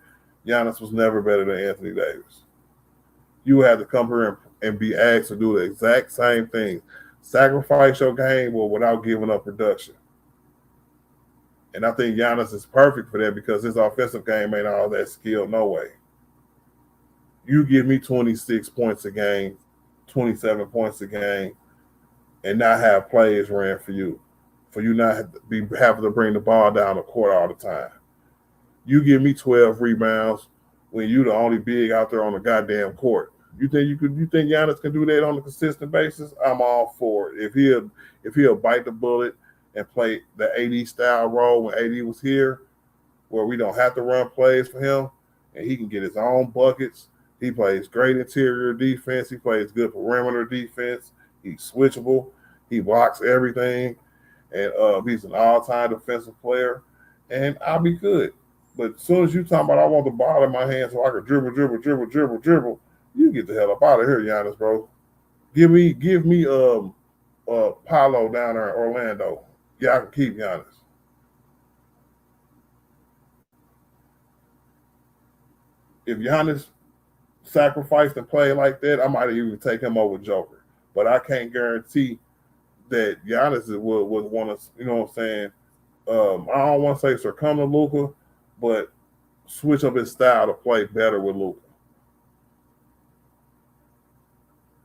Giannis was never better than Anthony Davis. You would have to come here and be asked to do the exact same thing. Sacrifice your game without giving up production. And I think Giannis is perfect for that because his offensive game ain't all that skilled, no way. You give me 26 points a game, 27 points a game, and not have plays ran for you not to be having to bring the ball down the court all the time. You give me 12 rebounds when you the only big out there on the goddamn court. You think Giannis can do that on a consistent basis? I'm all for it. If he'll bite the bullet and play the AD style role when AD was here, where we don't have to run plays for him, and he can get his own buckets. He plays great interior defense. He plays good perimeter defense. He's switchable. He blocks everything. And he's an all-time defensive player. And I'll be good. But as soon as you talking about I want the ball in my hand so I can dribble, you get the hell up out of here, Giannis, bro. Give me Paolo down there in Orlando. Yeah, I can keep Giannis. If Giannis sacrificed and played like that, I might even take him over Joker. But I can't guarantee that Giannis would want to, you know what I'm saying? I don't want to say succumb to Luka, but switch up his style to play better with Luka.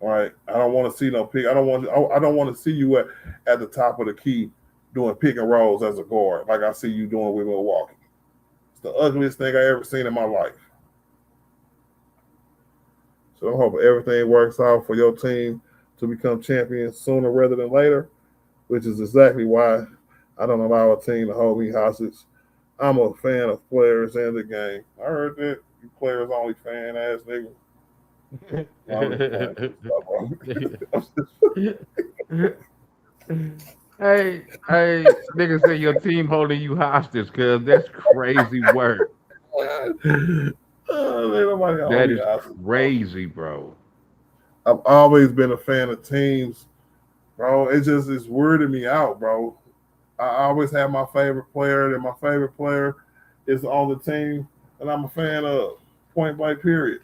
All right, I don't want to see no pick. I don't want to see you at the top of the key doing pick and rolls as a guard like I see you doing with Milwaukee. It's the ugliest thing I ever seen in my life. So I hope everything works out for your team to become champions sooner rather than later, which is exactly why I don't allow a team to hold me hostage. I'm a fan of players and the game. I heard that. You players only fan ass nigga. Hey, nigga say your team holding you hostage, cuz that's crazy work. That is crazy, bro. I've always been a fan of teams, bro. It's weirding me out, bro. I always have my favorite player, and my favorite player is on the team, and I'm a fan of. Point blank, period.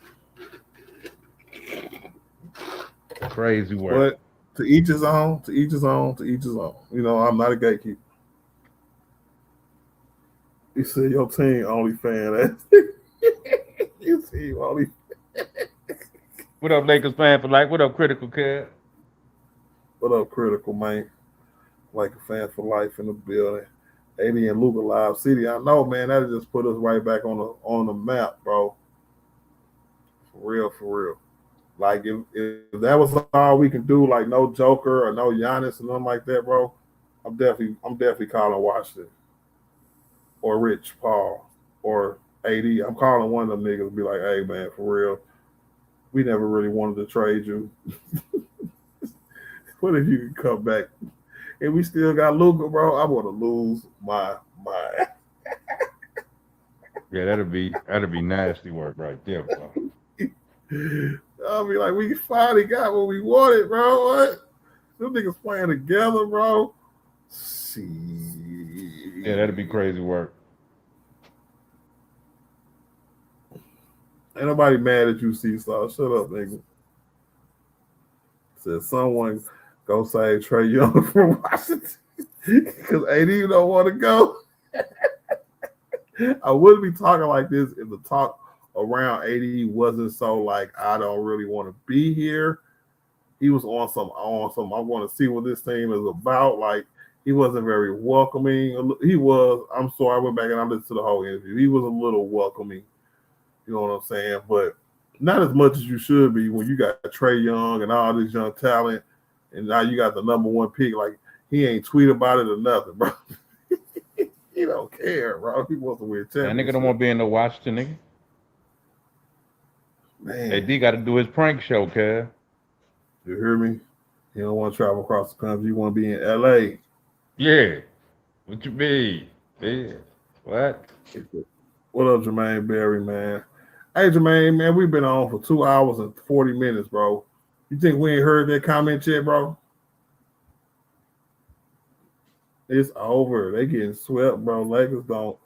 Crazy work. But to each his own, to each his own, to each his own. You know, I'm not a gatekeeper. You see your team only fan. You see you only. What up, Lakers fan for life? What up, Critical Kid? What up, Critical, man? Like a fan for life in the building. 80 and Luka Live City. I know, man, that just put us right back on the map, bro. For real. Like if that was all we can do, like no Joker or no Giannis and nothing like that, bro, I'm definitely calling Washington or Rich Paul or AD. I'm calling one of them niggas and be like, hey man, for real, we never really wanted to trade you. What if you could come back and we still got Luka, bro? I want to lose my mind. Yeah, that'd be nasty work right there, bro. I'll be like, we finally got what we wanted, bro. What? Them niggas playing together, bro. See. Yeah, that'd be crazy work. Ain't nobody mad at you, Seesaw. Shut up, nigga. Said someone go save Trae Young from Washington because AD don't want to go. I wouldn't be talking like this if the talk around 80 wasn't so like I don't really want to be here. He was on some I want to see what this team is about. Like he wasn't very welcoming. He was, I'm sorry, I went back and I listened to the whole interview. He was a little welcoming, you know what I'm saying? But not as much as you should be when you got Trae Young and all this young talent, and now you got the number one pick. Like he ain't tweet about it or nothing, bro. He don't care, bro. He wants to win championship. That nigga don't want to be in the Washington, nigga. Man. AD got to do his prank show, cuz. You hear me? You don't want to travel across the country. You want to be in LA. Yeah. What you mean? Yeah. What? What up, Jermaine Berry, man? Hey, Jermaine, man, we've been on for 2 hours and 40 minutes, bro. You think we ain't heard that comment yet, bro? It's over. They getting swept, bro. Lakers don't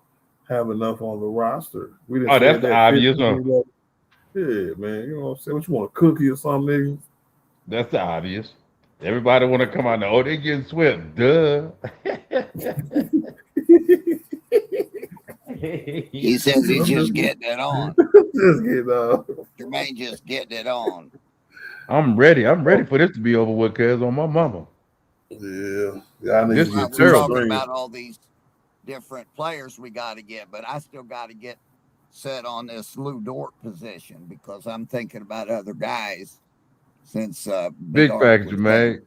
have enough on the roster. We didn't that's the obvious one. Yeah, man. You know what I'm saying? What you want, a cookie or something, nigga? That's the obvious. Everybody want to come out and, oh, they getting swept. Duh. He says he's just getting it on. Just getting on. Jermaine just getting it on. I'm ready for this to be over with, cuz, on my mama. Yeah. I need This to get is We're terrible. talking about all these different players we got to get, but I still got to get set on this Lou Dort position because I'm thinking about other guys since Big facts, Jermaine.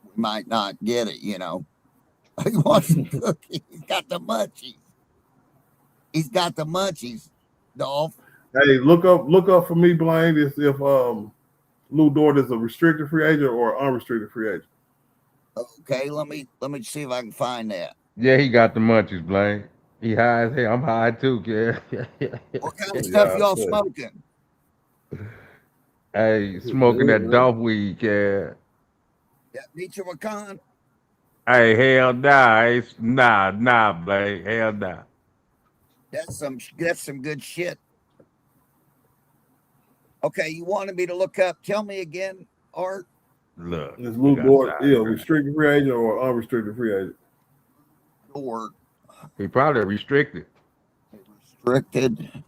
We might not get it, you know. He wants a cookie. He's got the munchies. He's got the munchies, Dolph. Hey, look up for me, Blaine, if Lou Dort is a restricted free agent or unrestricted free agent. Okay, let me see if I can find that. Yeah, he got the munchies, Blaine. He high as hell. I'm high too, kid. What kind of stuff Yeah, y'all I said. smoking? Hey, smoking that dope weed, kid. That Michoacan? Hey, hell nah. Nah, Blake. Hell nah. That's some good shit. Okay, you wanted me to look up. Tell me again, Art. Look, Is we Lou got Dort sidetracked. restricted free agent or unrestricted free agent? Or He probably restricted. restricted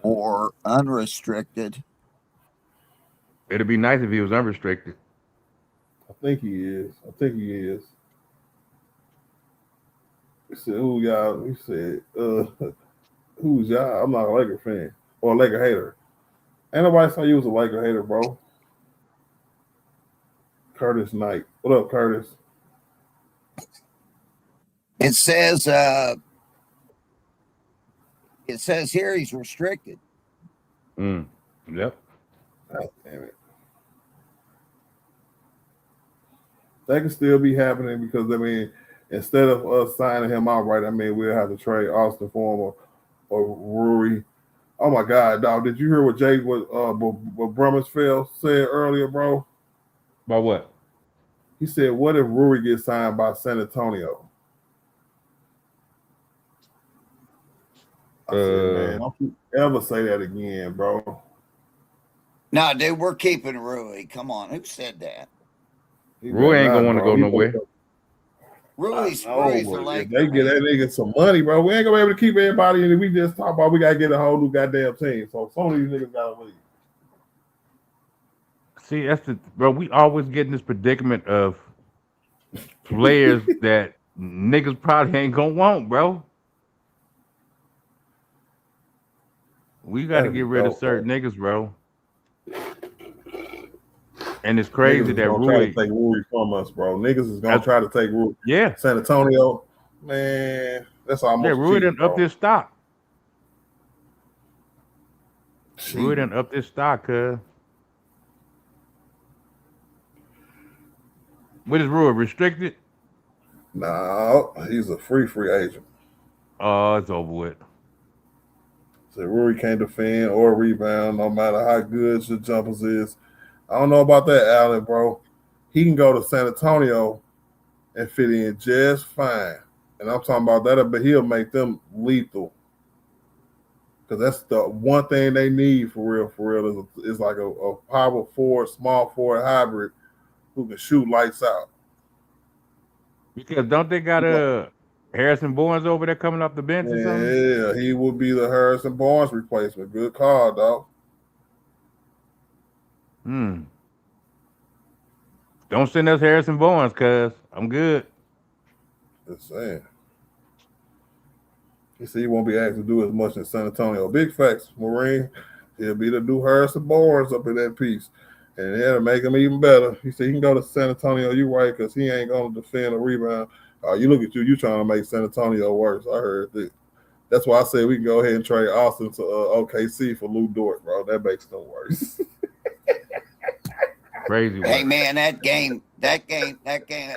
or unrestricted. It'd be nice if he was unrestricted. I think he is. He said, "Who y'all?" He said, "Who's y'all?" I'm not a Laker fan or a Laker hater. Ain't nobody say you was a Laker hater, bro. Curtis Knight. What up, Curtis? It says here he's restricted. Yep. God damn it. That can still be happening because I mean, instead of us signing him outright, I mean we'll have to trade Austin for him or Rory. Oh my God, dog! Did you hear what Brummersfeld said earlier, bro? By what? He said, "What if Rory gets signed by San Antonio?" I said, "Man, don't you ever say that again, bro." No, dude, we're keeping Rui. Come on, who said that? Rui ain't gonna want to go nowhere. Rui's a Laker. If they get that nigga some money, bro, we ain't gonna be able to keep everybody. And we just talk about we gotta get a whole new goddamn team. So some of these niggas gotta leave. See, that's the bro. We always get in this predicament of players that niggas probably ain't gonna want, bro. We got to get rid of certain niggas, bro. And it's crazy that gonna Rui try to take Rui from us, bro. Niggas is gonna try to take Rui. Yeah, San Antonio, man, that's almost Rui cheap, done up this stock. Cheap. Rui done up this stock, cuz. What is Rui restricted? No, he's a free agent. Oh, it's over with. So Rui can't defend or rebound, no matter how good your jumpers is. I don't know about that, Allen, bro. He can go to San Antonio and fit in just fine. And I'm talking about that, but he'll make them lethal. Because that's the one thing they need for real, is like a power forward, small forward hybrid who can shoot lights out. Because don't they got Harrison Barnes over there coming off the bench or something? Yeah, he would be the Harrison Barnes replacement. Good call, dog. Don't send us Harrison Barnes, cuz I'm good. Just saying. He said he won't be asked to do as much in San Antonio. Big facts, Marine. He'll be the new Harrison Barnes up in that piece. And that'll make him even better. He said he can go to San Antonio. You right, because he ain't going to defend or rebound. You look at you trying to make San Antonio worse. I heard that. That's why I said we can go ahead and trade Austin to OKC for Lou Dort, bro. That makes no worse. Crazy. Hey man, that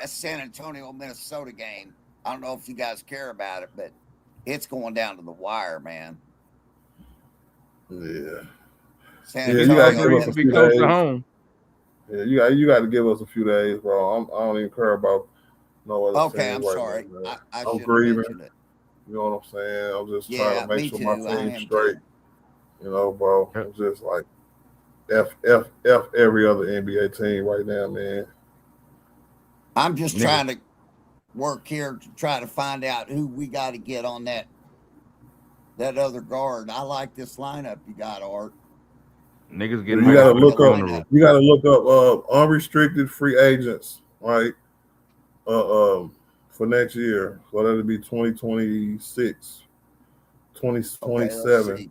San Antonio Minnesota game. I don't know if you guys care about it, but it's going down to the wire, man. Yeah. San Antonio to be close to home. Yeah, you got to give us a few days, bro. I don't even care about no other. Okay, I'm sorry. Now, I'm grieving. it. You know what I'm saying? I'm just trying to make sure my team's straight. Too. You know, bro. I'm just like F every other NBA team right now, man. I'm just trying to work here to try to find out who we got to get on that other guard. I like this lineup you got, Art. Niggas getting you gotta look up unrestricted free agents, right? For next year. So that'll be 2026, 2027.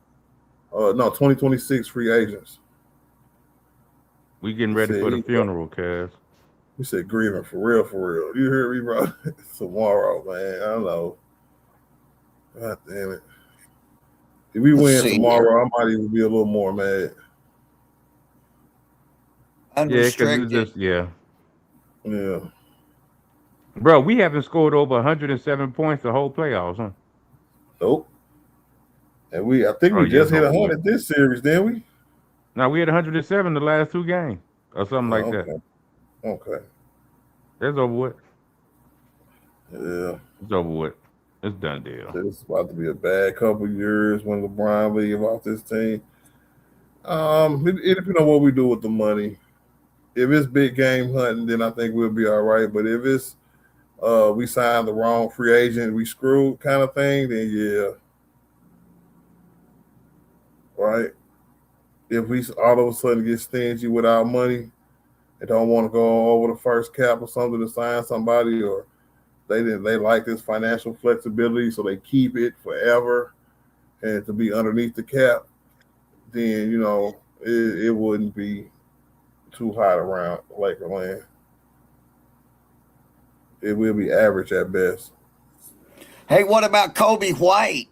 No, 2026 free agents. We getting ready for the funeral, cuz. You said grieving for real. You hear me, bro? Tomorrow, man. I don't know. God damn it. If we win tomorrow, I might even be a little more mad. Unrestricted. Yeah. Yeah. Bro, we haven't scored over 107 points the whole playoffs, huh? Nope. And I think Oh, we yeah, just it's hit over with. 100 this series, didn't we? Now we had 107 the last two games or something like Oh, that. okay. Okay. It's over with. Yeah. It's over with. It's done deal. It's about to be a bad couple of years when LeBron leave off this team. It depends on what we do with the money. If it's big game hunting, then I think we'll be all right. But if it's we signed the wrong free agent, we screwed kind of thing, then yeah. Right? If we all of a sudden get stingy with our money and don't want to go over the first cap or something to sign somebody, or they like this financial flexibility, so they keep it forever and to be underneath the cap, then it wouldn't be too hot around Lakerland. It will be average at best. Hey, what about Kobe White?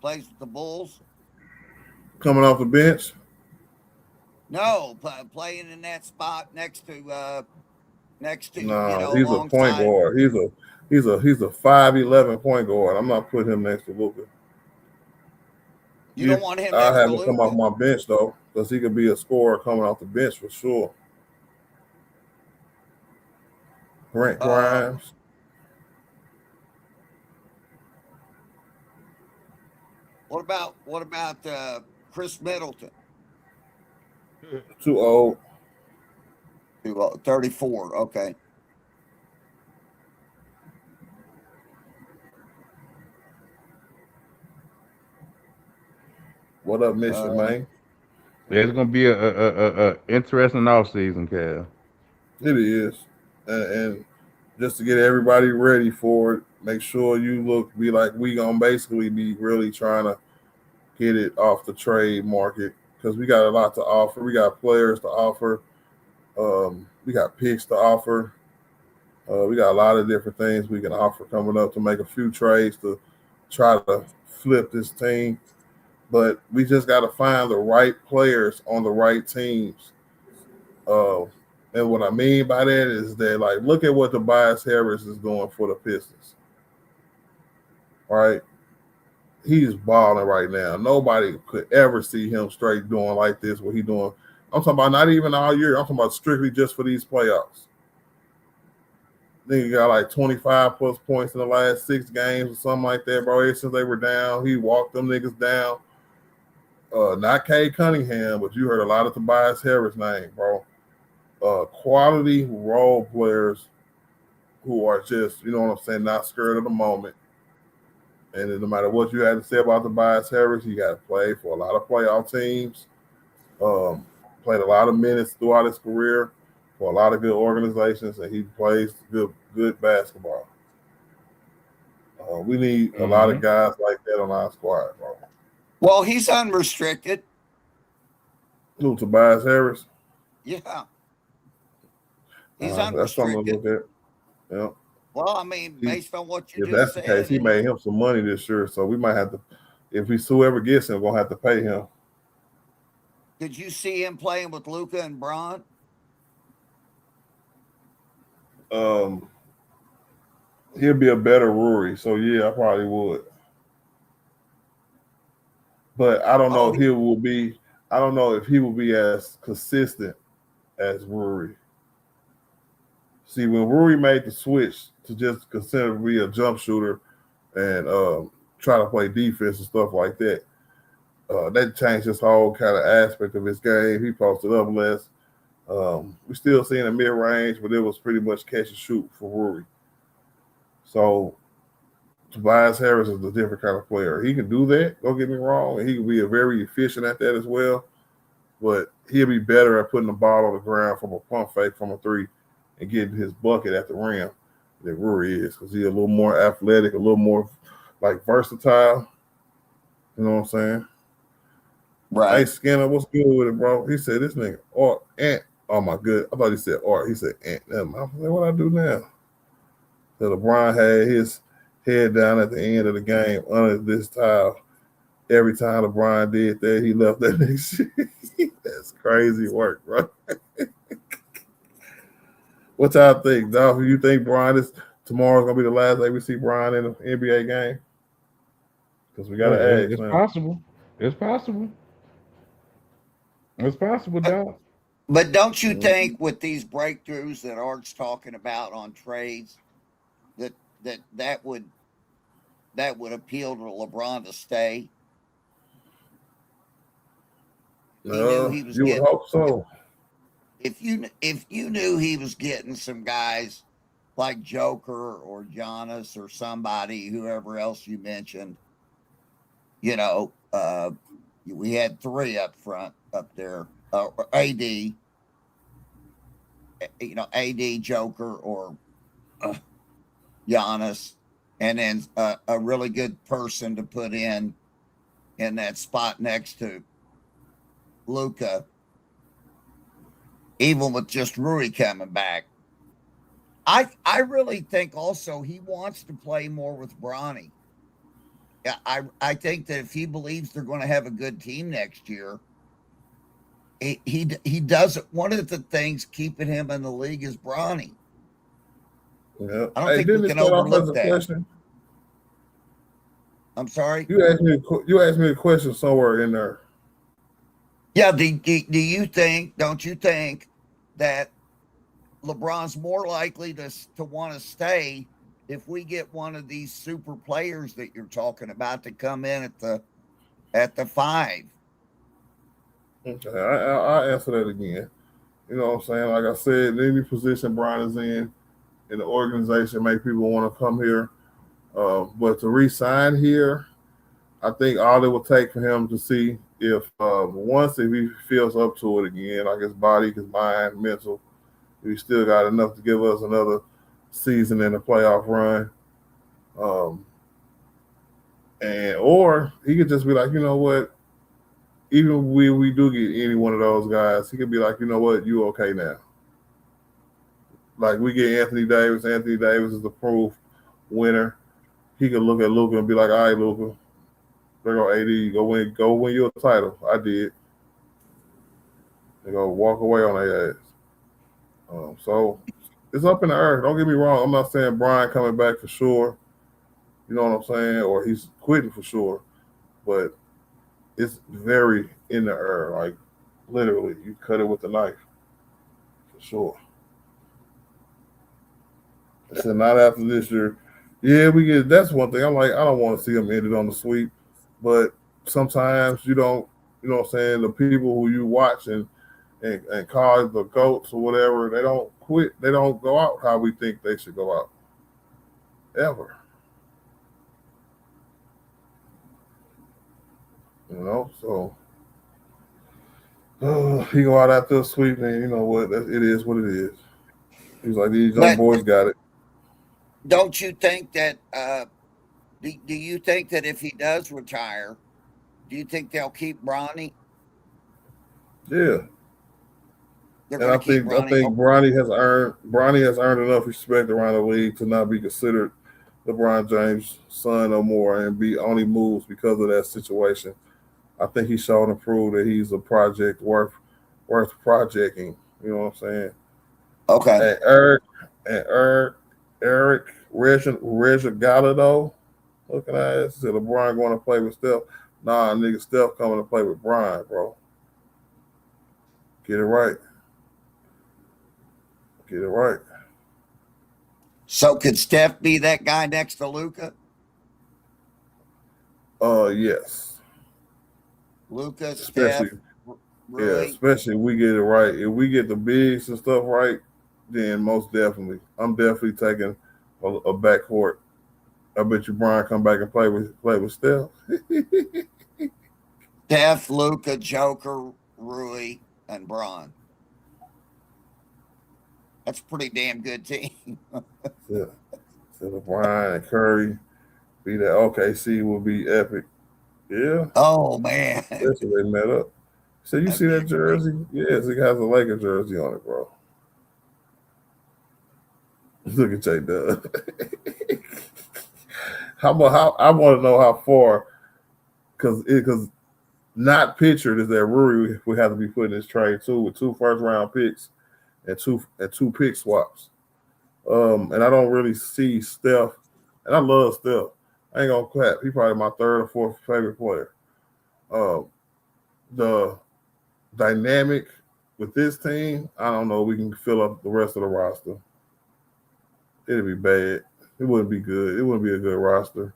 Plays with the Bulls. Coming off the bench? No, playing in that spot next to No, he's a point alongside. guard. He's a 5'11" point guard. I'm not putting him next to Luka. You don't want him I next have to him come off Luka. my bench though, because he could be a scorer coming off the bench for sure. Brink Grimes. What about Chris Middleton? Too old. 34. Okay. What up, Mission, man? It's gonna be a interesting offseason, Cal. It is, and just to get everybody ready for it, make sure you be like we gonna basically be really trying to get it off the trade market because we got a lot to offer. We got players to offer. We got picks to offer. We got a lot of different things we can offer coming up to make a few trades to try to flip this team. But we just got to find the right players on the right teams. And what I mean by that is that, like, look at what Tobias Harris is doing for the Pistons. Right? He's balling right now. Nobody could ever see him straight doing like this, what he's doing. I'm talking about not even all year. I'm talking about strictly just for these playoffs. I think he got like 25 plus points in the last 6 games or something like that, bro. Ever since they were down, he walked them niggas down. Not Cade Cunningham, but you heard a lot of Tobias Harris' name, bro. Quality role players who are just, you know what I'm saying, not scared of the moment. And no matter what you had to say about Tobias Harris, he got to play for a lot of playoff teams. Played a lot of minutes throughout his career for a lot of good organizations, and he plays good basketball. We need a lot of guys like that on our squad, bro. Well, he's unrestricted. Who, Tobias Harris? Yeah. He's That's something to unrestricted. look at. Yeah. Well, I mean, based on what you If just that's said. the case, he made him some money this year, so we might have to, if whoever gets him, we're going to have to pay him. Did you see him playing with Luka and Bron? He'll be a better Rory, so yeah, I probably would. But I don't know if he will be. I don't know if he will be as consistent as Rory. See, when Rory made the switch to just consider to be a jump shooter and try to play defense and stuff like that, that changed his whole kind of aspect of his game. He posted up less. We still seeing a mid range, but it was pretty much catch and shoot for Rory. So Tobias Harris is a different kind of player. He can do that, don't get me wrong, and he can be very efficient at that as well. But he'll be better at putting the ball on the ground from a pump fake from a 3 and getting his bucket at the rim than Rory is, because he's a little more athletic, a little more like versatile. You know what I'm saying? Right. Hey, Skinner, what's good with it, bro? He said this nigga Art Ant. Oh my good. I thought he said Art. He said Ant. I was like, what I do now? So LeBron had his head down at the end of the game under this towel. Every time LeBron did that, he left that nigga shit. That's crazy work, bro. What y'all think, Dolph? You think Brian is tomorrow's gonna be the last day we see Brian in an NBA game? Because we gotta ask. It's possible. It's possible. It's possible, dog. But don't you think with these breakthroughs that Art's talking about on trades, that would appeal to LeBron to stay? He knew he was you would getting, hope so. If you knew he was getting some guys like Joker or Giannis or somebody, whoever else you mentioned, you know, we had three up front up there, AD, you know, AD, Joker, or Giannis, and then a really good person to put in that spot next to Luka, even with just Rui coming back. I really think also he wants to play more with Bronny. I think that if he believes they're going to have a good team next year, he doesn't. One of the things keeping him in the league is Bronny. Yeah. I don't think we can overlook that. Question? I'm sorry. You asked me a question somewhere in there. Yeah. Do you think? Don't you think that LeBron's more likely to want to stay if we get one of these super players that you're talking about to come in at the 5? Okay, I'll answer that again. You know what I'm saying? Like I said, any position Brian is in the organization make people want to come here. But to re-sign here, I think all it will take for him to see if he feels up to it again, like his body, his mind, mental, he still got enough to give us another season in the playoff run. Or he could just be like, you know what, even if we do get any one of those guys, he could be like, you know what, you okay now. Like we get Anthony Davis. Anthony Davis is the proof winner. He could look at Luka and be like, all right, Luka, there go AD, go win your title. I did. They go walk away on their ass. So it's up in the air. Don't get me wrong. I'm not saying Brian coming back for sure. You know what I'm saying? Or he's quitting for sure. But it's very in the air. Like literally, you cut it with a knife. For sure. I said not after this year. Yeah, we get. That's one thing. I'm like, I don't want to see him ended on the sweep. But sometimes you don't. You know what I'm saying? The people who you watch and call the GOATs or whatever, they don't quit. They don't go out how we think they should go out. Ever. You know, so he go out after a sweep, and you know what? It is what it is. He's like, these young boys got it. Don't you think that? Do you think that if he does retire, do you think they'll keep Bronny? Yeah. I think Bronny has earned enough respect around the league to not be considered LeBron James' son no more and be only moves because of that situation. I think he's shown and proved that he's a project worth projecting. You know what I'm saying? Okay. And Eric Regalado looking at it, said LeBron going to play with Steph. Nah, nigga, Steph coming to play with Brian, bro. Get it right. Get it right. So could Steph be that guy next to Luka? Yes. Luka, Steph, yeah, especially if we get it right. If we get the bigs and stuff right, then most definitely. I'm definitely taking a backcourt. I bet you Brian come back and play with Steph. Steph, Luka, Joker, Rui, and Bron. That's a pretty damn good team. Yeah. So Brian and Curry be that OKC will be epic. Yeah. Oh man. That's where they met up. So you see that jersey? Yes, it has a Laker jersey on it, bro. Look at J Dub. I want to know how far, because not pictured is that Rui would have to be put in this trade too with 2 first-round picks and two pick swaps. And I don't really see Steph, and I love Steph. I ain't gonna clap. He probably my third or fourth favorite player. The dynamic with this team, I don't know. We can fill up the rest of the roster. It'd be bad. It wouldn't be good. It wouldn't be a good roster.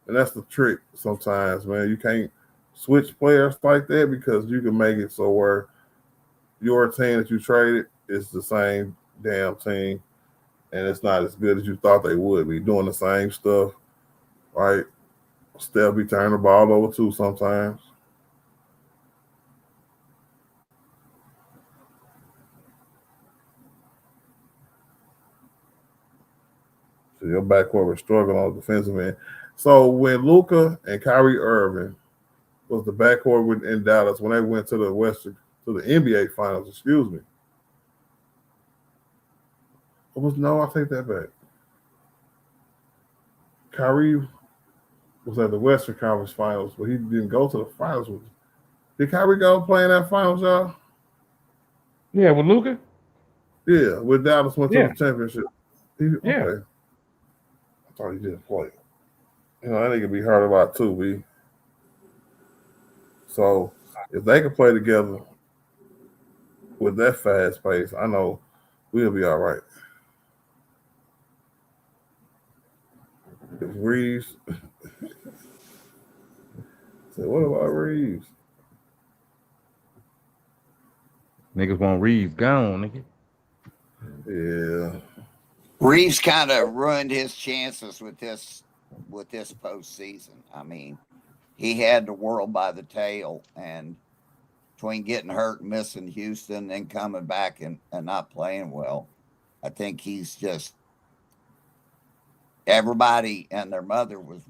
And that's the trick sometimes, man. You can't switch players like that because you can make it so where your team that you traded is the same damn team, and it's not as good as you thought they would be, doing the same stuff, right? Steph be turning the ball over too sometimes. So your backcourt was struggling on the defensive end. So when Luka and Kyrie Irving was the backcourt in Dallas when they went to the NBA Finals, excuse me. No, I take that back. Kyrie was at the Western Conference Finals, but he didn't go to the finals. Did Kyrie go play in that finals, y'all? Yeah, with Luka? Yeah, with Dallas went to Yeah. the championship. Yeah. Okay. I thought he didn't play. You know, that nigga be hurt a lot too, B. So if they can play together with that fast pace, I know we'll be all right. If Reaves, say, what about Reaves? Niggas want Reaves gone, nigga. Yeah. Reaves kind of ruined his chances with this postseason. I mean, he had the world by the tail, and between getting hurt and missing Houston and coming back and not playing well, I think he's just everybody and their mother was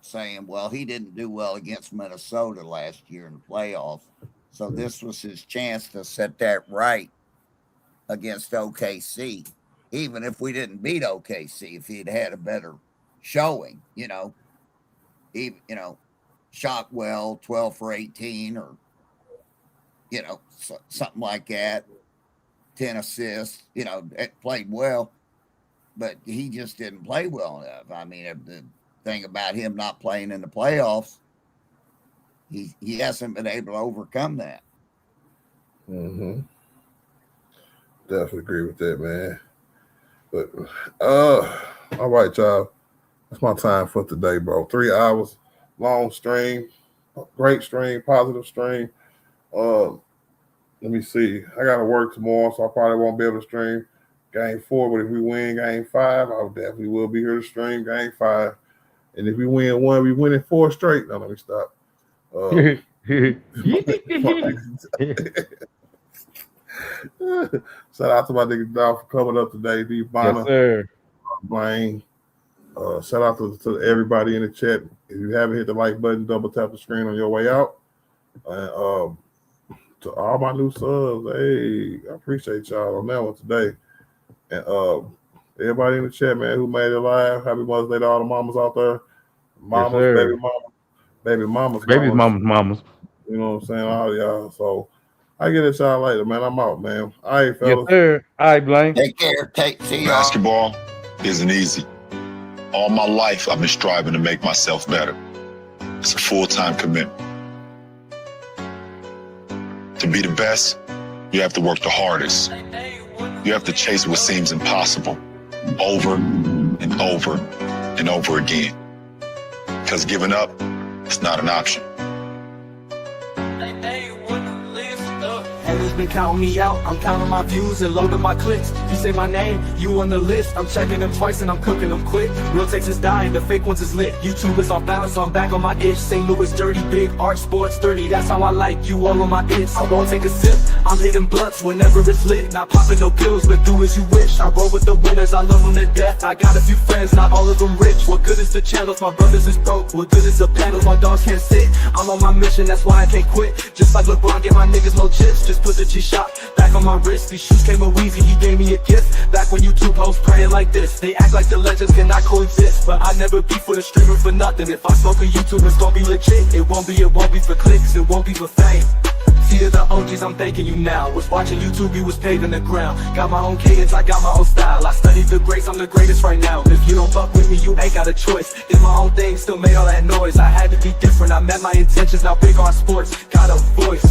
saying, well, he didn't do well against Minnesota last year in the playoffs. So this was his chance to set that right against OKC. Even if we didn't beat OKC, if he'd had a better showing, shot well, 12 for 18 or, something like that, 10 assists, played well, but he just didn't play well enough. I mean, the thing about him not playing in the playoffs, he hasn't been able to overcome that. Mm-hmm. Definitely agree with that, man. But all right, y'all. That's my time for today, bro. 3 hours long stream, great stream, positive stream. Let me see. I gotta work tomorrow, so I probably won't be able to stream Game 4. But if we win Game 5, I definitely will be here to stream Game 5. And if we win 1, we win 4 straight. No, let me stop. Shout out to my nigga Dow for coming up today. D. Bonner, Yes, sir. Blaine. Shout out to everybody in the chat. If you haven't hit the like button, double tap the screen on your way out. And to all my new subs, hey, I appreciate y'all on that one today. And everybody in the chat, man, who made it live. Happy Mother's Day to all the mamas out there. Mamas, Yes, baby mamas. Baby's mamas. You know what I'm saying? All y'all. So I get at y'all later, man. I'm out, man. All right, Yes, fellas. sir. All right, Blaine. Take care. See y'all. Basketball isn't easy. All my life, I've been striving to make myself better. It's a full-time commitment. To be the best, you have to work the hardest. You have to chase what seems impossible over and over and over again. Because giving up is not an option. Haters been counting me out, I'm counting my views and loading my clicks. You say my name, you on the list. I'm checking them twice and I'm cooking them quick. Real takes is dying, the fake ones is lit. YouTube is off balance, so I'm back on my itch. St. Louis dirty, big art, sports 30. That's how I like you all on my itch. I won't take a sip, I'm hitting blunts whenever it's lit. Not popping no pills, but do as you wish. I roll with the winners, I love them to death. I got a few friends, not all of them rich. What good is the channels, my brothers is broke. What good is the panels, my dogs can't sit. I'm on my mission, that's why I can't quit. Just like LeBron, get my niggas no chips. Just put the G-Shot back on my wrist. These shoes came with Weezy, he gave me a gift. Back when YouTube hosts praying like this. They act like the legends cannot coexist, but I never beef with a streamer for nothing. If I smoke a YouTube, it's gonna be legit. It won't be for clicks, it won't be for fame. legacy of the OGs, I'm thanking you now. Was watching YouTube, you was paving the ground. Got my own cadence, I got my own style. I studied the greats, I'm the greatest right now. If you don't fuck with me, you ain't got a choice. Did my own thing, still made all that noise. I had to be different, I met my intentions. Now big on sports, got a voice.